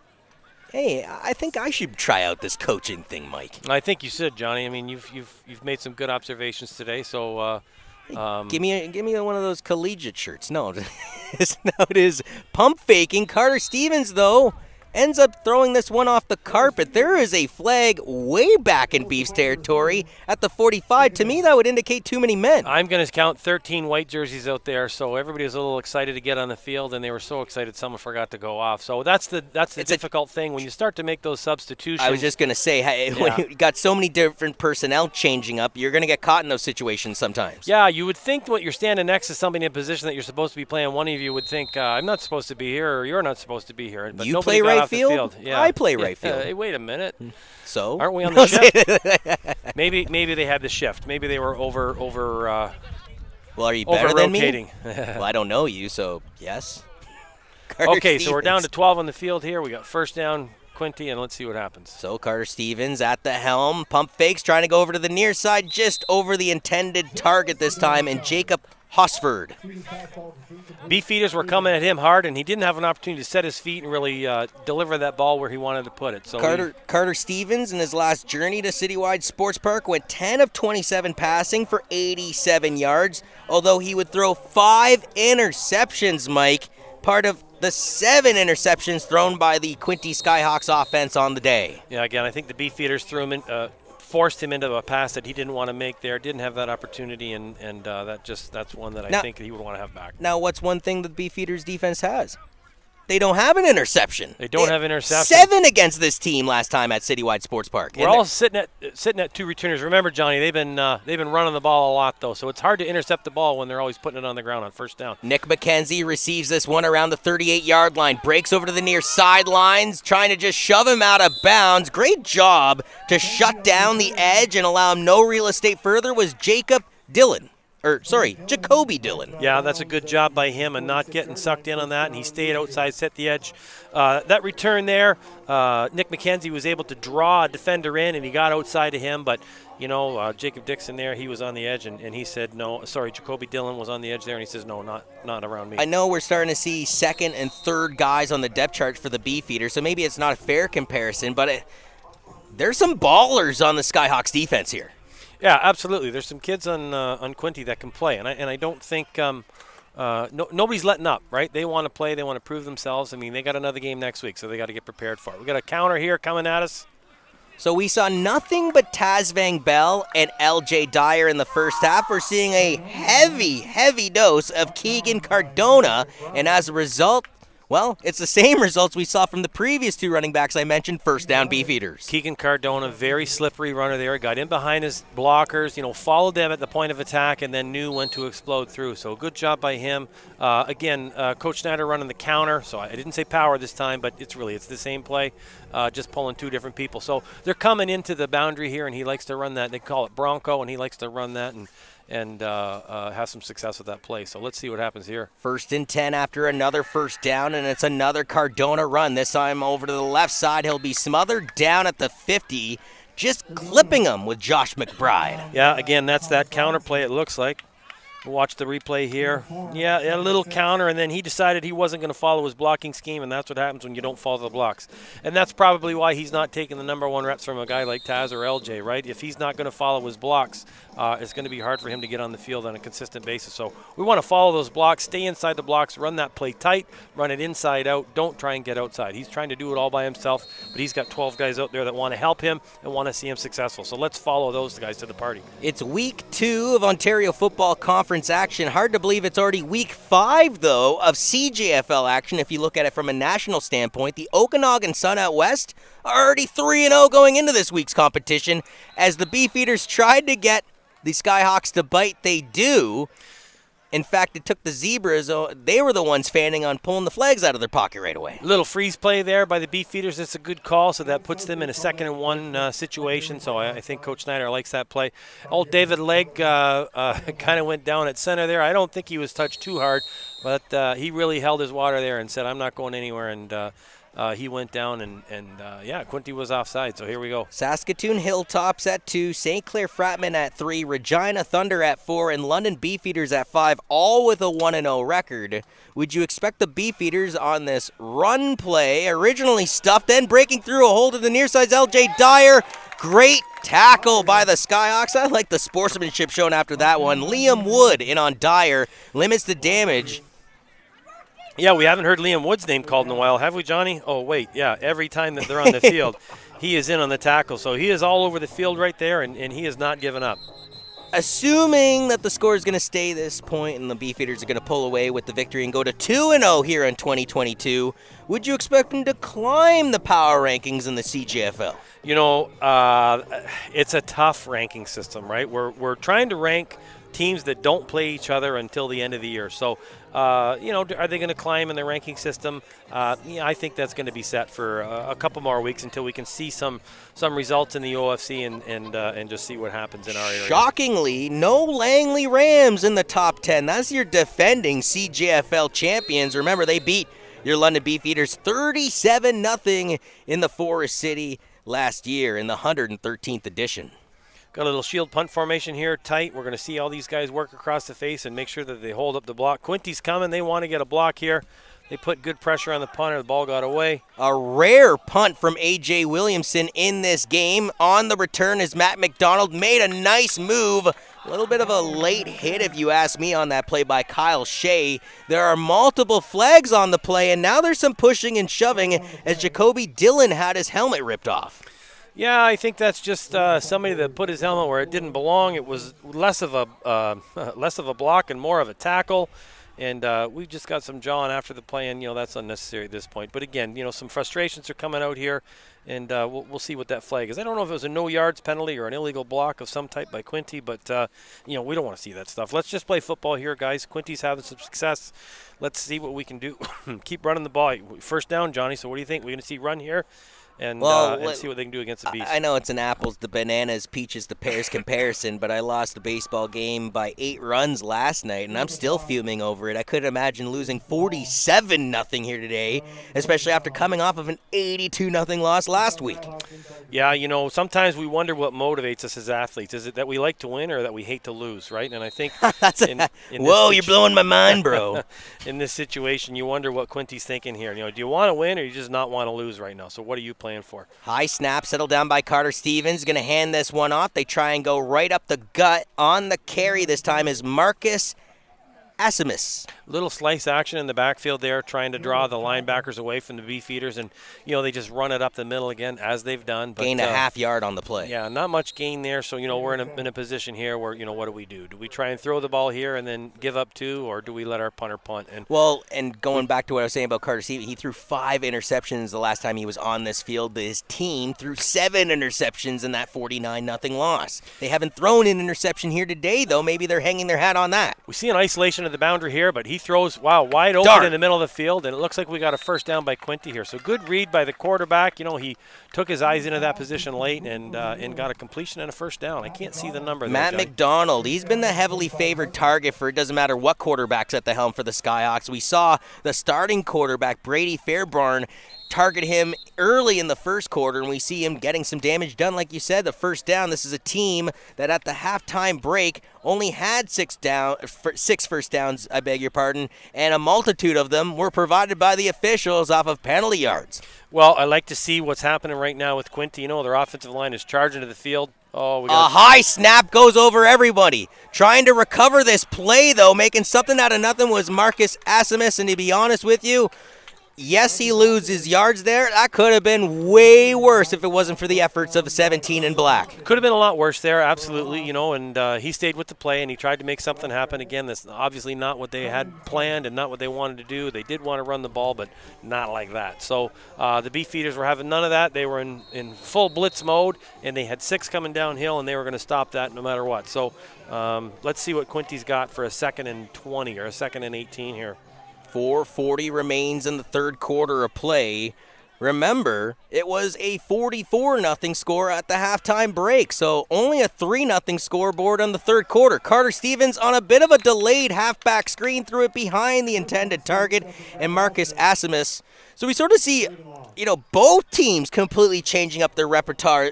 Hey, I think I should try out this coaching thing, Mike. I think you should, Johnny. I mean, you've made some good observations today, so give me one of those collegiate shirts. No, it is pump faking. Carter Stevens, though, ends up throwing this one off the carpet. There is a flag way back in Beef's territory at the 45. To me, that would indicate too many men. I'm going to count 13 white jerseys out there, so everybody was a little excited to get on the field, and they were so excited someone forgot to go off. So that's the difficult thing when you start to make those substitutions. I was just going to say, when you got so many different personnel changing up, you're going to get caught in those situations sometimes. Yeah, you would think when you're standing next to somebody in a position that you're supposed to be playing, one of you would think, I'm not supposed to be here, or you're not supposed to be here. But you play right field? Yeah. I play right field. Hey, wait a minute. So? Aren't we on the shift? Maybe they had the shift. Maybe they were over. Well, are you better than me? Well, I don't know you, so yes. Okay, so we're down to 12 on the field here. We got first down, Quinte, and let's see what happens. So Carter Stevens at the helm. Pump fakes, trying to go over to the near side, just over the intended target this time, and Jacob Hosford. Beefeaters were coming at him hard, and he didn't have an opportunity to set his feet and really deliver that ball where he wanted to put it. So Carter Stevens, in his last journey to Citywide Sports Park, went 10 of 27 passing for 87 yards, although he would throw 5 interceptions, Mike, part of the 7 interceptions thrown by the Quinte Skyhawks offense on the day. Yeah, again, I think the Beefeaters threw him in, forced him into a pass that he didn't want to make there, didn't have that opportunity, and that's one that I think he would want to have back. Now, what's one thing that the Beefeaters defense has? They don't have an interception. They don't have interception. 7 against this team last time at Citywide Sports Park. We're all sitting at 2 returners. Remember, Johnny, they've been running the ball a lot though, so it's hard to intercept the ball when they're always putting it on the ground on first down. Nick McKenzie receives this one around the 38-yard line, breaks over to the near sidelines, trying to just shove him out of bounds. Great job to shut down the edge and allow him no real estate further was Jacoby Dillon. Yeah, that's a good job by him and not getting sucked in on that, and he stayed outside, set the edge. That return there, Nick McKenzie was able to draw a defender in, and he got outside of him, but, Jacob Dixon there, he was on the edge, and he said no. Sorry, Jacoby Dillon was on the edge there, and he says no, not around me. I know we're starting to see second and third guys on the depth chart for the Beefeaters, so maybe it's not a fair comparison, but there's some ballers on the Skyhawks defense here. Yeah, absolutely. There's some kids on Quinte that can play, and I don't think nobody's letting up, right? They want to play. They want to prove themselves. I mean, they got another game next week, so they got to get prepared for it. We got a counter here coming at us. So we saw nothing but Taz Van Bell and LJ Dyer in the first half. We're seeing a heavy dose of Keegan Cardona, and as a result, well, it's the same results we saw from the previous 2 running backs I mentioned, first down Beefeaters. Keegan Cardona, very slippery runner there. Got in behind his blockers, followed them at the point of attack, and then knew when to explode through. So good job by him. Again, Coach Snyder running the counter. So I didn't say power this time, but it's the same play, just pulling 2 different people. So they're coming into the boundary here, and he likes to run that. They call it Bronco, and he likes to run that and have some success with that play. So let's see what happens here. 1st and 10 after another first down, and it's another Cardona run. This time over to the left side. He'll be smothered down at the 50, just clipping him with Josh McBride. Yeah, again, that's that counter play it looks like. Watch the replay here. Yeah, a little counter, and then he decided he wasn't going to follow his blocking scheme, and that's what happens when you don't follow the blocks. And that's probably why he's not taking the number 1 reps from a guy like Taz or LJ, right? If he's not going to follow his blocks, it's going to be hard for him to get on the field on a consistent basis. So we want to follow those blocks, stay inside the blocks, run that play tight, run it inside out. Don't try and get outside. He's trying to do it all by himself, but he's got 12 guys out there that want to help him and want to see him successful. So let's follow those guys to the party. It's week 2 of Ontario Football Conference action. Hard to believe it's already week 5, though, of CJFL action. If you look at it from a national standpoint, the Okanagan Sun out west are already 3-0 going into this week's competition. As the Beefeaters tried to get the Skyhawks to bite, they do. In fact, it took the Zebras. They were the ones fanning on pulling the flags out of their pocket right away. Little freeze play there by the Beefeaters. It's a good call, so that puts them in a 2nd and 1 situation. So I think Coach Snyder likes that play. Old David Legg kind of went down at center there. I don't think he was touched too hard, but he really held his water there and said, I'm not going anywhere, and he went down, and Quinte was offside, so here we go. Saskatoon Hilltops at 2, St. Clair Fratman at 3, Regina Thunder at 4, and London Beefeaters at 5, all with a 1-0 record. Would you expect the Beefeaters on this run play, originally stuffed, then breaking through a hole to the near side's LJ Dyer? Great tackle by the Skyhawks. I like the sportsmanship shown after that one. Liam Wood in on Dyer, limits the damage. Yeah, we haven't heard Liam Wood's name called in a while, have we, Johnny? Oh, wait, yeah, every time that they're on the field, he is in on the tackle. So he is all over the field right there, and he has not given up. Assuming that the score is going to stay this point and the Beefeaters are going to pull away with the victory and go to 2-0 here in 2022, would you expect them to climb the power rankings in the CJFL? You know, it's a tough ranking system, right? We're trying to rank teams that don't play each other until the end of the year. So, you know, are they going to climb in the ranking system? Yeah, I think that's going to be set for a couple more weeks until we can see some results in the OFC and just see what happens in our area. Shockingly, no Langley Rams in the top 10. That's your defending CJFL champions. Remember, they beat your London Beefeaters 37-0 in the Forest City last year in the 113th edition. Got a little shield punt formation here, tight. We're going to see all these guys work across the face and make sure that they hold up the block. Quinte's coming. They want to get a block here. They put good pressure on the punter. The ball got away. A rare punt from A.J. Williamson in this game. On the return is Matt McDonald. Made a nice move. A little bit of a late hit, if you ask me, on that play by Kyle Shea. There are multiple flags on the play, and now there's some pushing and shoving as Jacoby Dillon had his helmet ripped off. Yeah, I think that's just somebody that put his helmet where it didn't belong. It was less of a block and more of a tackle. And we just got some jawing after the play, and, you know, that's unnecessary at this point. But, again, you know, some frustrations are coming out here, and we'll see what that flag is. I don't know if it was a no-yards penalty or an illegal block of some type by Quinte, but, you know, we don't want to see that stuff. Let's just play football here, guys. Quinte's having some success. Let's see what we can do. Keep running the ball. First down, Johnny, so what do you think? We're going to see run here? And see what they can do against the Beast. I know it's an apples to bananas, peaches to pears comparison, but I lost a baseball game by 8 runs last night, and I'm still fuming over it. I couldn't imagine losing 47-0 here today, especially after coming off of an 82-0 loss last week. Yeah, you know, sometimes we wonder what motivates us as athletes. Is it that we like to win or that we hate to lose, right? And I think whoa, you're blowing my mind, bro. In this situation, you wonder what Quinte's thinking here. You know, do you want to win or do you just not want to lose right now? So what are you playing for? High snap settled down by Carter Stevens. Going to hand this one off. They try and go right up the gut. On the carry this time is Marcus Asimus. Little slice action in the backfield there, trying to draw the linebackers away from the Beefeaters, and, you know, they just run it up the middle again, as they've done. But, gained a half yard on the play. Yeah, not much gain there, so, you know, we're in a position here where, you know, what do we do? Do we try and throw the ball here and then give up 2, or do we let our punter punt? And going back to what I was saying about Carter Stevens, he threw 5 interceptions the last time he was on this field, but his team threw 7 interceptions in that 49-0 loss. They haven't thrown an interception here today, though. Maybe they're hanging their hat on that. We see an isolation of the boundary here, but he throws, wide open in the middle of the field, and it looks like we got a first down by Quinte here. So good read by the quarterback. You know, he took his eyes into that position late and got a completion and a first down. I can't see the number there, Matt McDonald, he's been the heavily favored target for it doesn't matter what quarterback's at the helm for the Skyhawks. We saw the starting quarterback, Brady Fairbairn, target him early in the first quarter, and we see him getting some damage done. Like you said, the first down. This is a team that at the halftime break only had 6 first downs, I beg your pardon, and a multitude of them were provided by the officials off of penalty yards. Well, I like to see what's happening right now with Quinte. You know, their offensive line is charging to the field. A high snap goes over everybody. Trying to recover this play, though, making something out of nothing was Marcus Asimus, and to be honest with you, yes, he loses yards there. That could have been way worse if it wasn't for the efforts of 17 in black. Could have been a lot worse there, absolutely, you know, and he stayed with the play and he tried to make something happen. Again, that's obviously not what they had planned and not what they wanted to do. They did want to run the ball, but not like that. So the Beefeaters were having none of that. They were in full blitz mode, and they had 6 coming downhill, and they were going to stop that no matter what. So let's see what Quinte's got for a 2nd and 20 or a 2nd and 18 here. 4:40 remains in the third quarter of play. Remember, it was a 44-0 score at the halftime break, so only a 3-0 scoreboard on the third quarter. Carter Stevens on a bit of a delayed halfback screen threw it behind the intended target, and Marcus Asimus. So we sort of see, you know, both teams completely changing up their repertoire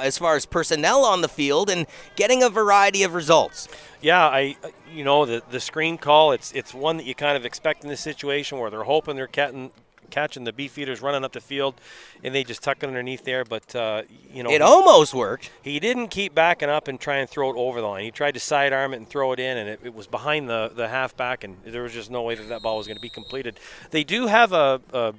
as far as personnel on the field and getting a variety of results. Yeah, you know, the screen call, it's one that you kind of expect in this situation where they're hoping they're catching the Beefeaters running up the field, and they just tuck it underneath there. But, it almost worked. He didn't keep backing up and try and throw it over the line. He tried to sidearm it and throw it in, and it was behind the halfback, and there was just no way that ball was going to be completed. They do have a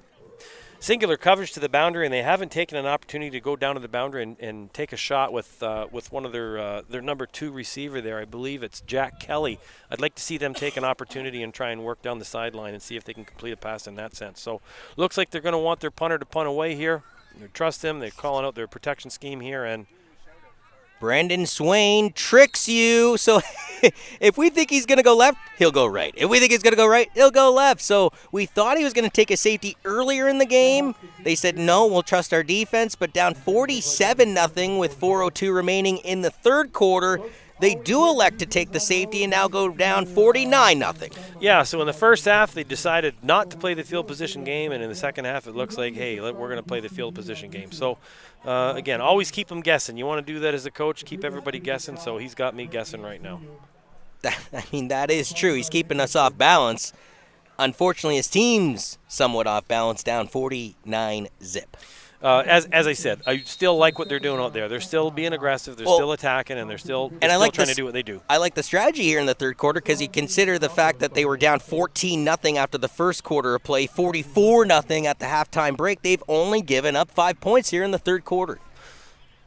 singular coverage to the boundary, and they haven't taken an opportunity to go down to the boundary and take a shot with one of their number 2 receiver there. I believe it's Jack Kelly. I'd like to see them take an opportunity and try and work down the sideline and see if they can complete a pass in that sense. So looks like they're going to want their punter to punt away here. They trust him. They're calling out their protection scheme here, and Brendan Swain tricks you. So if we think he's going to go left, he'll go right. If we think he's going to go right, he'll go left. So we thought he was going to take a safety earlier in the game. They said, no, we'll trust our defense. But down 47-0 with 4:02 remaining in the third quarter, they do elect to take the safety and now go down 49-0. Yeah, so in the first half, they decided not to play the field position game, and in the second half, it looks like, hey, we're going to play the field position game. So, again, always keep them guessing. You want to do that as a coach, keep everybody guessing, so he's got me guessing right now. That is true. He's keeping us off balance. Unfortunately, his team's somewhat off balance, down 49-0. As I said, I still like what they're doing out there. They're still being aggressive. They're still attacking, and they're still trying to do what they do. I like the strategy here in the third quarter because you consider the fact that they were down 14-0 after the first quarter of play, 44-0 at the halftime break. They've only given up 5 points here in the third quarter.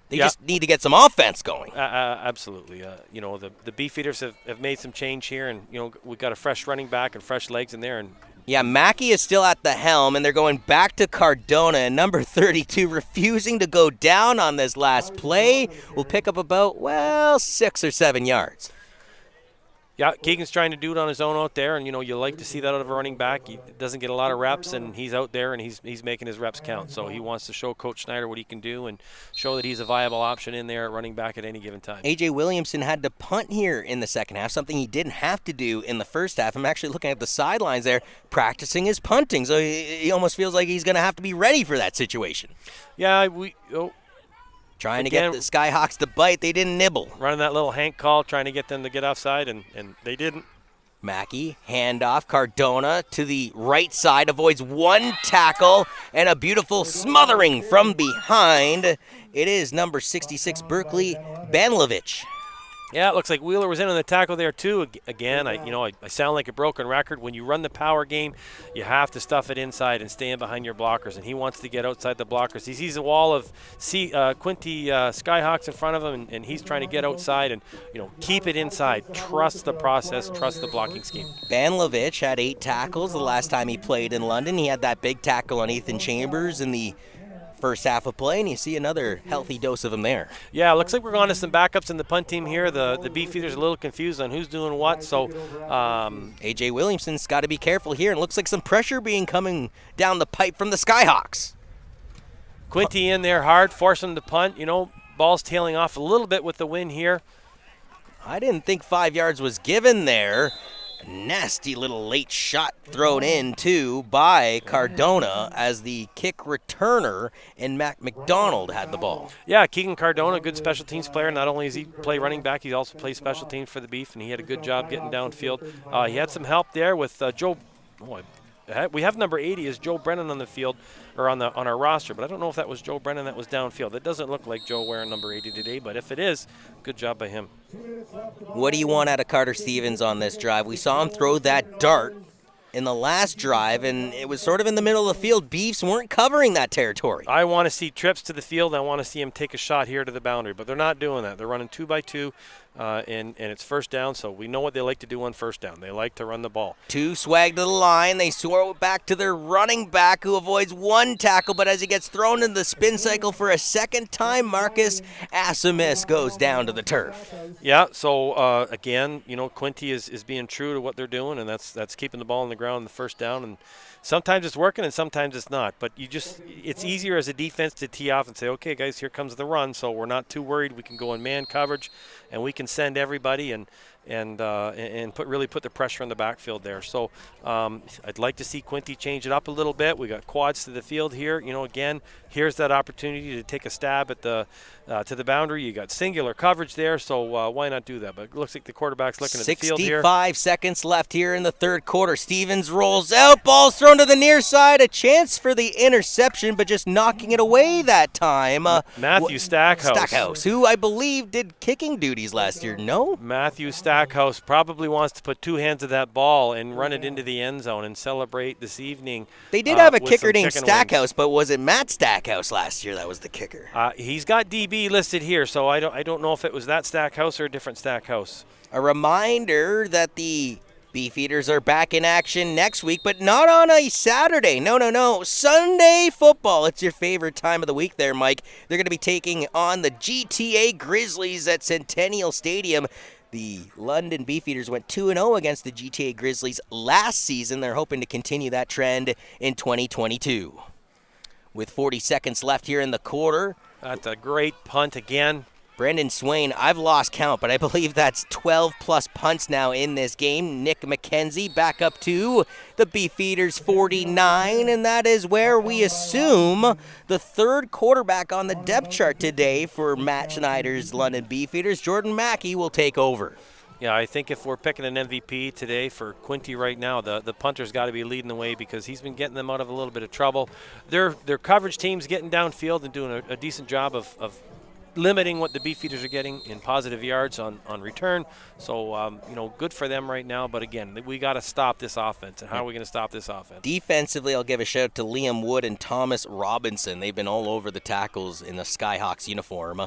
They just need to get some offense going. Absolutely. The Beefeaters have made some change here, and we've got a fresh running back and fresh legs in there, and yeah, Mackey is still at the helm, and they're going back to Cardona, and number 32 refusing to go down on this last play. Will pick up about, 6 or 7 yards. Yeah, Keegan's trying to do it on his own out there, and you like to see that out of a running back. He doesn't get a lot of reps, and he's out there, and he's making his reps count. So he wants to show Coach Schneider what he can do and show that he's a viable option in there at running back at any given time. A.J. Williamson had to punt here in the second half, something he didn't have to do in the first half. I'm actually looking at the sidelines there, practicing his punting, so he almost feels like he's going to have to be ready for that situation. Yeah, Trying to get the Skyhawks to bite. They didn't nibble. Running that little Hank call, trying to get them to get offside, and they didn't. Mackey, handoff, Cardona to the right side, avoids one tackle, and a beautiful smothering from behind. It is number 66, Berkeley Banlovich. Yeah, it looks like Wheeler was in on the tackle there too. Again, I sound like a broken record. When you run the power game, you have to stuff it inside and stay in behind your blockers, and he wants to get outside the blockers. He sees a wall of Quinte Skyhawks in front of him, and he's trying to get outside and keep it inside. Trust the process, trust the blocking scheme. Banlovich had 8 tackles the last time he played in London. He had that big tackle on Ethan Chambers in the first half of play, and you see another healthy dose of them there. Yeah, looks like we're going to some backups in the punt team here. The Beefeaters are a little confused on who's doing what, so A.J. Williamson's got to be careful here, and looks like some pressure coming down the pipe from the Skyhawks. Quinte in there hard, forcing him to punt. Ball's tailing off a little bit with the wind here. I didn't think 5 yards was given there. A nasty little late shot thrown in, too, by Cardona as the kick returner, and Mac McDonald had the ball. Yeah, Keegan Cardona, good special teams player. Not only does he play running back, he also plays special teams for the Beef, and he had a good job getting downfield. He had some help there with Joe. We have number 80 is Joe Brennan on the field, or on our roster, but I don't know if that was Joe Brennan that was downfield. It doesn't look like Joe wearing number 80 today, but if it is, good job by him. What do you want out of Carter Stevens on this drive? We saw him throw that dart in the last drive, and it was sort of in the middle of the field. Beefs weren't covering that territory. I want to see trips to the field. I want to see him take a shot here to the boundary, but they're not doing that. They're running 2-by-2, and it's first down, so we know what they like to do on first down. They like to run the ball. 2 swag to the line. They throw it back to their running back, who avoids one tackle, but as he gets thrown in the spin cycle for a second time, Marcus Asimis goes down to the turf. Yeah, so again, Quinte is being true to what they're doing, and that's keeping the ball on the ground in the first down, and sometimes it's working and sometimes it's not. But it's easier as a defense to tee off and say, okay, guys, here comes the run, so we're not too worried. We can go in man coverage, and we can send everybody, and and really put the pressure on the backfield there. So I'd like to see Quinte change it up a little bit. We got quads to the field here. Again, here's that opportunity to take a stab at the to the boundary. You got singular coverage there, so why not do that? But it looks like the quarterback's looking at the field here. 65 seconds left here in the third quarter. Stevens rolls out, ball's thrown to the near side. A chance for the interception, but just knocking it away that time. Matthew Stackhouse, who I believe did kicking duties last year. No? Matthew Stackhouse probably wants to put two hands of that ball and run it into the end zone and celebrate this evening. They did have a kicker named Stackhouse, but was it Matt Stackhouse last year that was the kicker? He's got DB listed here, so I don't know if it was that Stackhouse or a different Stackhouse. A reminder that the Beefeaters are back in action next week, but not on a Saturday. No. Sunday football. It's your favorite time of the week there, Mike. They're going to be taking on the GTA Grizzlies at Centennial Stadium. The London Beefeaters went 2-0 against the GTA Grizzlies last season. They're hoping to continue that trend in 2022. With 40 seconds left here in the quarter. That's a great punt again. Brendan Swain, I've lost count, but I believe that's 12-plus punts now in this game. Nick McKenzie back up to the Beefeaters 49, and that is where we assume the third quarterback on the depth chart today for Matt Schneider's London Beefeaters. Jordan Mackey will take over. Yeah, I think if we're picking an MVP today for Quinte right now, the punter's got to be leading the way because he's been getting them out of a little bit of trouble. Their coverage team's getting downfield and doing a decent job of limiting what the Beefeaters are getting in positive yards on return. So, good for them right now. But, again, we got to stop this offense. And how are we going to stop this offense? Defensively, I'll give a shout to Liam Wood and Thomas Robinson. They've been all over the tackles in the Skyhawks uniform.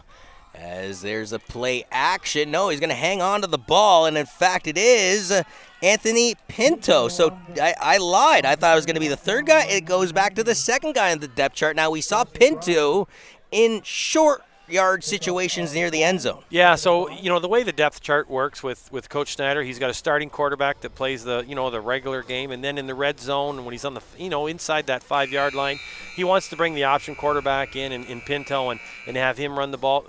As there's a play action. No, he's going to hang on to the ball, and in fact it is Anthony Pinto. So I lied. I thought it was going to be the third guy. It goes back to the second guy on the depth chart. Now we saw Pinto in short yard situations near the end zone. Yeah, so the way the depth chart works with Coach Schneider, he's got a starting quarterback that plays the regular game, and then in the red zone when he's on the inside that 5-yard line, he wants to bring the option quarterback in Pinto and have him run the ball,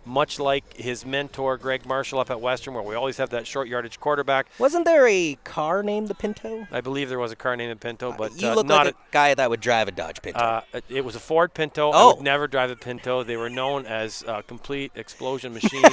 much like his mentor Greg Marshall up at Western, where we always have that short yardage quarterback. Wasn't there a car named the Pinto? I believe there was a car named the Pinto, but you look not like a guy that would drive a Dodge Pinto. It was a Ford Pinto. Oh. I would never drive a Pinto. They were known as complete explosion machines,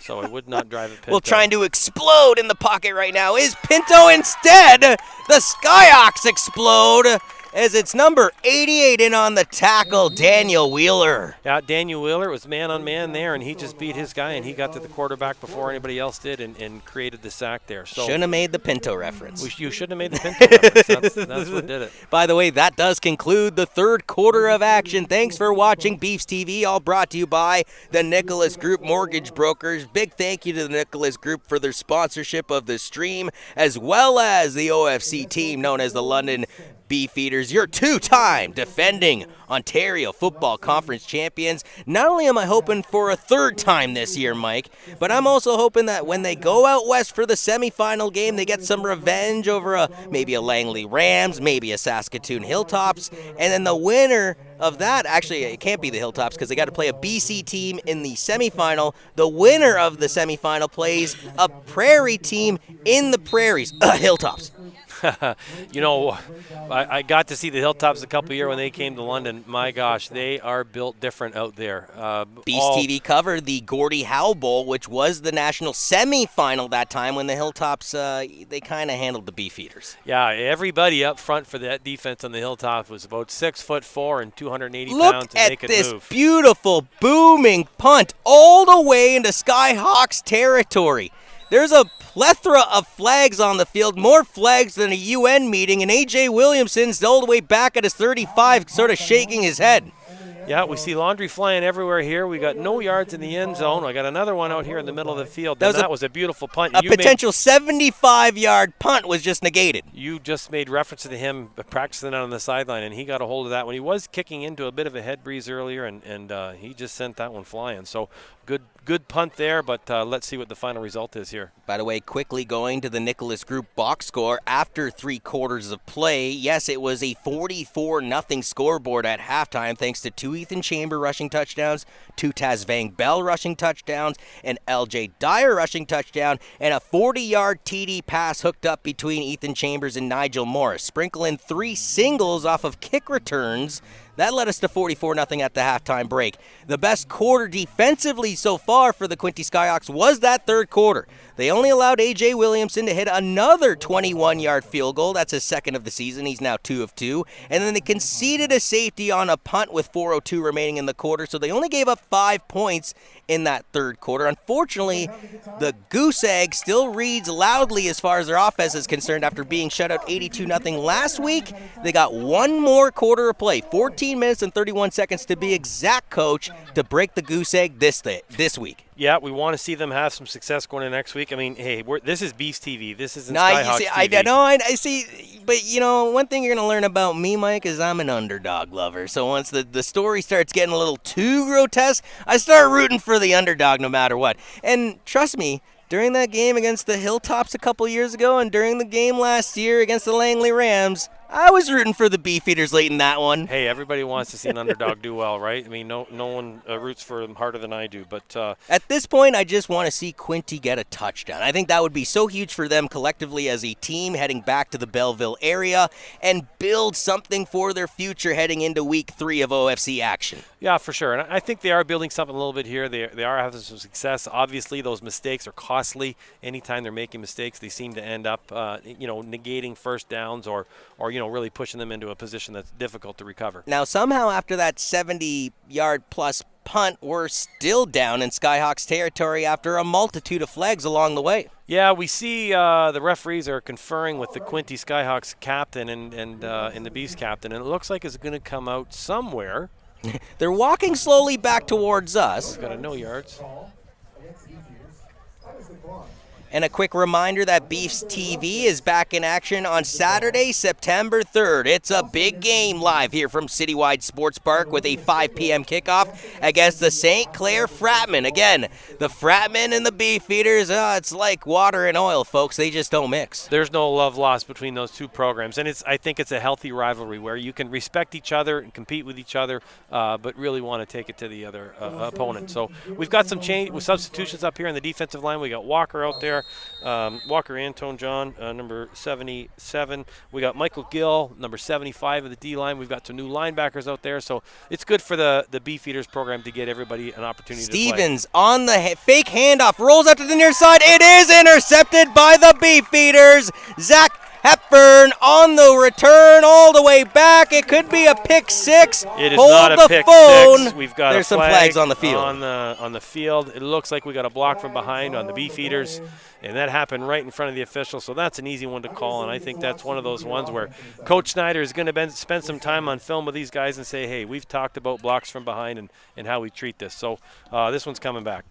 so I would not drive a Pinto. Well, trying to explode in the pocket right now is Pinto instead. The Skyhawks explode as it's number 88 in on the tackle, Daniel Wheeler. Yeah, Daniel Wheeler was man-on-man there, and he just beat his guy, and he got to the quarterback before anybody else did and created the sack there. So shouldn't have made the Pinto reference. You shouldn't have made the Pinto reference. That's what did it. By the way, that does conclude the third quarter of action. Thanks for watching Beefs TV, all brought to you by the Nicholas Group Mortgage Brokers. Big thank you to the Nicholas Group for their sponsorship of the stream, as well as the OFC team known as the London Beefeaters, your two-time defending Ontario Football Conference champions. Not only am I hoping for a third time this year, Mike, but I'm also hoping that when they go out west for the semifinal game, they get some revenge over maybe a Langley Rams, maybe a Saskatoon Hilltops, and then the winner of that, actually it can't be the Hilltops because they got to play a BC team in the semifinal. The winner of the semifinal plays a Prairie team in the Prairies, Hilltops. I got to see the Hilltops a couple of years when they came to London. My gosh, they are built different out there. Beast TV covered the Gordie Howe Bowl, which was the national semifinal that time when the Hilltops, they kind of handled the Beefeaters. Yeah, everybody up front for that defense on the Hilltops was about 6'4" and 280 Look pounds, and they could move. Look at this beautiful, booming punt all the way into Skyhawks territory. There's a plethora of flags on the field, more flags than a UN meeting, and A.J. Williamson's all the way back at his 35, sort of shaking his head. Yeah, we see laundry flying everywhere here. We got no yards in the end zone. I got another one out here in the middle of the field. That was a beautiful punt. A potential 75-yard punt was just negated. You just made reference to him practicing on the sideline, and he got a hold of that one. He was kicking into a bit of a head breeze earlier, and he just sent that one flying. So good punt there, but let's see what the final result is here. By the way, quickly going to the Nicholas Group box score after 3 quarters of play. Yes, it was a 44-0 scoreboard at halftime thanks to 2 Ethan Chamber rushing touchdowns, 2 Taz Vang Bell rushing touchdowns, an LJ Dyer rushing touchdown, and a 40-yard TD pass hooked up between Ethan Chambers and Nigel Morris. Sprinkle in 3 singles off of kick returns. That led us to 44-0 at the halftime break. The best quarter defensively so far for the Quinte Skyhawks was that third quarter. They only allowed A.J. Williamson to hit another 21-yard field goal. That's his second of the season. He's now 2 of 2. And then they conceded a safety on a punt with 4:02 remaining in the quarter, so they only gave up 5 points in that third quarter. Unfortunately, the goose egg still reads loudly as far as their offense is concerned after being shut out 82-0 last week. They got one more quarter of play, 14 minutes and 31 seconds to be exact, Coach, to break the goose egg this week. Yeah, we want to see them have some success going into next week. I mean, hey, this is BEEFSTV. This isn't Skyhawks TV. I see. But, one thing you're going to learn about me, Mike, is I'm an underdog lover. So once the story starts getting a little too grotesque, I start rooting for the underdog no matter what. And trust me, during that game against the Hilltops a couple years ago and during the game last year against the Langley Rams, I was rooting for the Beefeaters late in that one. Hey, everybody wants to see an underdog do well, right? I mean, no one roots for them harder than I do. But at this point, I just want to see Quinte get a touchdown. I think that would be so huge for them collectively as a team heading back to the Belleville area and build something for their future heading into Week 3 of OFC action. Yeah, for sure. And I think they are building something a little bit here. They are having some success. Obviously, those mistakes are costly. Anytime they're making mistakes, they seem to end up, negating first downs or really pushing them into a position that's difficult to recover. Now, somehow after that 70-yard plus punt, we're still down in Skyhawks territory after a multitude of flags along the way. Yeah, we see the referees are conferring with the Quinte Skyhawks captain and the Beefs captain, and it looks like it's going to come out somewhere. They're walking slowly back towards us. Got a no yards. And a quick reminder that BEEFSTV is back in action on Saturday, September 3rd. It's a big game live here from Citywide Sports Park with a 5 p.m. kickoff against the St. Clair Fratmen. Again, the Fratmen and the Beefeaters, it's like water and oil, folks. They just don't mix. There's no love lost between those two programs, and I think it's a healthy rivalry where you can respect each other and compete with each other, but really want to take it to the other opponent. So we've got some change with substitutions up here in the defensive line. We got Walker out there. Walker Antone John, number 77. We got Michael Gill, number 75 of the D-line. We've got some new linebackers out there, so it's good for the Beefeaters program to get everybody an opportunity to play. Stevens on the fake handoff, rolls out to the near side. It is intercepted by the Beefeaters. Zach Hepburn on the return all the way back. It could be a pick six. It is Hold not a pick phone. Six. We've got There's a some flag flags on the field. On the field. It looks like we got a block from behind on the Beefeaters, and that happened right in front of the official. So that's an easy one to call, and I think that's one of those ones where Coach Snyder is going to spend some time on film with these guys and say, hey, we've talked about blocks from behind and how we treat this. So this one's coming back.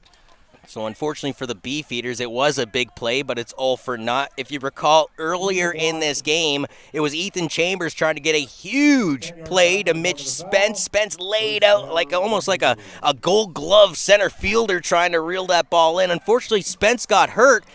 So unfortunately for the Beefeaters, it was a big play, but it's all for naught. If you recall earlier in this game, it was Ethan Chambers trying to get a huge play to Mitch Spence. Spence laid out almost like a gold glove center fielder trying to reel that ball in. Unfortunately, Spence got hurt.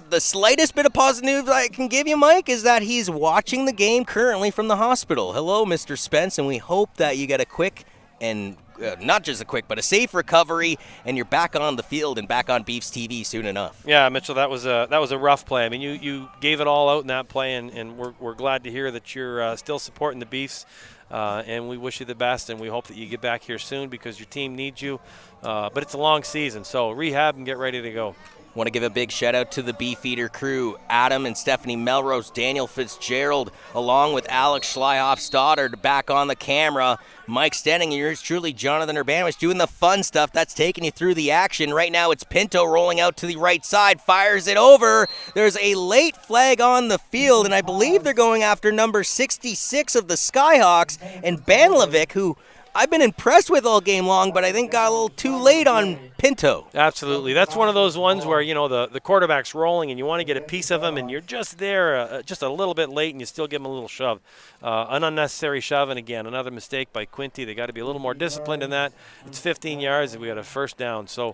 The slightest bit of positive news I can give you, Mike, is that he's watching the game currently from the hospital. Hello, Mr. Spence, and we hope that you get a quick and not just a quick, but a safe recovery, and you're back on the field and back on BEEFSTV soon enough. Yeah, Mitchell, that was a rough play. I mean, you gave it all out in that play, and we're glad to hear that you're still supporting the Beefs, and we wish you the best, and we hope that you get back here soon because your team needs you. But it's a long season, so rehab and get ready to go. Want to give a big shout out to the Beefeater crew, Adam and Stephanie Melrose, Daniel Fitzgerald, along with Alex Schleihoff-Stoddard back on the camera. Mike Stenning and yours truly, Jonathan Urbanowicz, doing the fun stuff that's taking you through the action. Right now it's Pinto rolling out to the right side, fires it over. There's a late flag on the field, and I believe they're going after number 66 of the Skyhawks, and Banlovic, who I've been impressed with all game long, but I think got a little too late on Pinto. Absolutely. That's one of those ones where, the quarterback's rolling and you want to get a piece of him and you're just there just a little bit late and you still give him a little shove. An unnecessary shove, and again, another mistake by Quinte. They got to be a little more disciplined in that. It's 15 yards and we got a first down. So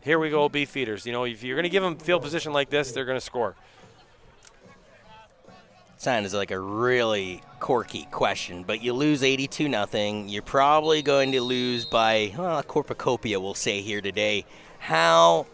here we go, Beefeaters. If you're going to give them field position like this, they're going to score. Sounds like a really quirky question, but you lose 82-0. You're probably going to lose by, well, a cornucopia, we'll say here today. How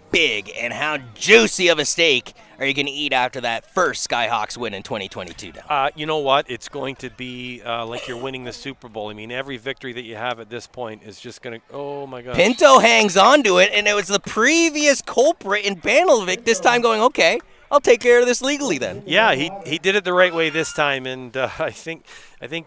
big and how juicy of a steak are you going to eat after that first Skyhawks win in 2022? You know what? It's going to be like you're winning the Super Bowl. I mean, every victory that you have at this point is just going to, oh my gosh. Pinto hangs on to it, and it was the previous culprit in Bandelvik this time going, okay, I'll take care of this legally then. Yeah, he did it the right way this time, and I think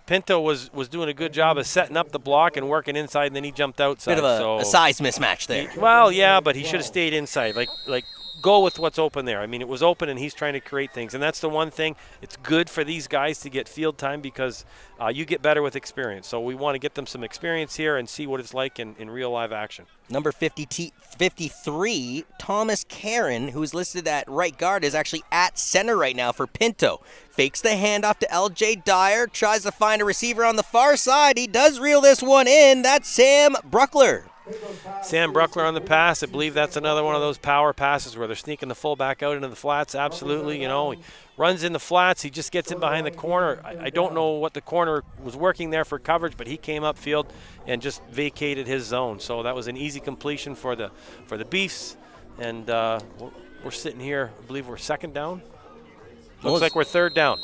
Pinto was doing a good job of setting up the block and working inside, and then he jumped outside. Bit of a size mismatch there. Well, yeah, but he should have stayed inside. Like go with what's open there. I mean, it was open, and he's trying to create things, and that's the one thing. It's good for these guys to get field time because you get better with experience. So we want to get them some experience here and see what it's like in real live action. Number 53, Thomas Karen, who's listed at right guard, is actually at center right now for Pinto. Fakes the handoff to L.J. Dyer, tries to find a receiver on the far side. He does reel this one in. That's Sam Bruckler. Sam Bruckler on the pass. I believe that's another one of those power passes where they're sneaking the fullback out into the flats. Absolutely, you know, he runs in the flats. He just gets in behind the corner. I don't know what the corner was working there for coverage, but he came upfield and just vacated his zone. So that was an easy completion for the Beefs. And we're sitting here. I believe we're second down. Looks like we're third down.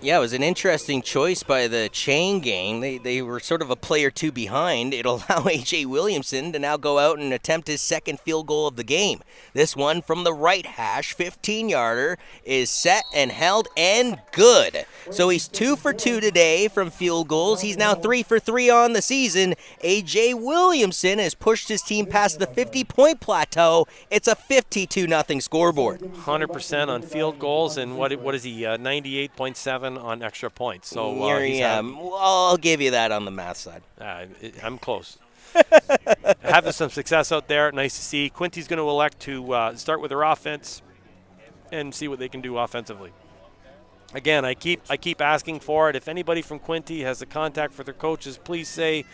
Yeah, it was an interesting choice by the chain gang. They were sort of a play or two behind. It'll allow A.J. Williamson to now go out and attempt his second field goal of the game. This one from the right hash, 15-yarder, is set and held and good. So he's 2 for 2 today from field goals. He's now 3 for 3 on the season. A.J. Williamson has pushed his team past the 50-point plateau. It's a 52-0 scoreboard. 100% on field goals, and what is he, 98.7 on extra points. So well, I'll give you that on the math side. I'm close. Having some success out there, nice to see. Quinte's going to elect to start with their offense and see what they can do offensively. Again, I keep asking for it. If anybody from Quinte has a contact for their coaches, please say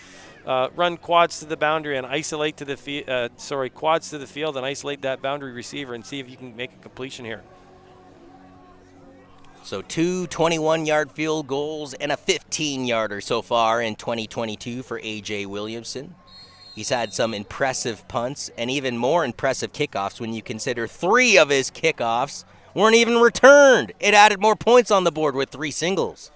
run quads to the boundary and isolate to the quads to the field and isolate that boundary receiver and see if you can make a completion here. So 2 21-yard field goals and a 15-yarder so far in 2022 for A.J. Williamson. He's had some impressive punts and even more impressive kickoffs when you consider 3 of his kickoffs weren't even returned. It added more points on the board with 3 singles.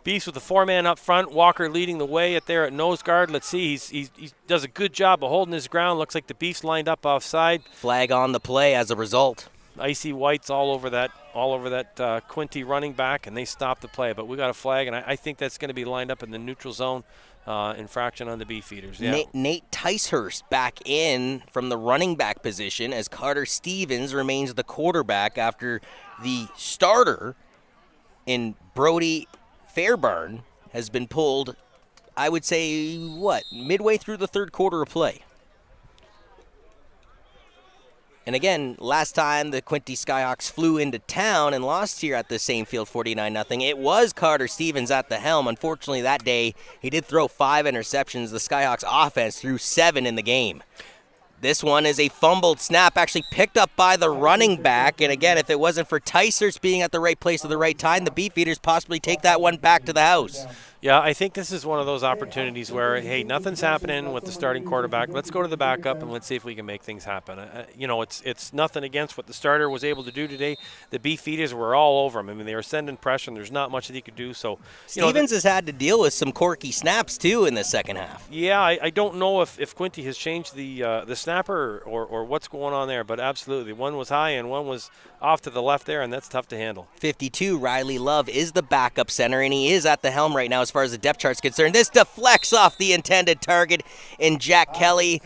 Beefs with the 4-man up front. Walker leading the way at nose guard. Let's see, he does a good job of holding his ground. Looks like the Beefs lined up offside. Flag on the play as a result. Icy whites all over that Quinte running back, and they stopped the play. But we got a flag, and I think that's going to be lined up in the neutral zone. Infraction on the Beefeaters. Yeah. Nate Ticehurst back in from the running back position as Carter Stevens remains the quarterback after the starter in Brody Fairbairn has been pulled, I would say, midway through the third quarter of play. And again, last time the Quinte Skyhawks flew into town and lost here at the same field 49-0, it was Carter Stevens at the helm. Unfortunately, that day, he did throw 5 interceptions. The Skyhawks offense threw 7 in the game. This one is a fumbled snap, actually picked up by the running back. And again, if it wasn't for Ticehurst being at the right place at the right time, the Beefeaters possibly take that one back to the house. Yeah, I think this is one of those opportunities where, hey, nothing's happening with the starting quarterback. Let's go to the backup and let's see if we can make things happen. It's nothing against what the starter was able to do today. The Beefeaters were all over him. I mean, they were sending pressure, and there's not much that he could do. So Stevens has had to deal with some quirky snaps, too, in the second half. Yeah, I don't know if Quinte has changed the snapper or what's going on there, but absolutely. One was high and one was off to the left there, and that's tough to handle. 52, Riley Love is the backup center, and he is at the helm right now as far as the depth chart's concerned. This deflects off the intended target in Jack Kelly.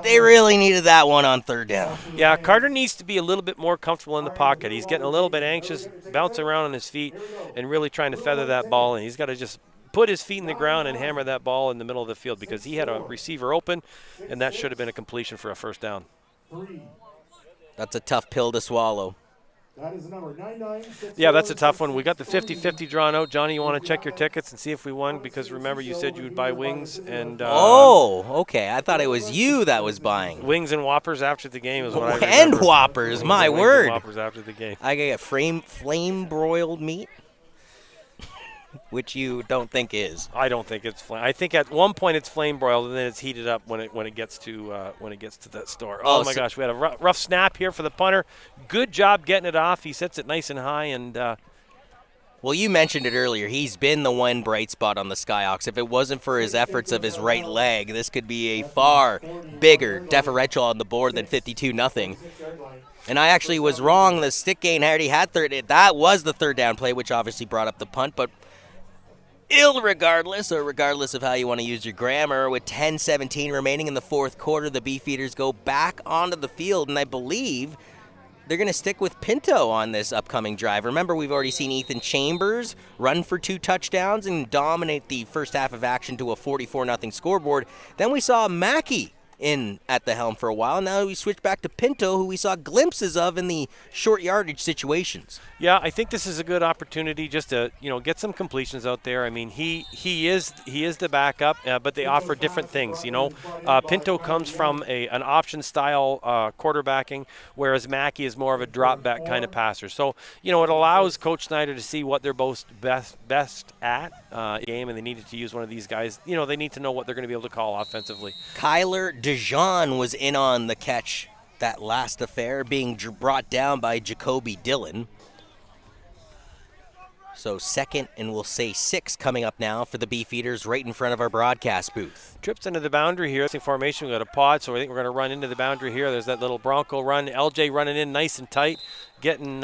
They really needed that one on third down. Yeah, Carter needs to be a little bit more comfortable in the pocket. He's getting a little bit anxious, bouncing around on his feet, and really trying to feather that ball, and he's got to just put his feet in the ground and hammer that ball in the middle of the field because he had a receiver open, and that should have been a completion for a first down. That's a tough pill to swallow. That is number 9964. Yeah, that's a tough one. We got the 50-50 drawn out. Johnny, you want to check your tickets and see if we won? Because remember, you said you would buy wings and Oh, okay. I thought it was you that was buying. wings and Whoppers after the game is what I remember. And Whoppers, Wings my and word. Whoppers after the game. I get flame broiled meat, which you don't think is. I don't think it's flame. I think at one point it's flame broiled and then it's heated up when it gets to that store. Oh my gosh, we had a rough snap here for the punter. Good job getting it off. He sets it nice and high and. Well, you mentioned it earlier. He's been the one bright spot on the Skyhawks. If it wasn't for his efforts of his right leg, this could be a far bigger differential on the board than 52-0. And I actually was wrong. The stick gain already had third. That was the third down play, which obviously brought up the punt. But regardless of how you want to use your grammar, with 10:17 remaining in the fourth quarter, the Beefeaters go back onto the field, and I believe they're going to stick with Pinto on this upcoming drive. Remember, we've already seen Ethan Chambers run for 2 touchdowns and dominate the first half of action to a 44-0 scoreboard. Then we saw Mackey in at the helm for a while. Now we switch back to Pinto, who we saw glimpses of in the short yardage situations. Yeah, I think this is a good opportunity just to get some completions out there. I mean, he is the backup, but they offer different things. Pinto comes from an option style quarterbacking, whereas Mackey is more of a drop back kind of passer. So it allows Coach Snyder to see what they're both best at game, and they needed to use one of these guys. They need to know what they're going to be able to call offensively. Kyler DeJean was in on the catch that last affair, being brought down by Jacoby Dillon. So second and we'll say 6 coming up now for the Beefeaters right in front of our broadcast booth. Trips into the boundary here. Formation, we got a pod, so I think we're going to run into the boundary here. There's that little Bronco run. LJ running in nice and tight, getting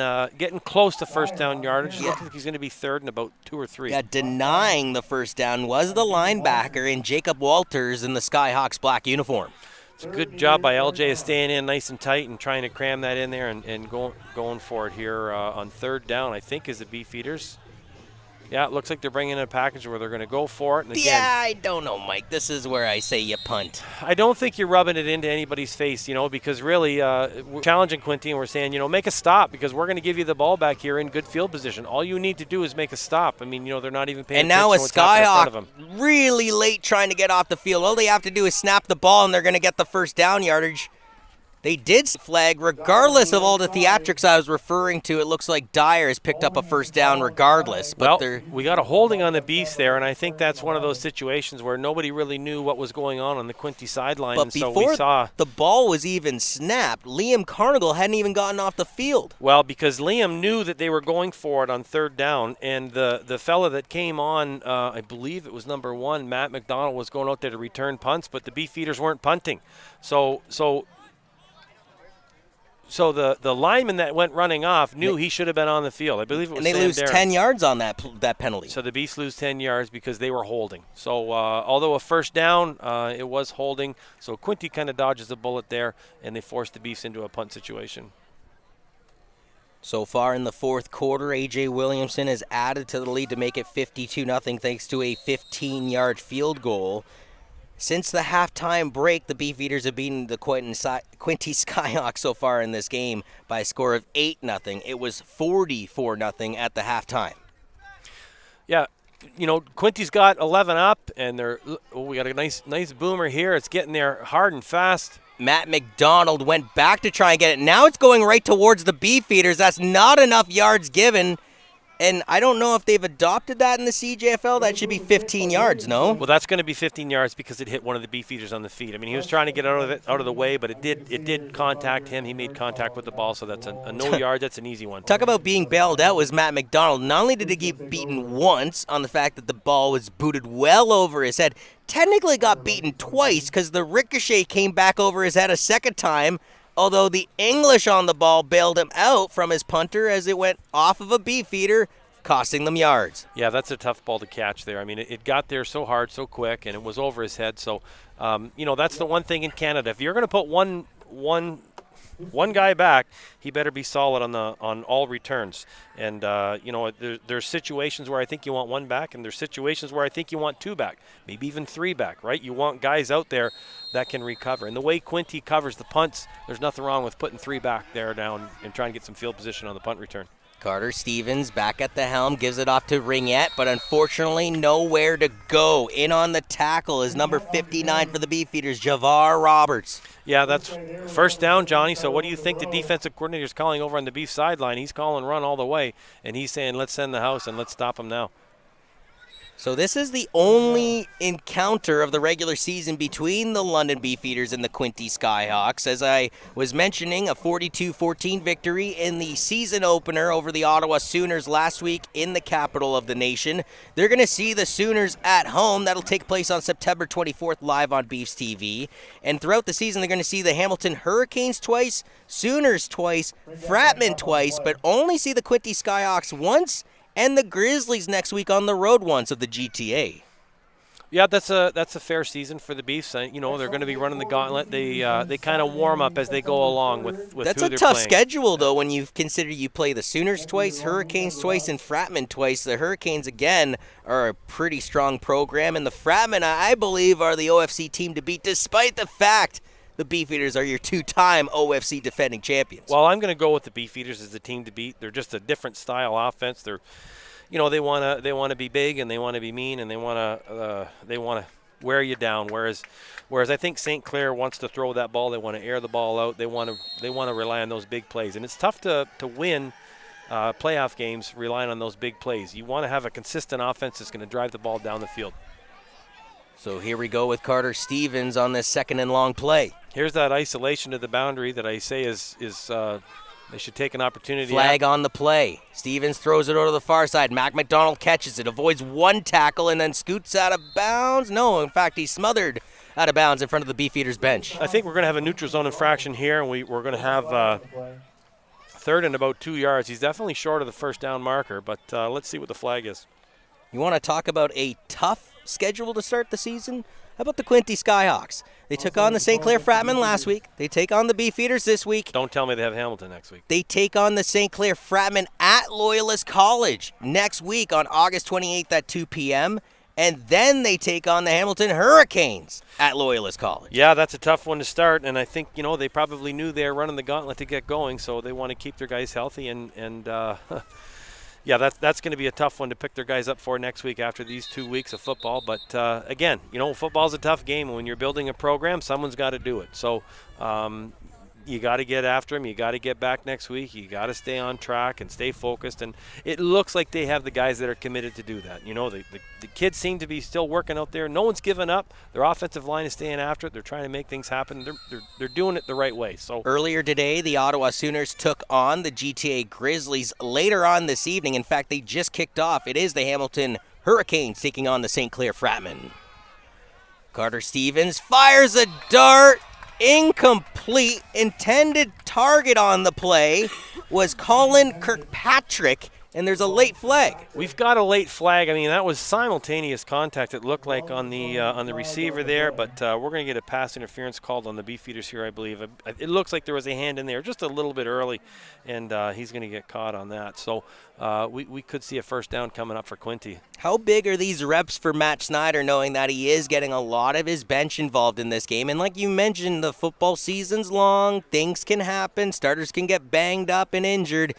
close to first down yardage. Looks like he's going to be third in about 2 or 3. Yeah, denying the first down was the linebacker in Jacob Walters in the Skyhawks black uniform. It's a good job by LJ of staying in nice and tight and trying to cram that in there and going for it here on third down, I think, is the Beefeaters. Yeah, it looks like they're bringing in a package where they're going to go for it. And again, I don't know, Mike. This is where I say you punt. I don't think you're rubbing it into anybody's face, because really we're challenging Quinte and we're saying, make a stop because we're going to give you the ball back here in good field position. All you need to do is make a stop. I mean, they're not even paying attention. And now a to what's happening in front of Skyhawk them. really late trying to get off the field. All they have to do is snap the ball and they're going to get the first down yardage. They did flag, regardless of all the theatrics I was referring to. It looks like Dyer has picked up a first down regardless. But we got a holding on the Beefs there, and I think that's one of those situations where nobody really knew what was going on the Quinte sideline. But before the ball was even snapped, Liam Carnigal hadn't even gotten off the field. Well, because Liam knew that they were going for it on third down, and the fella that came on, I believe it was number 1, Matt McDonald, was going out there to return punts, but the Beefeaters weren't punting. So the lineman that went running off knew he should have been on the field. I believe it was Sam Darren. And they lose 10 yards on that penalty. So the Beefs lose 10 yards because they were holding. So although a first down, it was holding. So Quinte kind of dodges a bullet there, and they force the Beefs into a punt situation. So far in the fourth quarter, A.J. Williamson has added to the lead to make it 52-0 thanks to a 15-yard field goal. Since the halftime break, the Beefeaters have beaten the Quinte Skyhawks so far in this game by a score of 8-0. It was 44-0 at the halftime. Yeah, Quinte's got 11 up, and we got a nice boomer here. It's getting there hard and fast. Matt McDonald went back to try and get it. Now it's going right towards the Beefeaters. That's not enough yards given. And I don't know if they've adopted that in the CJFL. That should be 15 yards, no? Well, that's going to be 15 yards because it hit one of the Beefeaters on the feet. I mean, he was trying to get out of the way, but it did contact him. He made contact with the ball, so that's a no yard. That's an easy one. Talk about being bailed out was Matt McDonald. Not only did he get beaten once on the fact that the ball was booted well over his head, technically got beaten twice because the ricochet came back over his head a second time, although the English on the ball bailed him out from his punter as it went off of a Beefeater, costing them yards. Yeah, that's a tough ball to catch there. I mean, it got there so hard, so quick, and it was over his head. So, that's the one thing in Canada. If you're going to put one guy back, he better be solid on all returns. And there's situations where I think you want 1 back, and there's situations where I think you want 2 back, maybe even 3 back. Right? You want guys out there that can recover. And the way Quinte covers the punts, there's nothing wrong with putting 3 back there down and trying to get some field position on the punt return. Carter Stevens back at the helm, gives it off to Ringette, but unfortunately nowhere to go. In on the tackle is number 59 for the Beefeaters, Javar Roberts. Yeah, that's first down, Johnny. So what do you think the defensive coordinator's calling over on the Beef sideline? He's calling run all the way, and he's saying let's send the house and let's stop him now. So this is the only encounter of the regular season between the London Beefeaters and the Quinte Skyhawks. As I was mentioning, a 42-14 victory in the season opener over the Ottawa Sooners last week in the capital of the nation. They're going to see the Sooners at home. That'll take place on September 24th live on BEEFSTV. And throughout the season, they're going to see the Hamilton Hurricanes twice, Sooners twice, Fratman twice, but only see the Quinte Skyhawks once, and the Grizzlies next week on the road once of the GTA. Yeah, that's a fair season for the Beefs. You know, they're going to be running the gauntlet. They kind of warm up as they go along with that's who a they're tough playing. schedule, though, when you consider you play the Sooners twice, Hurricanes twice, and Fratman twice. The Hurricanes, again, are a pretty strong program, and the Fratman, I believe, are the OFC team to beat, despite the fact the Beefeaters are your 2-time OFC defending champions. Well, I'm going to go with the Beefeaters as the team to beat. They're just a different style offense. They're, you know, they want to be big and they want to be mean and they want to wear you down. Whereas I think St. Clair wants to throw that ball. They want to air the ball out. They want to rely on those big plays. And it's tough to win playoff games relying on those big plays. You want to have a consistent offense that's going to drive the ball down the field. So here we go with Carter Stevens on this second and long play. Here's that isolation to the boundary that I say is they should take an opportunity. Flag on the play. Stevens throws it over to the far side. Mac McDonald catches it, avoids one tackle, and then scoots out of bounds. No, in fact, he's smothered out of bounds in front of the Beefeaters bench. I think we're going to have a neutral zone infraction here, and we're going to have third and about 2 yards. He's definitely short of the first down marker, but let's see what the flag is. You want to talk about a tough schedule to start the season? How about the Quinte Skyhawks? They took on the St. Clair Fratman last week. They take on the Beefeaters this week. Don't tell me they have Hamilton next week. They take on the St. Clair Fratman at Loyalist College next week on August 28th at 2 p.m., and then they take on the Hamilton Hurricanes at Loyalist College. Yeah, that's a tough one to start, and I think, you know, they probably knew they were running the gauntlet to get going, so they want to keep their guys healthy, and yeah, that's going to be a tough one to pick their guys up for next week after these 2 weeks of football. But, again, you know, football's a tough game, and when you're building a program, someone's got to do it. So you got to get after them. You got to get back next week. You got to stay on track and stay focused. And it looks like they have the guys that are committed to do that. You know, the kids seem to be still working out there. No one's given up. Their offensive line is staying after it. They're trying to make things happen. They're doing it the right way. So earlier today, the Ottawa Sooners took on the GTA Grizzlies. Later on this evening, in fact, they just kicked off. It is the Hamilton Hurricanes taking on the St. Clair Fratman. Carter Stevens fires a dart. Incomplete. Intended target on the play was Colin Kirkpatrick, and there's a late flag. We've got a late flag. I mean, that was simultaneous contact, it looked like, on the receiver there, but we're going to get a pass interference called on the Beefeaters here, I believe. It looks like there was a hand in there just a little bit early, and he's going to get caught on that. So we could see a first down coming up for Quinte. How big are these reps for Matt Snyder, knowing that he is getting a lot of his bench involved in this game? And like you mentioned, the football season's long. Things can happen. Starters can get banged up and injured.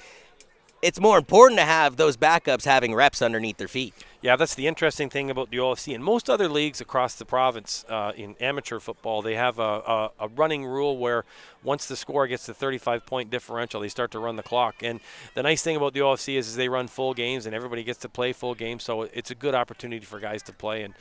It's more important to have those backups having reps underneath their feet. Yeah, that's the interesting thing about the OFC. And most other leagues across the province in amateur football, they have a running rule where once the score gets to 35-point differential, they start to run the clock. And the nice thing about the OFC is they run full games, and everybody gets to play full games. So it's a good opportunity for guys to play and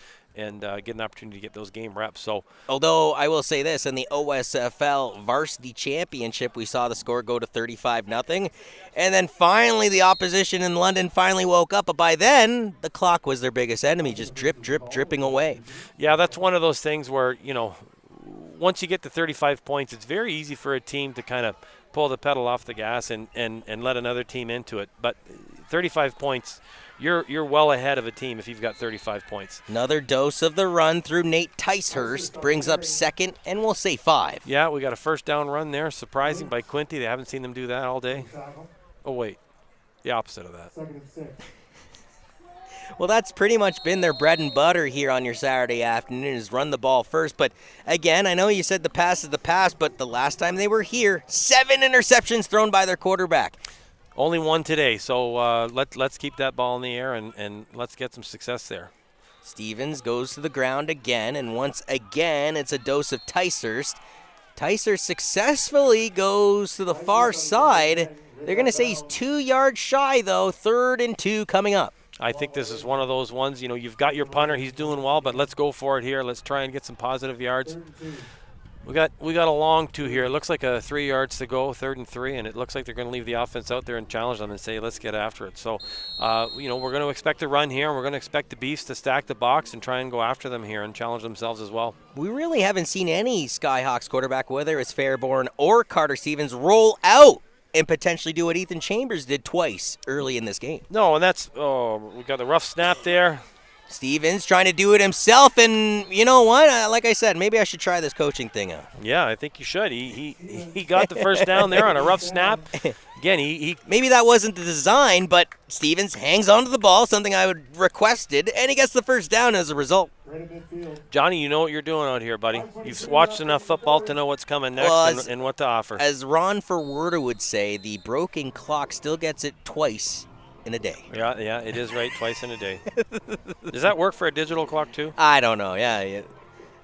get an opportunity to get those game reps. So, although I will say this, in the OSFL Varsity Championship, we saw the score go to 35-0, and then finally the opposition in London finally woke up. But by then, the clock was their biggest enemy, just dripping away. Yeah, that's one of those things where, you know, once you get to 35 points, it's very easy for a team to kind of pull the pedal off the gas and let another team into it. But 35 points, you're well ahead of a team if you've got 35 points. Another dose of the run through Nate Ticehurst brings up second, and we'll say 5. Yeah, we got a first down run there. Surprising by Quinte. They haven't seen them do that all day. Oh, wait. The opposite of that. Well, that's pretty much been their bread and butter here on your Saturday afternoon is run the ball first. But again, I know you said the past is the past, but the last time they were here, 7 interceptions thrown by their quarterback. Only one today, so let's keep that ball in the air and let's get some success there. Stevens goes to the ground again, and once again, it's a dose of Ticehurst. Ticehurst successfully goes to the far side. They're going to say he's 2 yards shy, though. 3rd and 2 coming up. I think this is one of those ones, you've got your punter. He's doing well, but let's go for it here. Let's try and get some positive yards. We got a long 2 here. It looks like a 3 yards to go, 3rd and 3, and it looks like they're going to leave the offense out there and challenge them and say, let's get after it. So, we're going to expect a run here, and we're going to expect the Beefs to stack the box and try and go after them here and challenge themselves as well. We really haven't seen any Skyhawks quarterback, whether it's Fairborn or Carter Stevens, roll out and potentially do what Ethan Chambers did twice early in this game. No, and we got the rough snap there. Stevens trying to do it himself, and you know what? Like I said, maybe I should try this coaching thing out. Yeah, I think you should. He got the first down there on a rough snap. Again, he maybe that wasn't the design, but Stevens hangs onto the ball, something I would requested, and he gets the first down as a result. Johnny, you know what you're doing out here, buddy. You've watched enough football to know what's coming next and what to offer. As Ron Forwerda would say, the broken clock still gets it twice in a day. Yeah, it is right, twice in a day. Does that work for a digital clock too? I don't know. Yeah.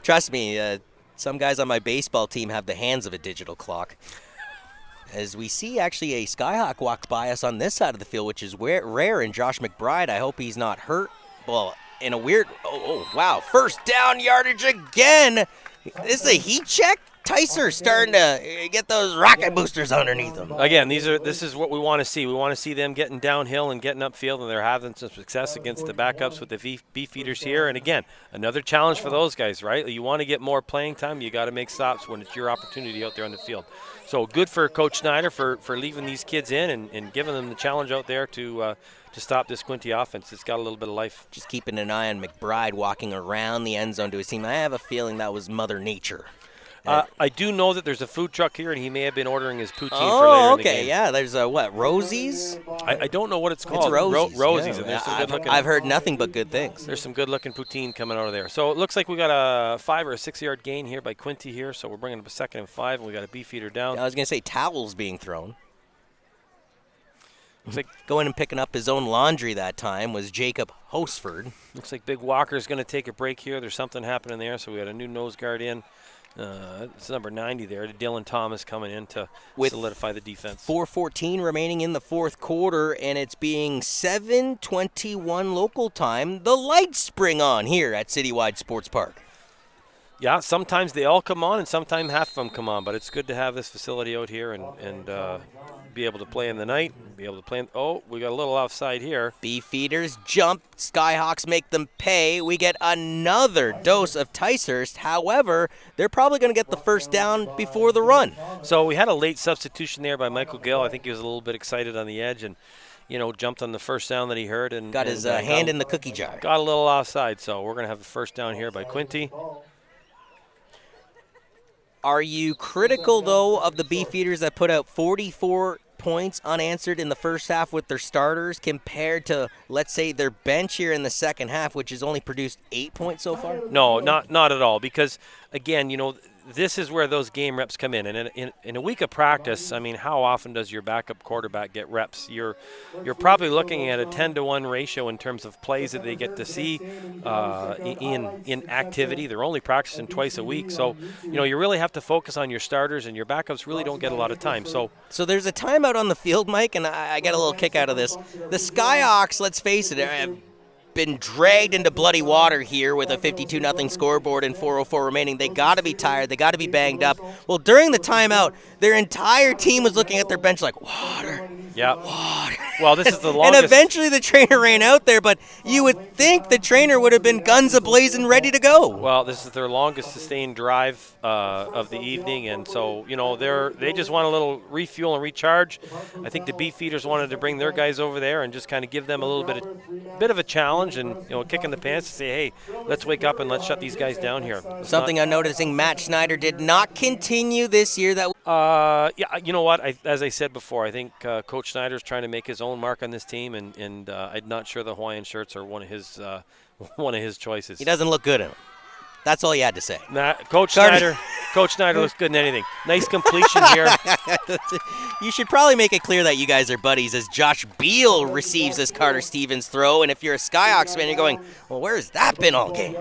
Trust me, some guys on my baseball team have the hands of a digital clock. As we see actually a Skyhawk walk by us on this side of the field, which is rare in Josh McBride. I hope he's not hurt. Well, in a weird, wow, first down yardage again. This is a heat check? Ticehurst starting to get those rocket boosters underneath them. Again, this is what we want to see. We want to see them getting downhill and getting upfield, and they're having some success against the backups with the Beefeaters here. And again, another challenge for those guys, right? You want to get more playing time, you got to make stops when it's your opportunity out there on the field. So good for Coach Snyder for leaving these kids in and giving them the challenge out there to stop this Quinte offense. It's got a little bit of life. Just keeping an eye on McBride walking around the end zone to his team. I have a feeling that was Mother Nature. I do know that there's a food truck here, and he may have been ordering his poutine for later in the game. Yeah. There's Rosie's? I don't know what it's called. It's Rosie's. Rosie's, and there's some good-looking. I've heard nothing but good things. There's some good-looking poutine coming out of there. So it looks like we got a 5 or a 6 yard gain here by Quinte here. So we're bringing up a 2nd and 5, and we got a Beefeater down. I was going to say towels being thrown. Looks like going and picking up his own laundry that time was Jacob Hosford. Looks like Big Walker's going to take a break here. There's something happening there, so we got a new nose guard in. It's number 90 there. Dylan Thomas coming in to solidify the defense. 4:14 remaining in the fourth quarter, and it's being 7:21 local time. The lights spring on here at Citywide Sports Park. Yeah, sometimes they all come on and sometimes half of them come on, but it's good to have this facility out here and be able to play in the night, be able to play we got a little offside here. Beefeaters jump, Skyhawks make them pay. We get another dose of Ticehurst. However, they're probably going to get the first down before the run. So we had a late substitution there by Michael Gill. I think he was a little bit excited on the edge and jumped on the first down that he heard and got his hand in the cookie jar. Got a little offside, so we're going to have the first down here by Quinte. Are you critical, though, of the Beefeaters that put out 44 points unanswered in the first half with their starters compared to, let's say, their bench here in the second half, which has only produced 8 points so far? No, not at all, because, again, this is where those game reps come in. And in a week of practice, I mean, how often does your backup quarterback get reps? You're probably looking at a 10-to-1 ratio in terms of plays that they get to see in activity. They're only practicing twice a week. So, you really have to focus on your starters, and your backups really don't get a lot of time. So there's a timeout on the field, Mike, and I get a little kick out of this. The Skyhawks, let's face it, have been dragged into bloody water here with a 52-0 scoreboard and 4:04 remaining. They got to be tired. They got to be banged up. Well, during the timeout, their entire team was looking at their bench like, water. Yeah. Water. Well, this is the longest. And eventually the trainer ran out there, but you would think the trainer would have been guns a-blazing, ready to go. Well, this is their longest sustained drive of the evening, and so, they just want a little refuel and recharge. I think the Beefeaters wanted to bring their guys over there and just kind of give them a little bit of a challenge and, kick in the pants to say, hey, let's wake up and let's shut these guys down here. Something I'm noticing, Matt Schneider did not continue this year. Yeah, you know what? As I said before, I think Coach Coach Snyder's trying to make his own mark on this team, and I'm not sure the Hawaiian shirts are one of his choices. He doesn't look good in them. That's all you had to say. Coach Snyder looks good in anything. Nice completion here. You should probably make it clear that you guys are buddies as Josh Beal receives this Carter Stevens throw. And if you're a Skyhawks fan, you're going, well, where's that been all game?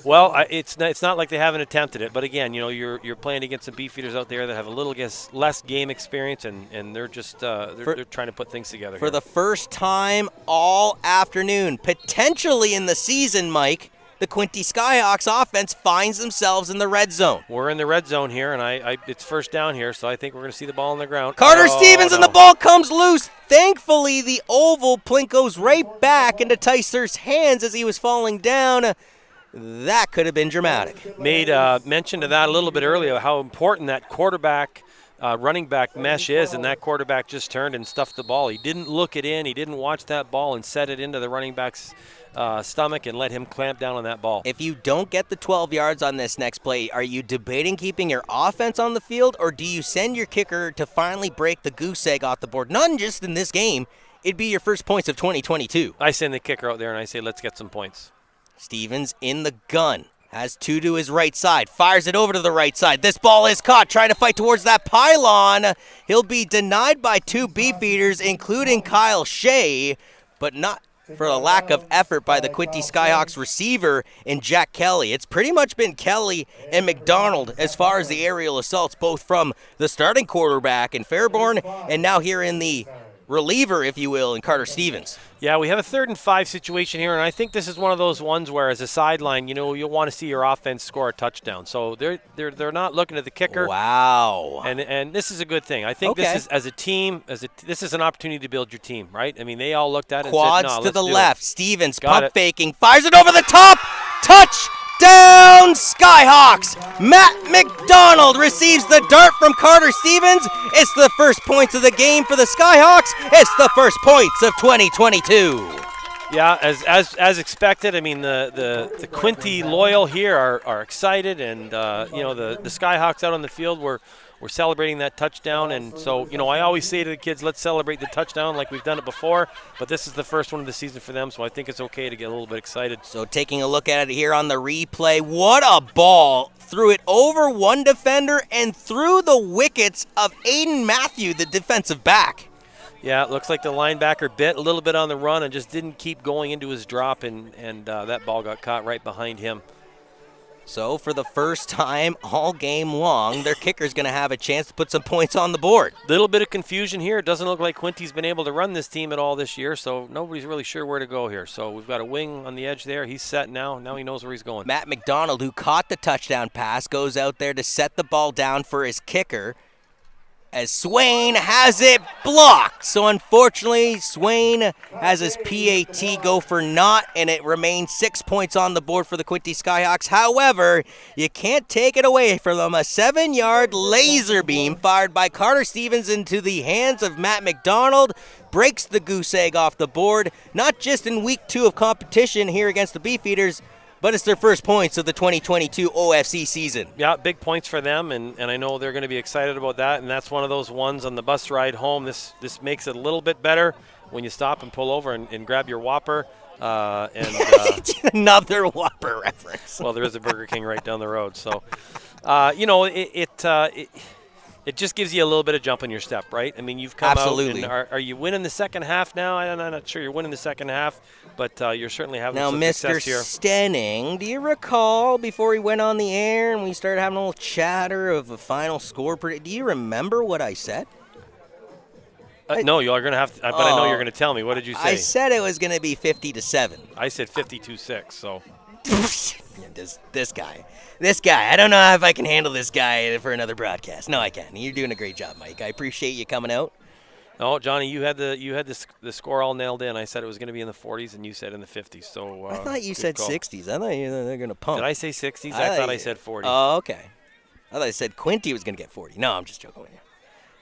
Well, it's not like they haven't attempted it, but again, you're playing against some Beefeaters out there that have a little less game experience, and they're just they're trying to put things together. For the first time all afternoon, potentially in the season, Mike, the Quinte Skyhawks offense finds themselves in the red zone. We're in the red zone here, and it's first down here, so I think we're going to see the ball on the ground. Carter Stevens, and the ball comes loose. Thankfully, the oval plink goes right back into Tyser's hands as he was falling down. That could have been dramatic. Made mention of that a little bit earlier, how important that quarterback running back mesh is, and that quarterback just turned and stuffed the ball. He didn't look it in. He didn't watch that ball and set it into the running back's stomach and let him clamp down on that ball. If you don't get the 12 yards on this next play, are you debating keeping your offense on the field, or do you send your kicker to finally break the goose egg off the board? Not just in this game. It'd be your first points of 2022. I send the kicker out there and I say, let's get some points. Stevens in the gun. Has two to his right side. Fires it over to the right side. This ball is caught. Trying to fight towards that pylon. He'll be denied by two Beefeaters, including Kyle Shea, but not for a lack of effort by the Quinte Skyhawks receiver in Jack Kelly. It's pretty much been Kelly and McDonald as far as the aerial assaults, both from the starting quarterback in Fairborn and now here in the reliever, if you will, in Carter Stevens. Yeah, we have a 3rd and 5 situation here, and I think this is one of those ones where, as a sideline, you'll want to see your offense score a touchdown. So they're not looking at the kicker. Wow. And this is a good thing. I think this is, as a team, this is an opportunity to build your team, right? I mean, they all looked at it Quads and said, no, to the let's left. do it. Stevens Got pump it. faking, fires it over the top. Touchdown Skyhawks. Matt McDonald receives the dart from Carter Stevens. It's the first points of the game for the Skyhawks. It's the first points of 2022. Yeah, as expected. I mean, the Quinte loyal here are excited, and the Skyhawks out on the field were celebrating that touchdown. And so, I always say to the kids, let's celebrate the touchdown like we've done it before. But this is the first one of the season for them, so I think it's okay to get a little bit excited. So taking a look at it here on the replay, what a ball. Threw it over one defender and through the wickets of Aiden Matthew, the defensive back. Yeah, it looks like the linebacker bit a little bit on the run and just didn't keep going into his drop, and that ball got caught right behind him. So for the first time all game long, their kicker's going to have a chance to put some points on the board. Little bit of confusion here. It doesn't look like Quinte's been able to run this team at all this year, so nobody's really sure where to go here. So we've got a wing on the edge there. He's set now. Now he knows where he's going. Matt McDonald, who caught the touchdown pass, goes out there to set the ball down for his kicker, as Swain has it blocked. So unfortunately, Swain has his PAT go for naught, and it remains 6 points on the board for the Quinte Skyhawks. However, you can't take it away from them. A 7-yard laser beam fired by Carter Stevens into the hands of Matt McDonald breaks the goose egg off the board, not just in week 2 of competition here against the Beefeaters, but it's their first points of the 2022 OFC season. Yeah, big points for them, and I know they're going to be excited about that, and that's one of those ones on the bus ride home. This makes it a little bit better when you stop and pull over and grab your Whopper. Another Whopper reference. Well, there is a Burger King right down the road, so it just gives you a little bit of jump in your step, right? I mean, you've come Absolutely. out, and are you winning the second half now? I'm not sure you're winning the second half, but you're certainly having now, some Mr. success here. Stenning, do you recall before we went on the air and we started having a little chatter of a final score? Do you remember what I said? No, you are going to have to, but I know you're going to tell me. What did you say? I said it was going to be 50-7. I said 52-6, so. This guy. I don't know if I can handle this guy for another broadcast. No, I can. You're doing a great job, Mike. I appreciate you coming out. No, Johnny, you had the score all nailed in. I said it was going to be in the 40s, and you said in the 50s. So I thought you said call. 60s. I thought they're going to pump. Did I say 60s? I thought I said 40. Oh, okay. I thought I said Quinte was going to get 40. No, I'm just joking with you.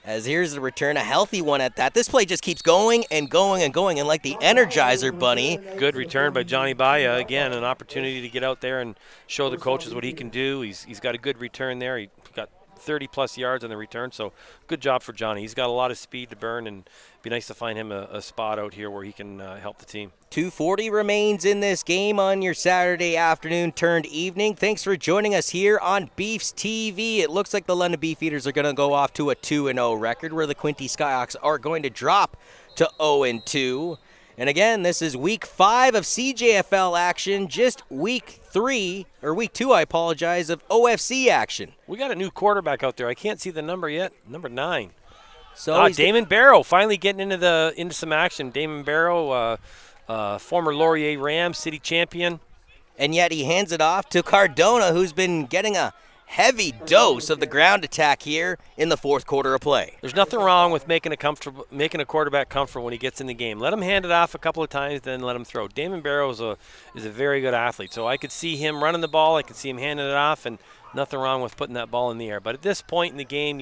As here's the return, a healthy one at that. This play just keeps going and going and going, and like the Energizer Bunny. Good return by Johnny Baya. Again, an opportunity to get out there and show the coaches what he can do. He's got a good return there. He got 30-plus yards on the return. So good job for Johnny. He's got a lot of speed to burn, and it'd be nice to find him a spot out here where he can help the team. 2:40 remains in this game on your Saturday afternoon turned evening. Thanks for joining us here on BEEFSTV. It looks like the London Beefeaters are going to go off to a 2-0 record, where the Quinte Skyhawks are going to drop to 0-2. And again, this is week 5 of CJFL action, just week 2, I apologize, of OFC action. We got a new quarterback out there. I can't see the number yet. Number 9. So Damon Barrow finally getting into some action. Damon Barrow, former Laurier Rams city champion. And yet he hands it off to Cardona, who's been getting a heavy dose of the ground attack here in the fourth quarter of play. There's nothing wrong with making a quarterback comfortable when he gets in the game. Let him hand it off a couple of times, then let him throw. Damon Barrow is a very good athlete, so I could see him running the ball. I could see him handing it off, and nothing wrong with putting that ball in the air. But at this point in the game,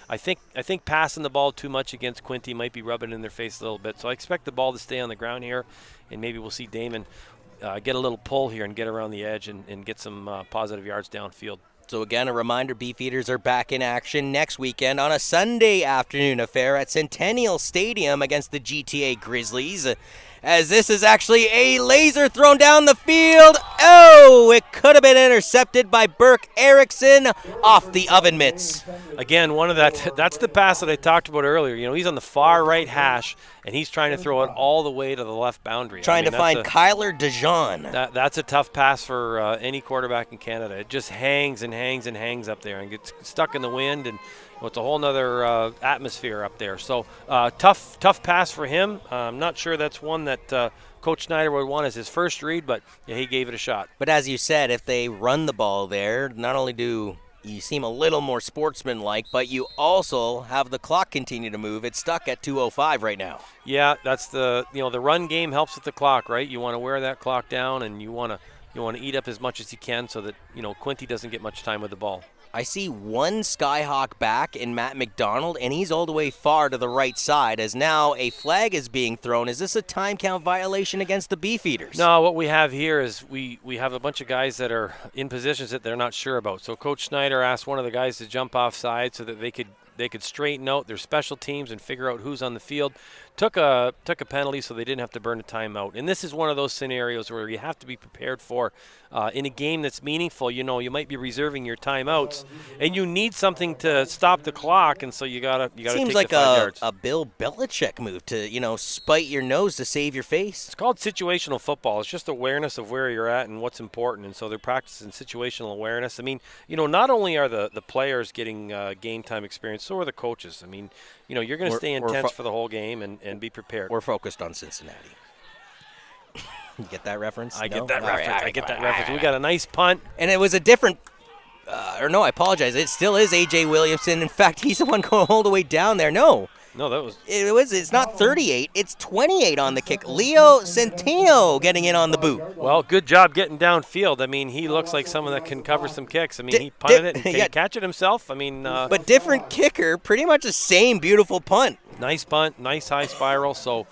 I think passing the ball too much against Quinte might be rubbing in their face a little bit. So I expect the ball to stay on the ground here, and maybe we'll see Damon get a little pull here and get around the edge and get some positive yards downfield. So again, a reminder, Beefeaters are back in action next weekend on a Sunday afternoon affair at Centennial Stadium against the GTA Grizzlies. As this is actually a laser thrown down the field. Oh, it could have been intercepted by Burke Erickson off the oven mitts. Again, that's the pass that I talked about earlier. He's on the far right hash, and he's trying to throw it all the way to the left boundary. Trying to find Kyler DeJean. That's a tough pass for any quarterback in Canada. It just hangs and hangs and hangs up there and gets stuck in the wind, and it's a whole nother atmosphere up there. So tough pass for him. I'm not sure that's one that Coach Schneider would want as his first read, but yeah, he gave it a shot. But as you said, if they run the ball there, not only do you seem a little more sportsmanlike, but you also have the clock continue to move. It's stuck at 2:05 right now. Yeah, that's the run game helps with the clock, right? You want to wear that clock down, and you want to eat up as much as you can so that Quinte doesn't get much time with the ball. I see one Skyhawk back in Matt McDonald, and he's all the way far to the right side as now a flag is being thrown. Is this a time count violation against the Beefeaters? No, what we have here is we have a bunch of guys that are in positions that they're not sure about. So Coach Schneider asked one of the guys to jump offside so that they could straighten out their special teams and figure out who's on the field. Took a penalty so they didn't have to burn a timeout. And this is one of those scenarios where you have to be prepared for in a game that's meaningful. You might be reserving your timeouts, and you need something to stop the clock, and so you gotta take Seems the like 5 yards. a Bill Belichick move to spite your nose to save your face. It's called situational football. It's just awareness of where you're at and what's important, and so they're practicing situational awareness. I mean, not only are the players getting game time experience, so are the coaches. I mean, you're going to stay intense for the whole game and be prepared. We're focused on Cincinnati. You get that reference? I get that reference. We got a nice punt. And it was a different I apologize. It still is A.J. Williamson. In fact, he's the one going all the way down there. No, that was... It's not 38. It's 28 on the kick. Leo Centino getting in on the boot. Well, good job getting downfield. I mean, he looks like someone that can cover some kicks. I mean, he punted it. And can he catch it himself? I mean... but different kicker. Pretty much the same beautiful punt. Nice punt. Nice high spiral. So...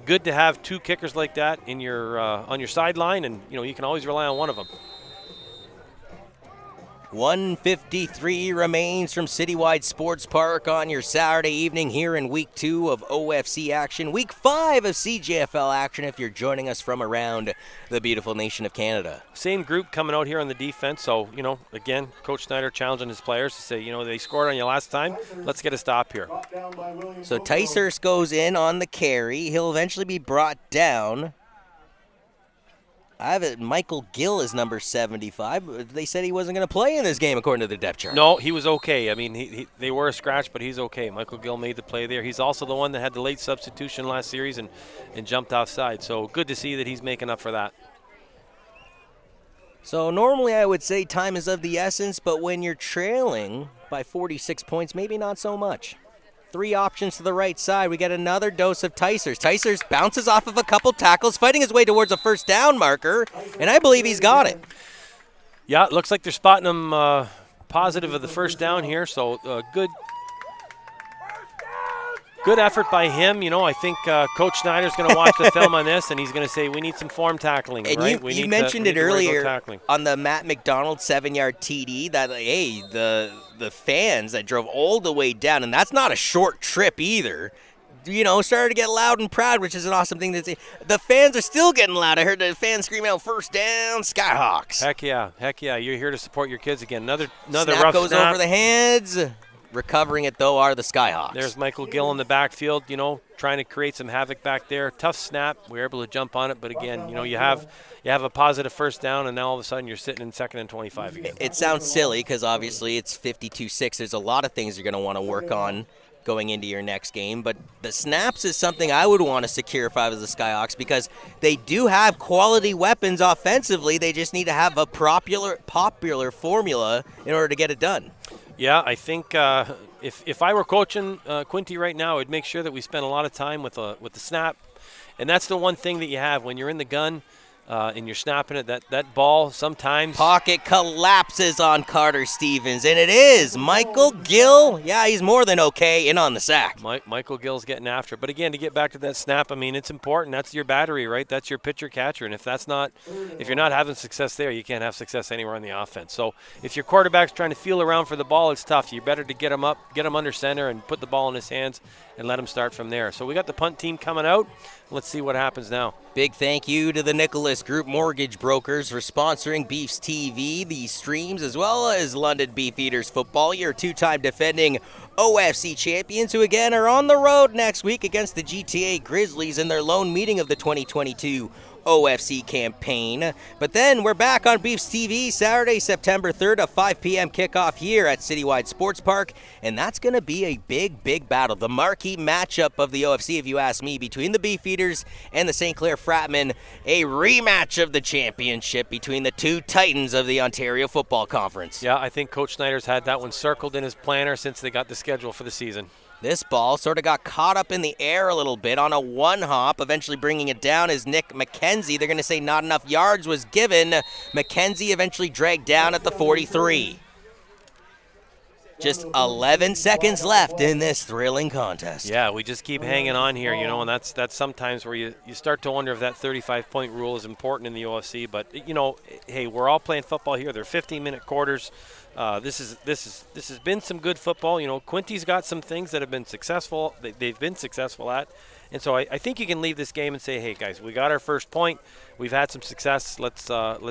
good to have two kickers like that in your on your sideline, and you can always rely on one of them. 1:53 remains from Citywide Sports Park on your Saturday evening here in Week 2 of OFC action, Week 5 of CJFL action if you're joining us from around the beautiful nation of Canada. Same group coming out here on the defense, so, again, Coach Schneider challenging his players to say, they scored on you last time, let's get a stop here. So Ticehurst goes in on the carry. He'll eventually be brought down. I have it. Michael Gill is number 75. They said he wasn't going to play in this game according to the depth chart. No, he was okay. I mean, they were a scratch, but he's okay. Michael Gill made the play there. He's also the one that had the late substitution last series and jumped offside. So good to see that he's making up for that. So normally I would say time is of the essence, but when you're trailing by 46 points, maybe not so much. 3 options to the right side. We get another dose of Ticehurst. Ticehurst bounces off of a couple tackles, fighting his way towards a first down marker, and I believe he's got it. Yeah, it looks like they're spotting him positive of the first down here, so good. good effort by him. I think Coach Schneider's going to watch the film on this, and he's going to say we need some form tackling. And right? you mentioned it earlier on the Matt McDonald 7-yard TD that, hey, the fans that drove all the way down, and that's not a short trip either, started to get loud and proud, which is an awesome thing to see. The fans are still getting loud. I heard the fans scream out, "First down, Skyhawks." Heck yeah. You're here to support your kids again. Another snap rough goes snap. over the heads. Recovering it, though, are the Skyhawks. There's Michael Gill in the backfield, trying to create some havoc back there. Tough snap. We were able to jump on it, but again, you have a positive first down, and now all of a sudden you're sitting in 2nd and 25 again. It sounds silly because obviously it's 52-6. There's a lot of things you're going to want to work on going into your next game, but the snaps is something I would want to secure if I was the Skyhawks, because they do have quality weapons offensively. They just need to have a popular formula in order to get it done. Yeah, I think if I were coaching Quinte right now, I'd make sure that we spend a lot of time with the snap, and that's the one thing that you have when you're in the gun. And you're snapping it, that ball sometimes. Pocket collapses on Carter Stevens, and it is Michael Gill. Yeah, he's more than okay in on the sack. Michael Gill's getting after it. But again, to get back to that snap, it's important. That's your battery, right? That's your pitcher-catcher. And if you're not having success there, you can't have success anywhere on the offense. So if your quarterback's trying to feel around for the ball, it's tough. You're better to get him up, get him under center, and put the ball in his hands and let him start from there. So we got the punt team coming out. Let's see what happens now. Big thank you to the Nicholas Group Mortgage Brokers for sponsoring BEEFSTV, these streams, as well as London Beefeaters football, your 2-time defending OFC champions, who again are on the road next week against the GTA Grizzlies in their lone meeting of the 2022 OFC campaign. But then we're back on BEEFSTV Saturday, September 3rd, a 5 p.m. kickoff here at Citywide Sports Park, and that's going to be a big battle. The marquee matchup of the OFC, if you ask me, between the Beefeaters and the St. Clair Fratmen, a rematch of the championship between the two titans of the Ontario Football Conference. Yeah, I think Coach Snyder's had that one circled in his planner since they got the schedule for the season. This ball sort of got caught up in the air a little bit on a one-hop, eventually bringing it down is Nick McKenzie. They're going to say not enough yards was given. McKenzie eventually dragged down at the 43. Just 11 seconds left in this thrilling contest. Yeah, we just keep hanging on here, and that's sometimes where you start to wonder if that 35-point rule is important in the OFC. But, hey, we're all playing football here. They're 15-minute quarters. This has been some good football. Quinte's got some things that have been successful. They've been successful at. And so I think you can leave this game and say, hey, guys, we got our first point. We've had some success. Let's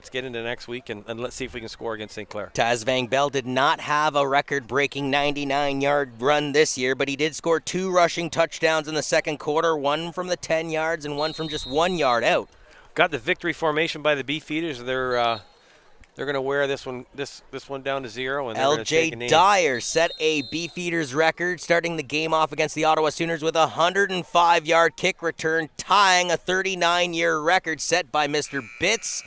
get into next week and let's see if we can score against St. Clair. Taz Van Bell did not have a record-breaking 99-yard run this year, but he did score 2 rushing touchdowns in the second quarter, one from the 10 yards and one from just 1 yard out. Got the victory formation by the Beefeaters. They're going to wear this one down to 0. And LJ Dyer set a Beefeaters record, starting the game off against the Ottawa Sooners with a 105-yard kick return, tying a 39-year record set by Mr. Bitts.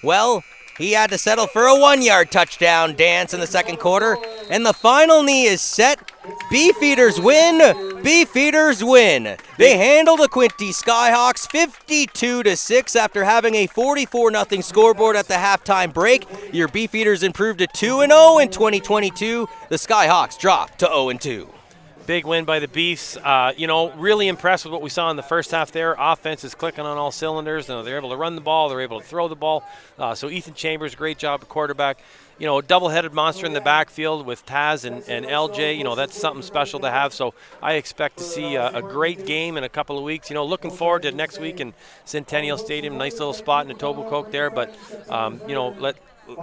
Well, he had to settle for a 1-yard touchdown dance in the second quarter, and the final knee is set. Beefeaters win. Beefeaters win. They handle the Quinte Skyhawks 52-6 after having a 44-0 scoreboard at the halftime break. Your Beefeaters improved to 2-0 in 2022. The Skyhawks dropped to 0-2. Big win by the Beefs. Really impressed with what we saw in the first half there. Offense is clicking on all cylinders. They're able to run the ball. They're able to throw the ball. So Ethan Chambers, great job at quarterback. A double-headed monster in the backfield with Taz and LJ. That's something special to have. So I expect to see a great game in a couple of weeks. Looking forward to next week in Centennial Stadium. Nice little spot in Etobicoke there. But,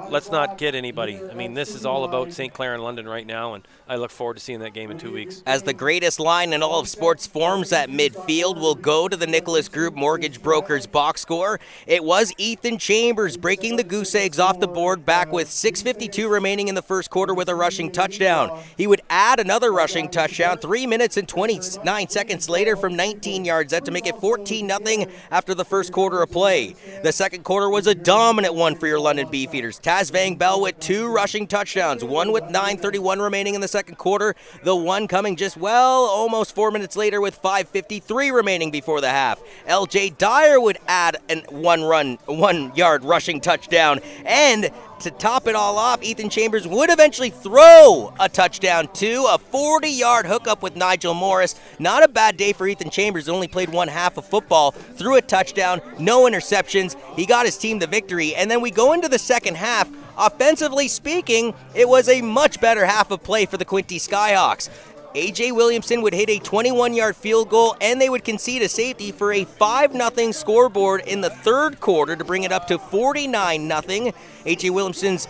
let's not kid anybody. This is all about St. Clair and London right now, and I look forward to seeing that game in 2 weeks. As the greatest line in all of sports forms at midfield will go to the Nicholas Group Mortgage Brokers box score. It was Ethan Chambers breaking the goose eggs off the board back with 6:52 remaining in the first quarter with a rushing touchdown. He would add another rushing touchdown 3 minutes and 29 seconds later from 19 yards out to make it 14-0 after the first quarter of play. The second quarter was a dominant one for your London Beefeaters. Taz Van Bell with 2 rushing touchdowns, one with 9:31 remaining in the second quarter, the one coming just, almost 4 minutes later with 5:53 remaining before the half. LJ Dyer would add an 1-yard rushing touchdown, and to top it all off, Ethan Chambers would eventually throw a touchdown too. A 40-yard hookup with Nigel Morris. Not a bad day for Ethan Chambers. Only played one half of football. Threw a touchdown, no interceptions. He got his team the victory. And then we go into the second half. Offensively speaking, it was a much better half of play for the Quinte Skyhawks. A.J. Williamson would hit a 21-yard field goal, and they would concede a safety for a 5-0 scoreboard in the third quarter to bring it up to 49-0. A.J. Williamson's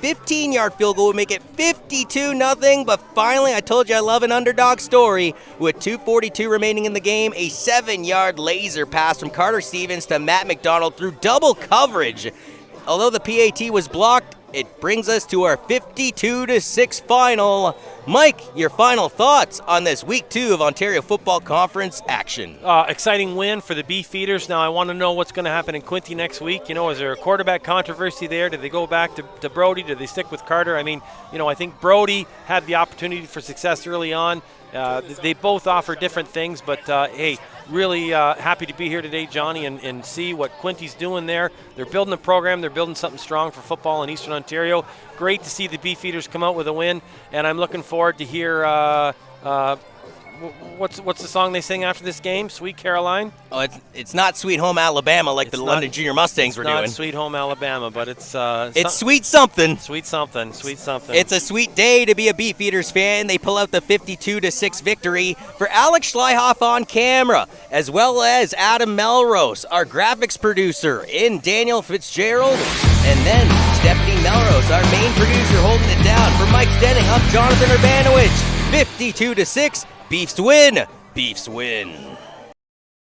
15-yard field goal would make it 52-0, but finally, I told you I love an underdog story. With 2:42 remaining in the game, a 7-yard laser pass from Carter Stevens to Matt McDonald through double coverage. Although the PAT was blocked, it brings us to our 52-6 final. Mike, your final thoughts on this Week 2 of Ontario Football Conference action? Exciting win for the Beefeaters. Now I want to know what's going to happen in Quinte next week. Is there a quarterback controversy there? Do they go back to Brody? Do they stick with Carter? I mean, I think Brody had the opportunity for success early on. They both offer different things, but hey, really happy to be here today, Johnny, and see what Quinte's doing there. They're building a program. They're building something strong for football in Eastern Ontario. Great to see the Beefeaters come out with a win, and I'm looking forward to hear what's the song they sing after this game? Sweet Caroline? Oh, it's not Sweet Home Alabama like the London Junior Mustangs were doing. It's not Sweet Home Alabama, but it's sweet something. Sweet something. Sweet something. It's a sweet day to be a Beefeaters fan. They pull out the 52-6 victory. For Alex Schleihoff on camera, as well as Adam Melrose, our graphics producer, in Daniel Fitzgerald, and then Stephanie Melrose, our main producer, holding it down. For Mike Denning, I'm Jonathan Urbanowicz. 52-6. Beefs win. Beefs win.